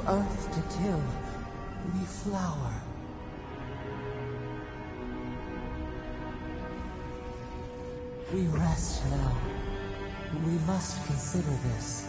Earth to till, we flower. We rest now. We must consider this.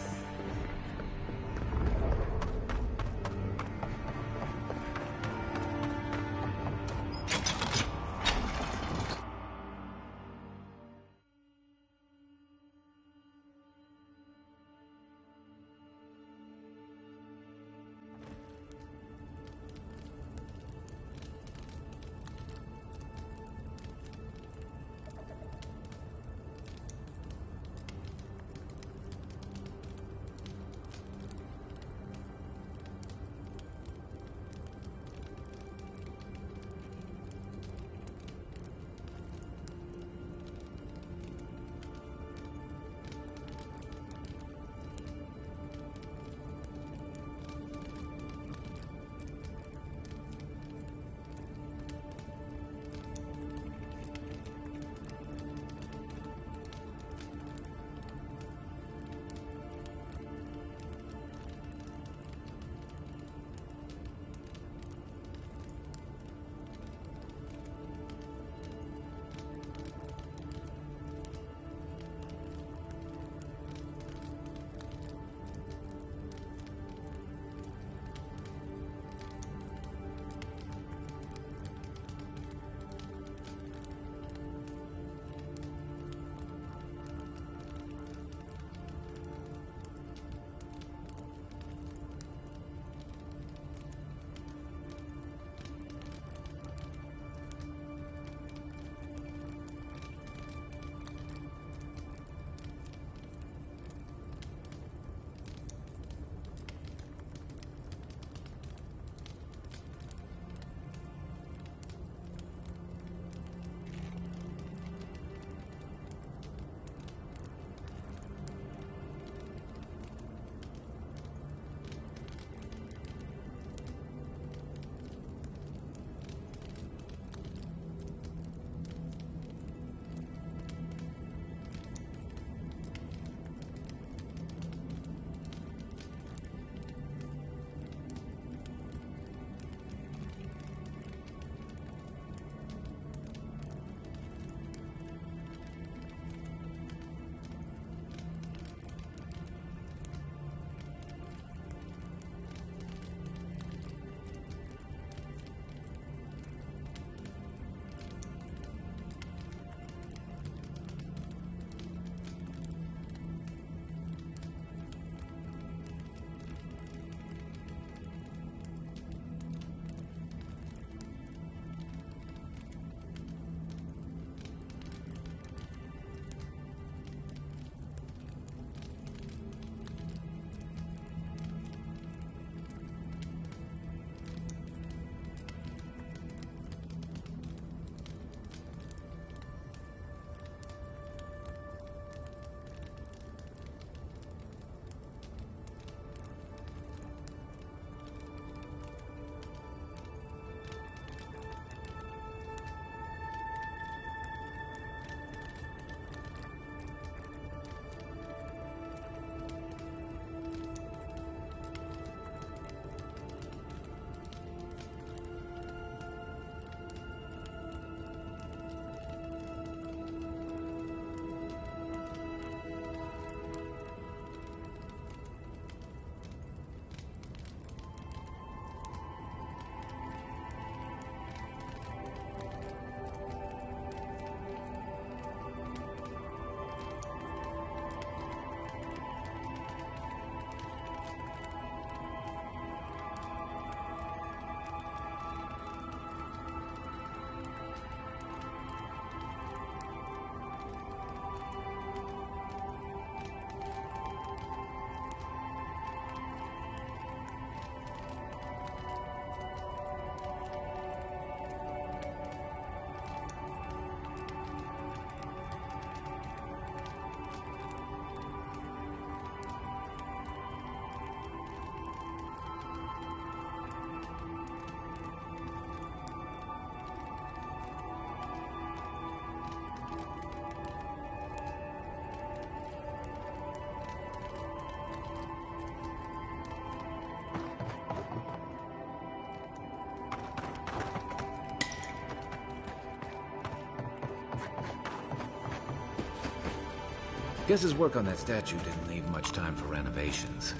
Guess his work on that statue didn't leave much time for renovations.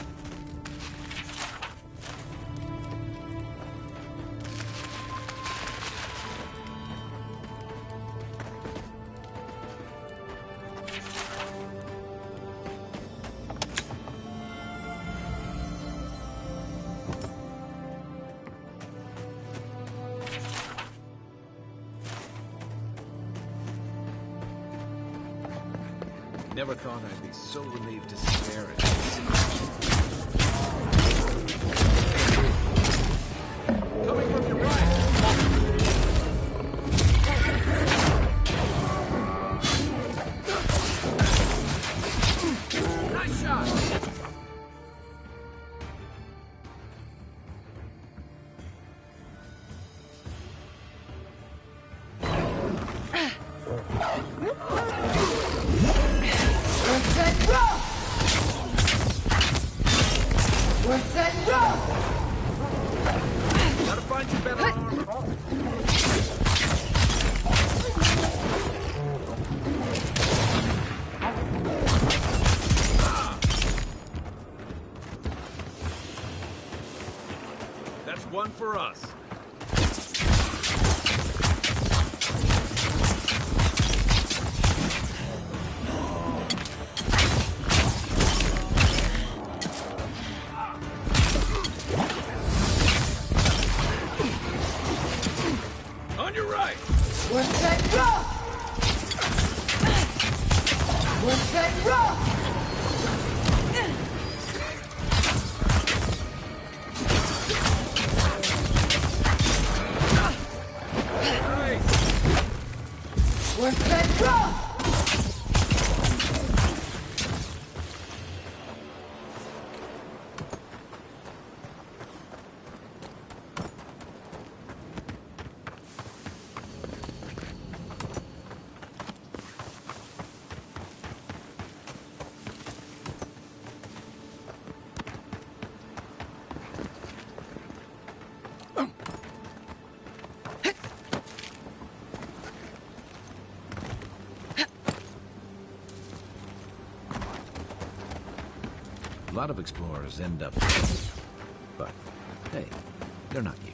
Never thought I'd be so relieved to see Barret. Coming from your right! Nice shot! Gotta find you better armor. That's one for us. On your right! One set rock! One set rock! One set rock! A lot of explorers end up... But, hey, they're not you.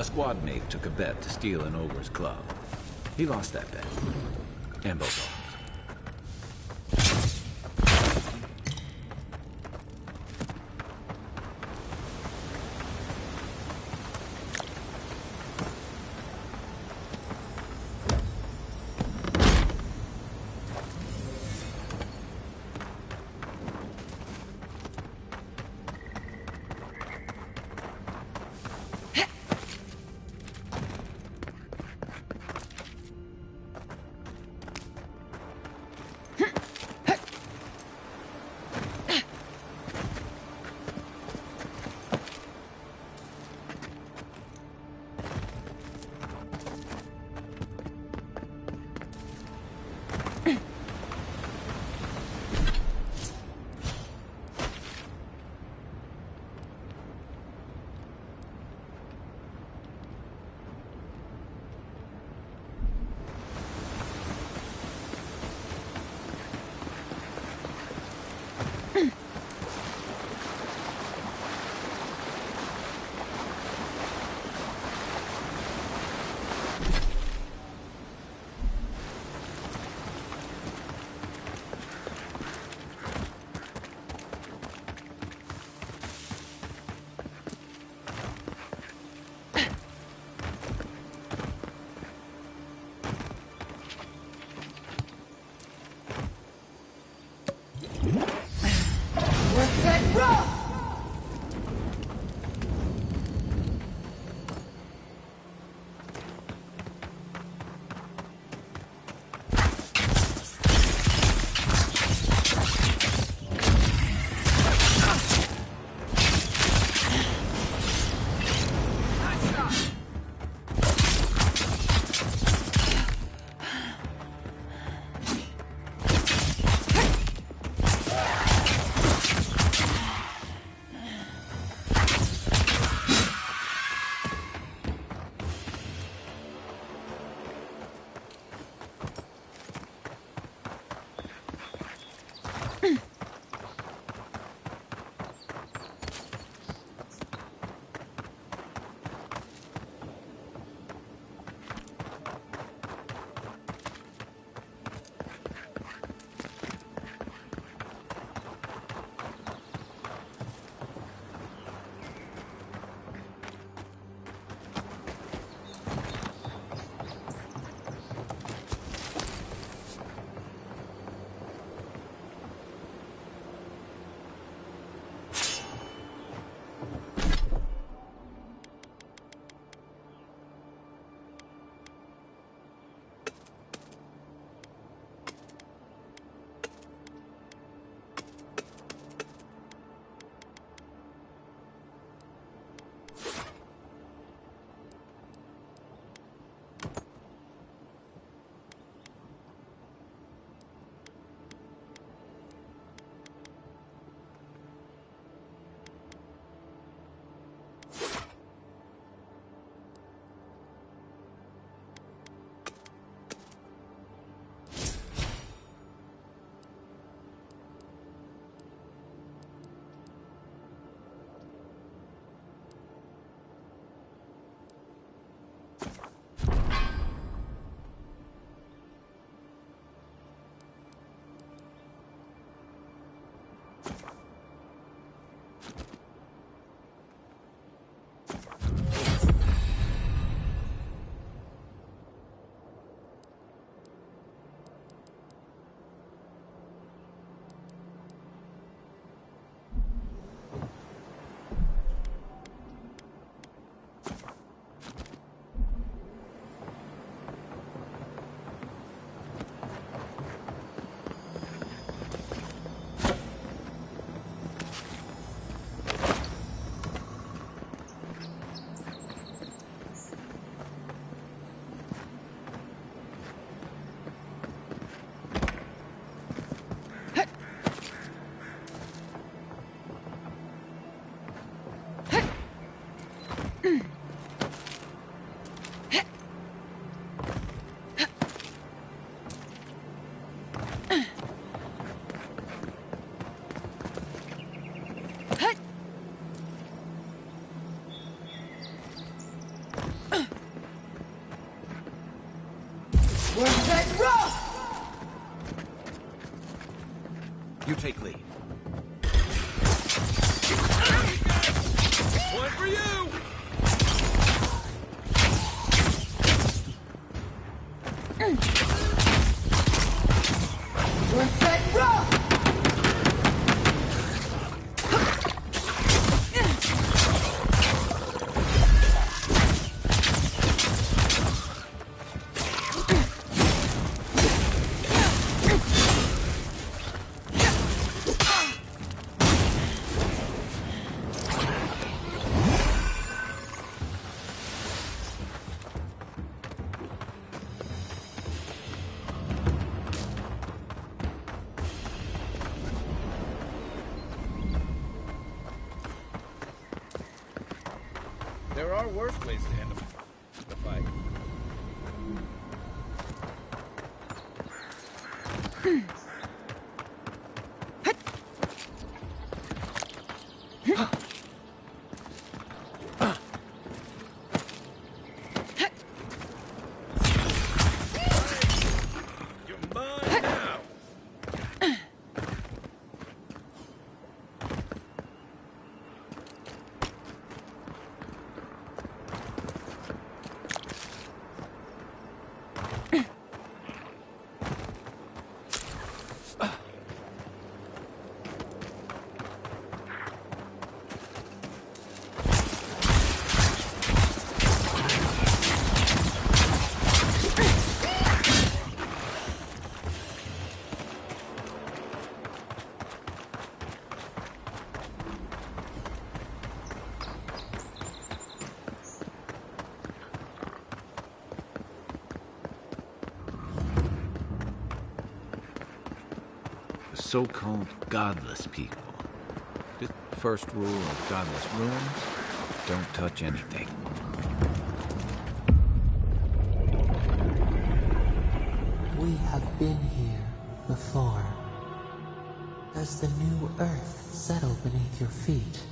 A squad mate took a bet to steal an ogre's club. He lost that bet. And both arms. Vortex rock! You take lead. One for you! Vortex rock! There are worse ways to end the fight. You're mine now. The so-called godless people. The first rule of godless ruins, don't touch anything. We have been here before. Does the new earth settle beneath your feet?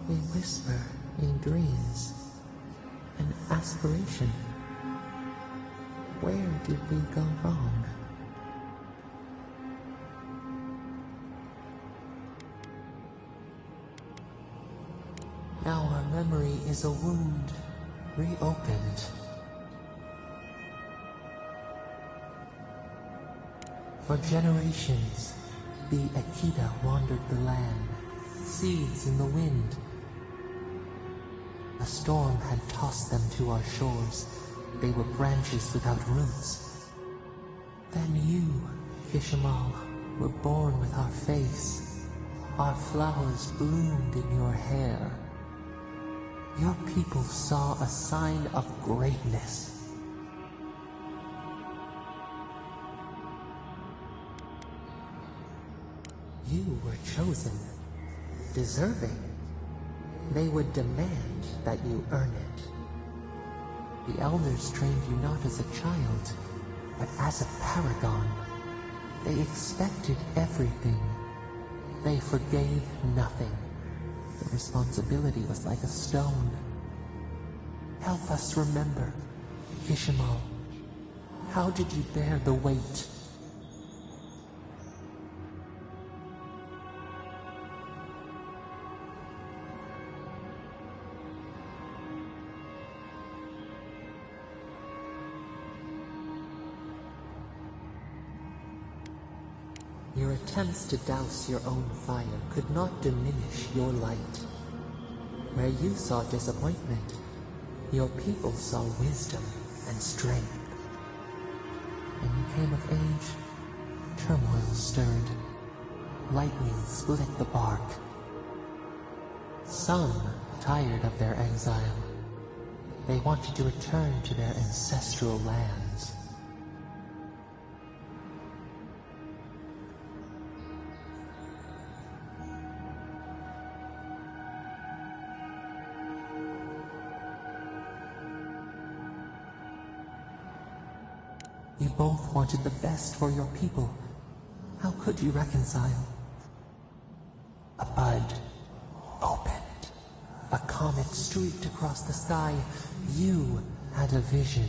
We whisper in dreams. An aspiration. Where did we go wrong? Now our memory is a wound, reopened. For generations, the Akita wandered the land, seeds in the wind. A storm had tossed them to our shores. They were branches without roots. Then you, Kishimal, were born with our face. Our flowers bloomed in your hair. Your people saw a sign of greatness. You were chosen, deserving. They would demand that you earn it. The elders trained you not as a child, but as a paragon. They expected everything. They forgave nothing. The responsibility was like a stone. Help us remember, Kishimal. How did you bear the weight? Your attempts to douse your own fire could not diminish your light. Where you saw disappointment, your people saw wisdom and strength. When you came of age, turmoil stirred. Lightning split the bark. Some tired of their exile. They wanted to return to their ancestral lands. You both wanted the best for your people. How could you reconcile? A bud opened. A comet streaked across the sky. You had a vision.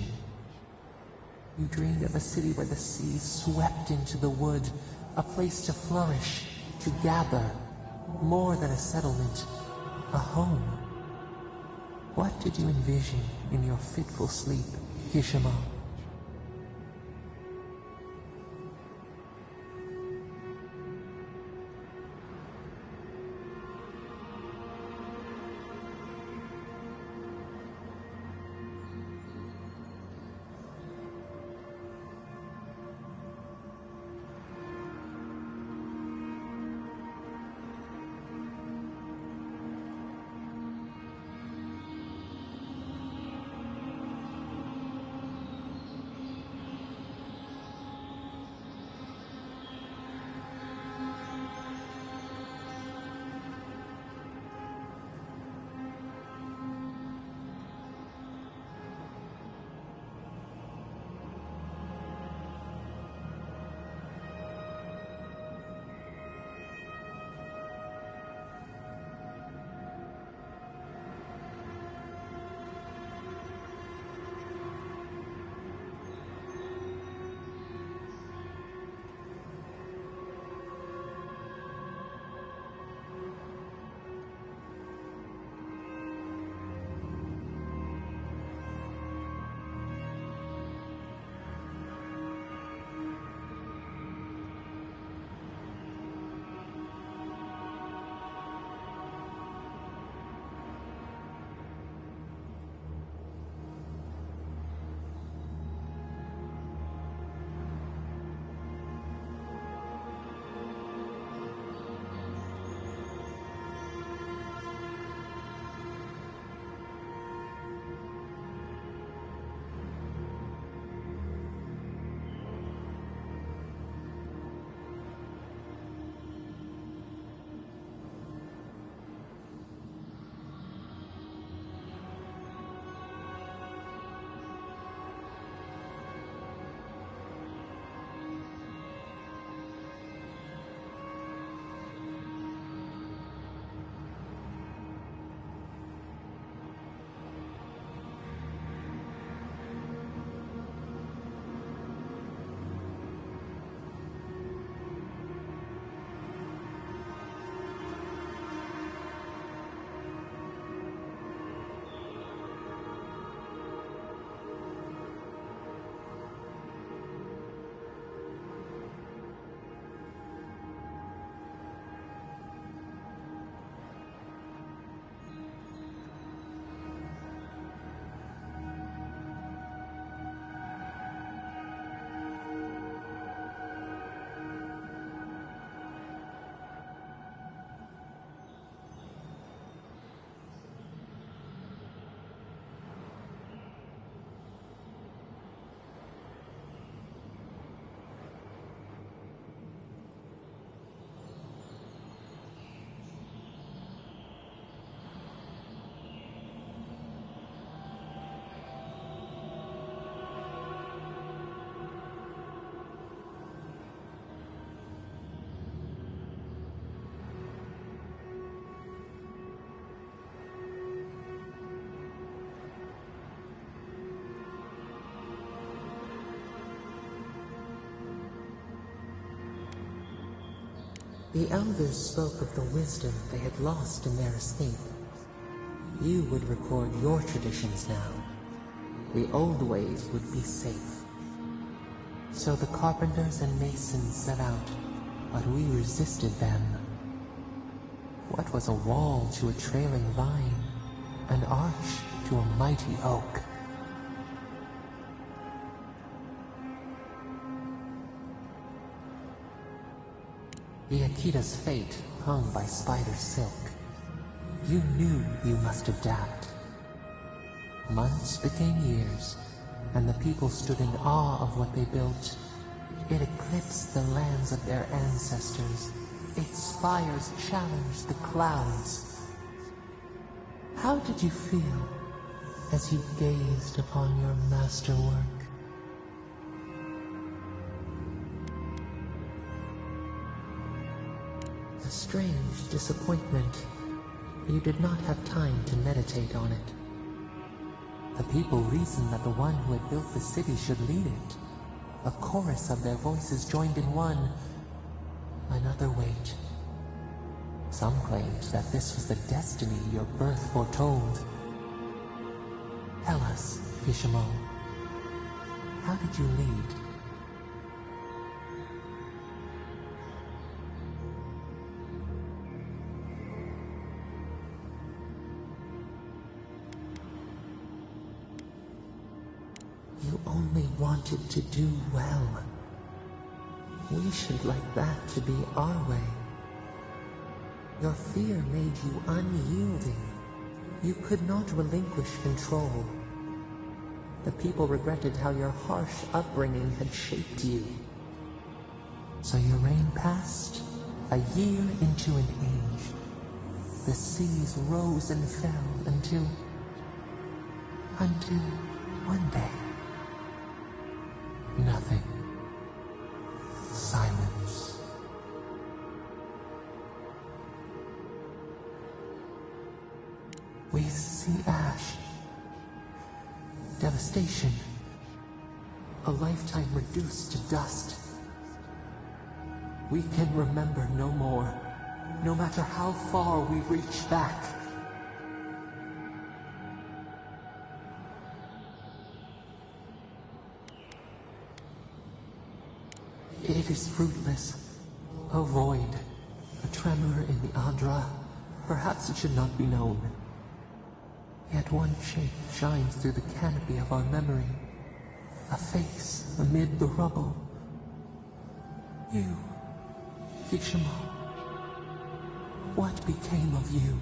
You dreamed of a city where the sea swept into the wood, a place to flourish, to gather, more than a settlement, a home. What did you envision in your fitful sleep, Kishimal? The elders spoke of the wisdom they had lost in their escape. You would record your traditions now. The old ways would be safe. So the carpenters and masons set out, but we resisted them. What was a wall to a trailing vine? An arch to a mighty oak? The Akita's fate hung by spider silk. You knew you must adapt. Months became years, and the people stood in awe of what they built. It eclipsed the lands of their ancestors. Its spires challenged the clouds. How did you feel as you gazed upon your masterwork? A strange disappointment. You did not have time to meditate on it. The people reasoned that the one who had built the city should lead it. A chorus of their voices joined in one. Another wait. Some claimed that this was the destiny your birth foretold. Tell us, Ishimo, how did you lead? You only wanted to do well. We should like that to be our way. Your fear made you unyielding. You could not relinquish control. The people regretted how your harsh upbringing had shaped you. So your reign passed, a year into an age. The seas rose and fell until one day. Nothing. Silence. We see ash. Devastation. A lifetime reduced to dust. We can remember no more, no matter how far we reach back. It is fruitless. A void. A tremor in the Adra. Perhaps it should not be known. Yet one shape shines through the canopy of our memory. A face amid the rubble. You, Kishimo. What became of you?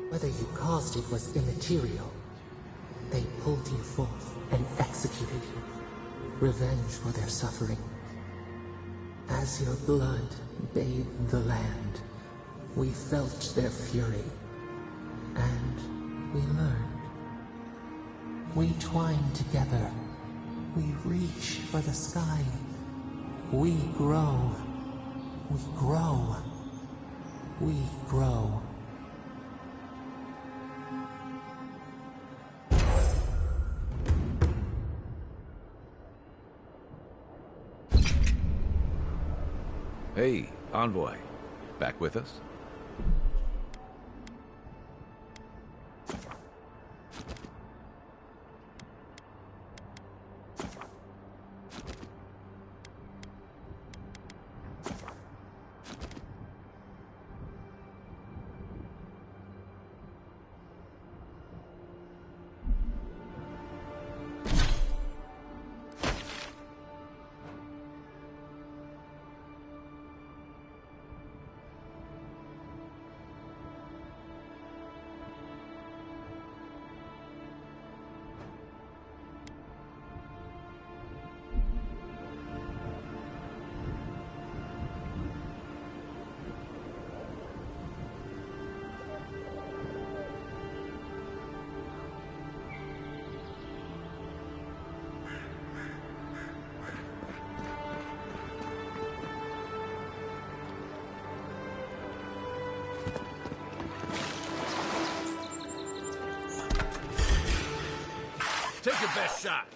Whether you caused it was immaterial. They pulled you forth and executed you. Revenge for their suffering. As your blood bathed the land, we felt their fury. And we learned. We twine together. We reach for the sky. We grow. We grow. We grow. Hey, Envoy. Back with us? Take your best shot.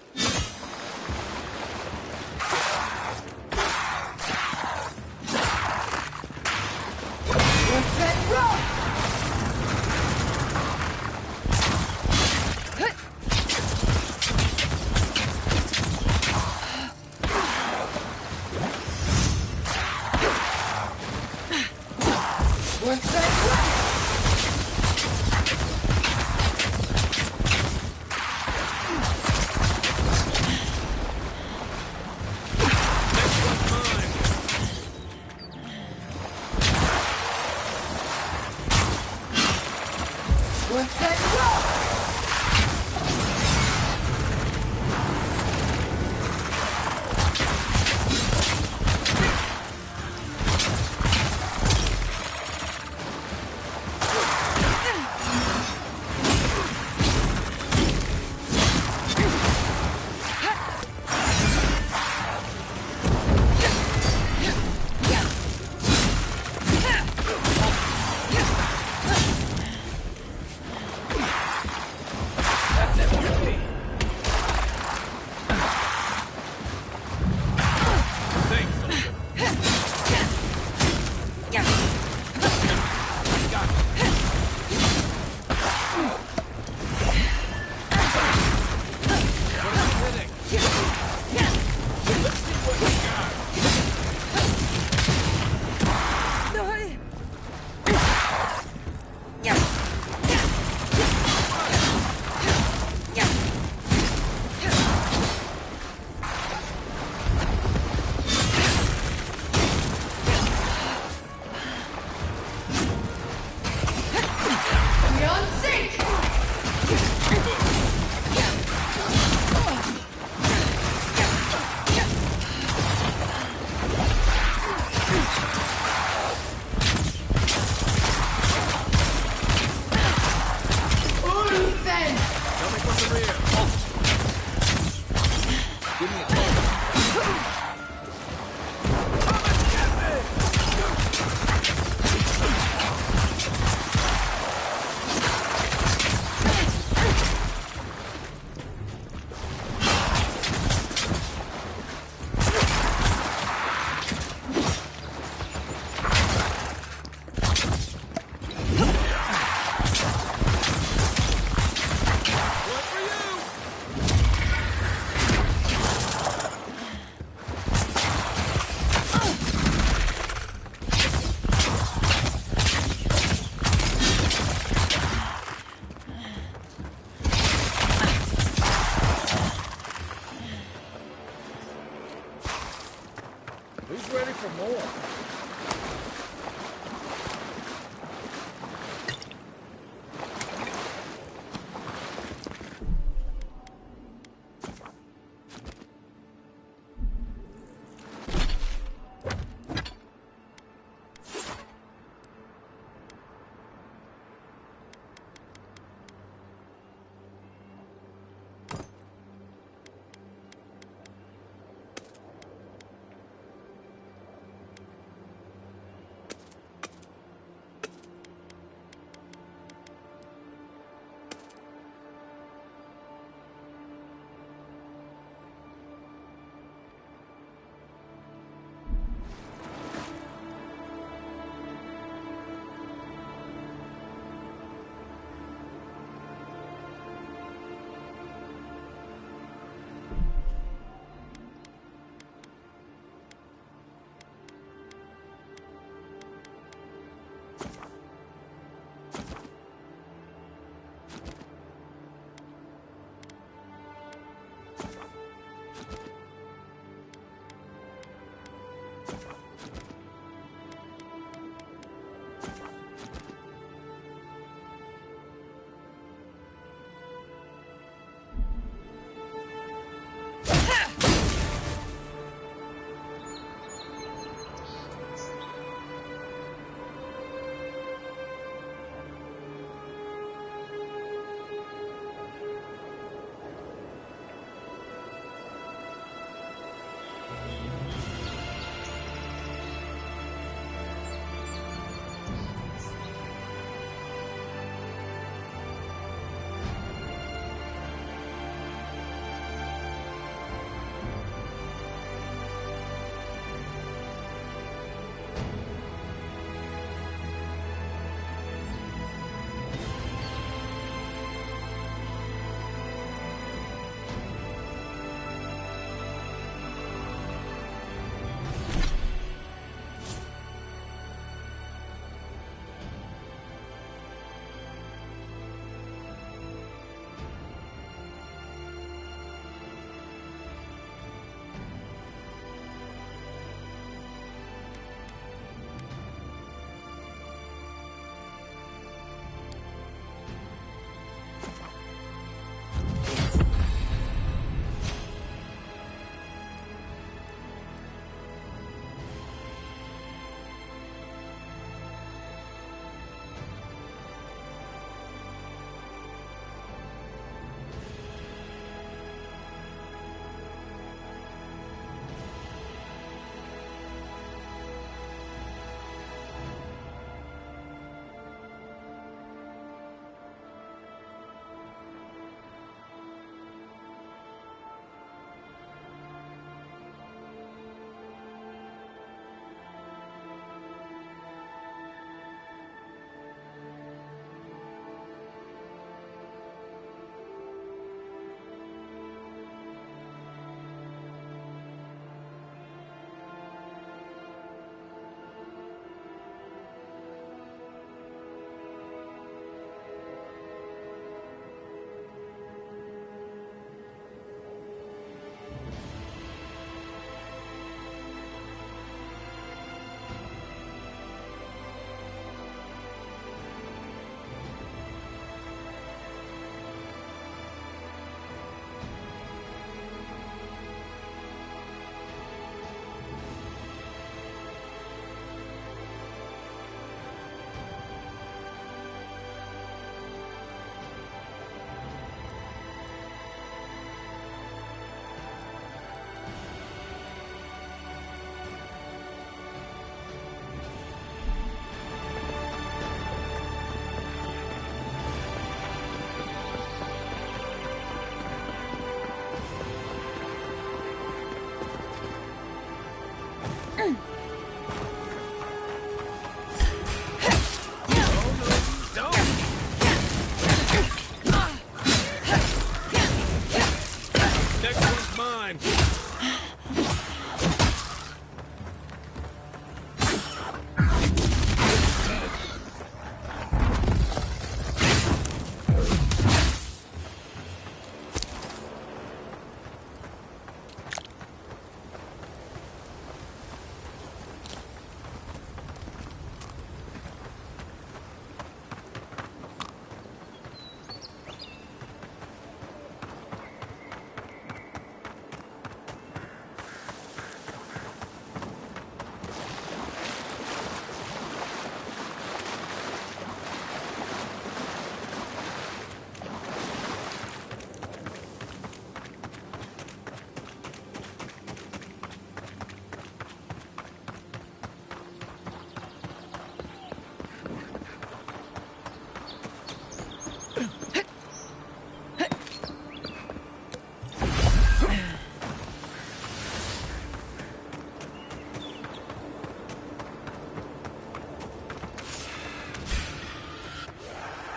mine.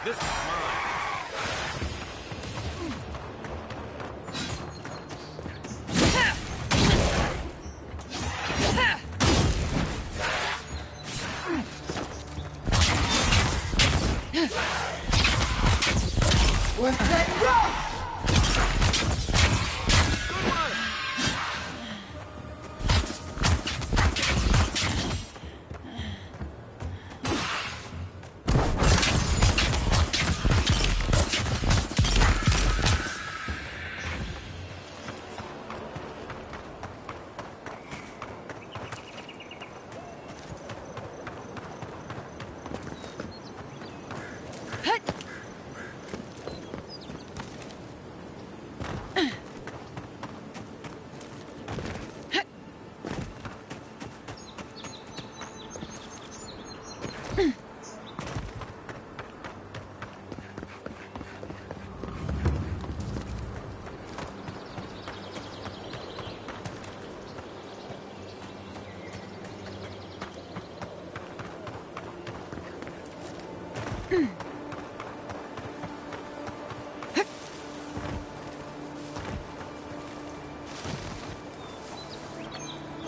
This is mine. Worth that rock!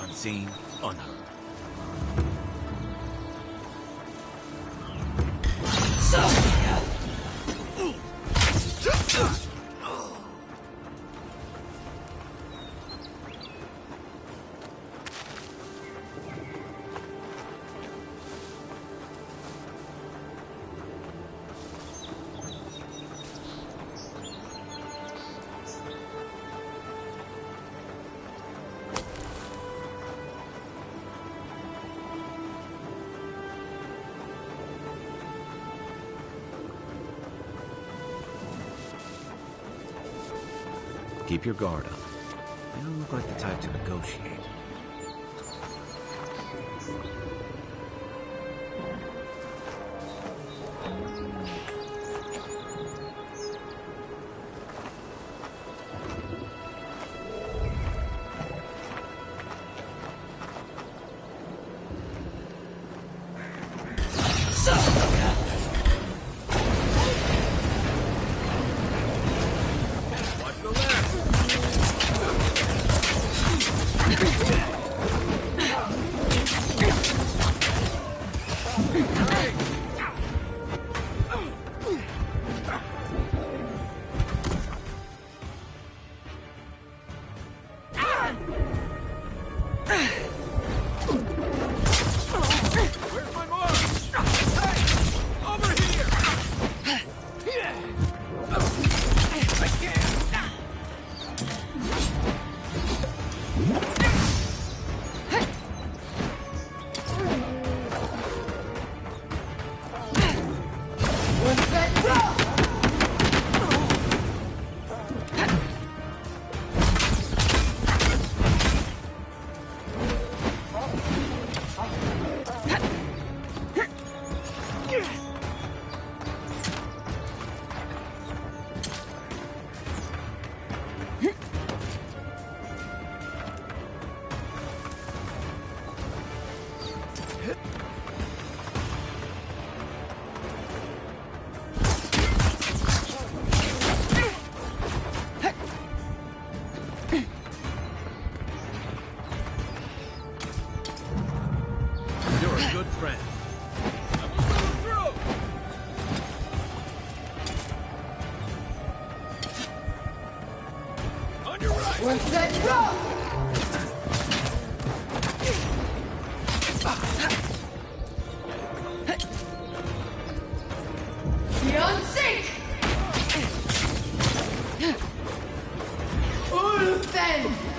Unseen, unheard. Keep your guard up. You don't look like the type to negotiate. Worth it, rock! Beyond sync! Ulfen!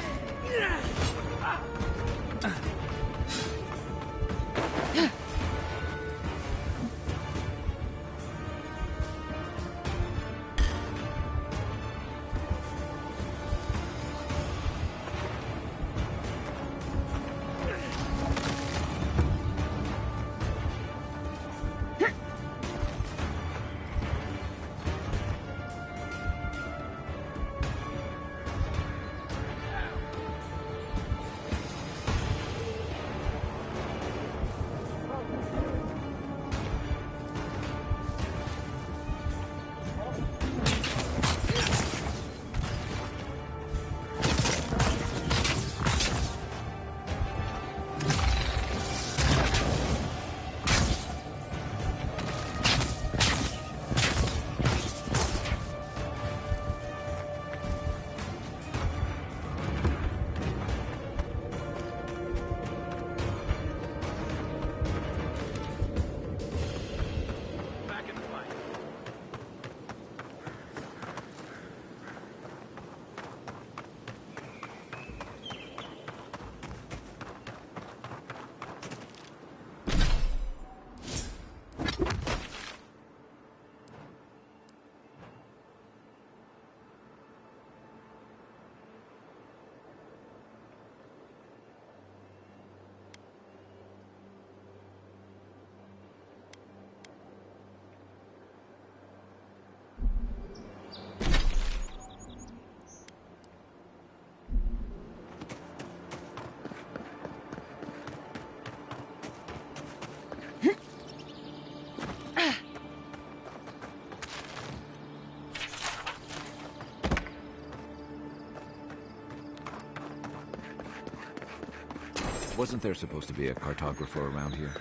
Wasn't there supposed to be a cartographer around here?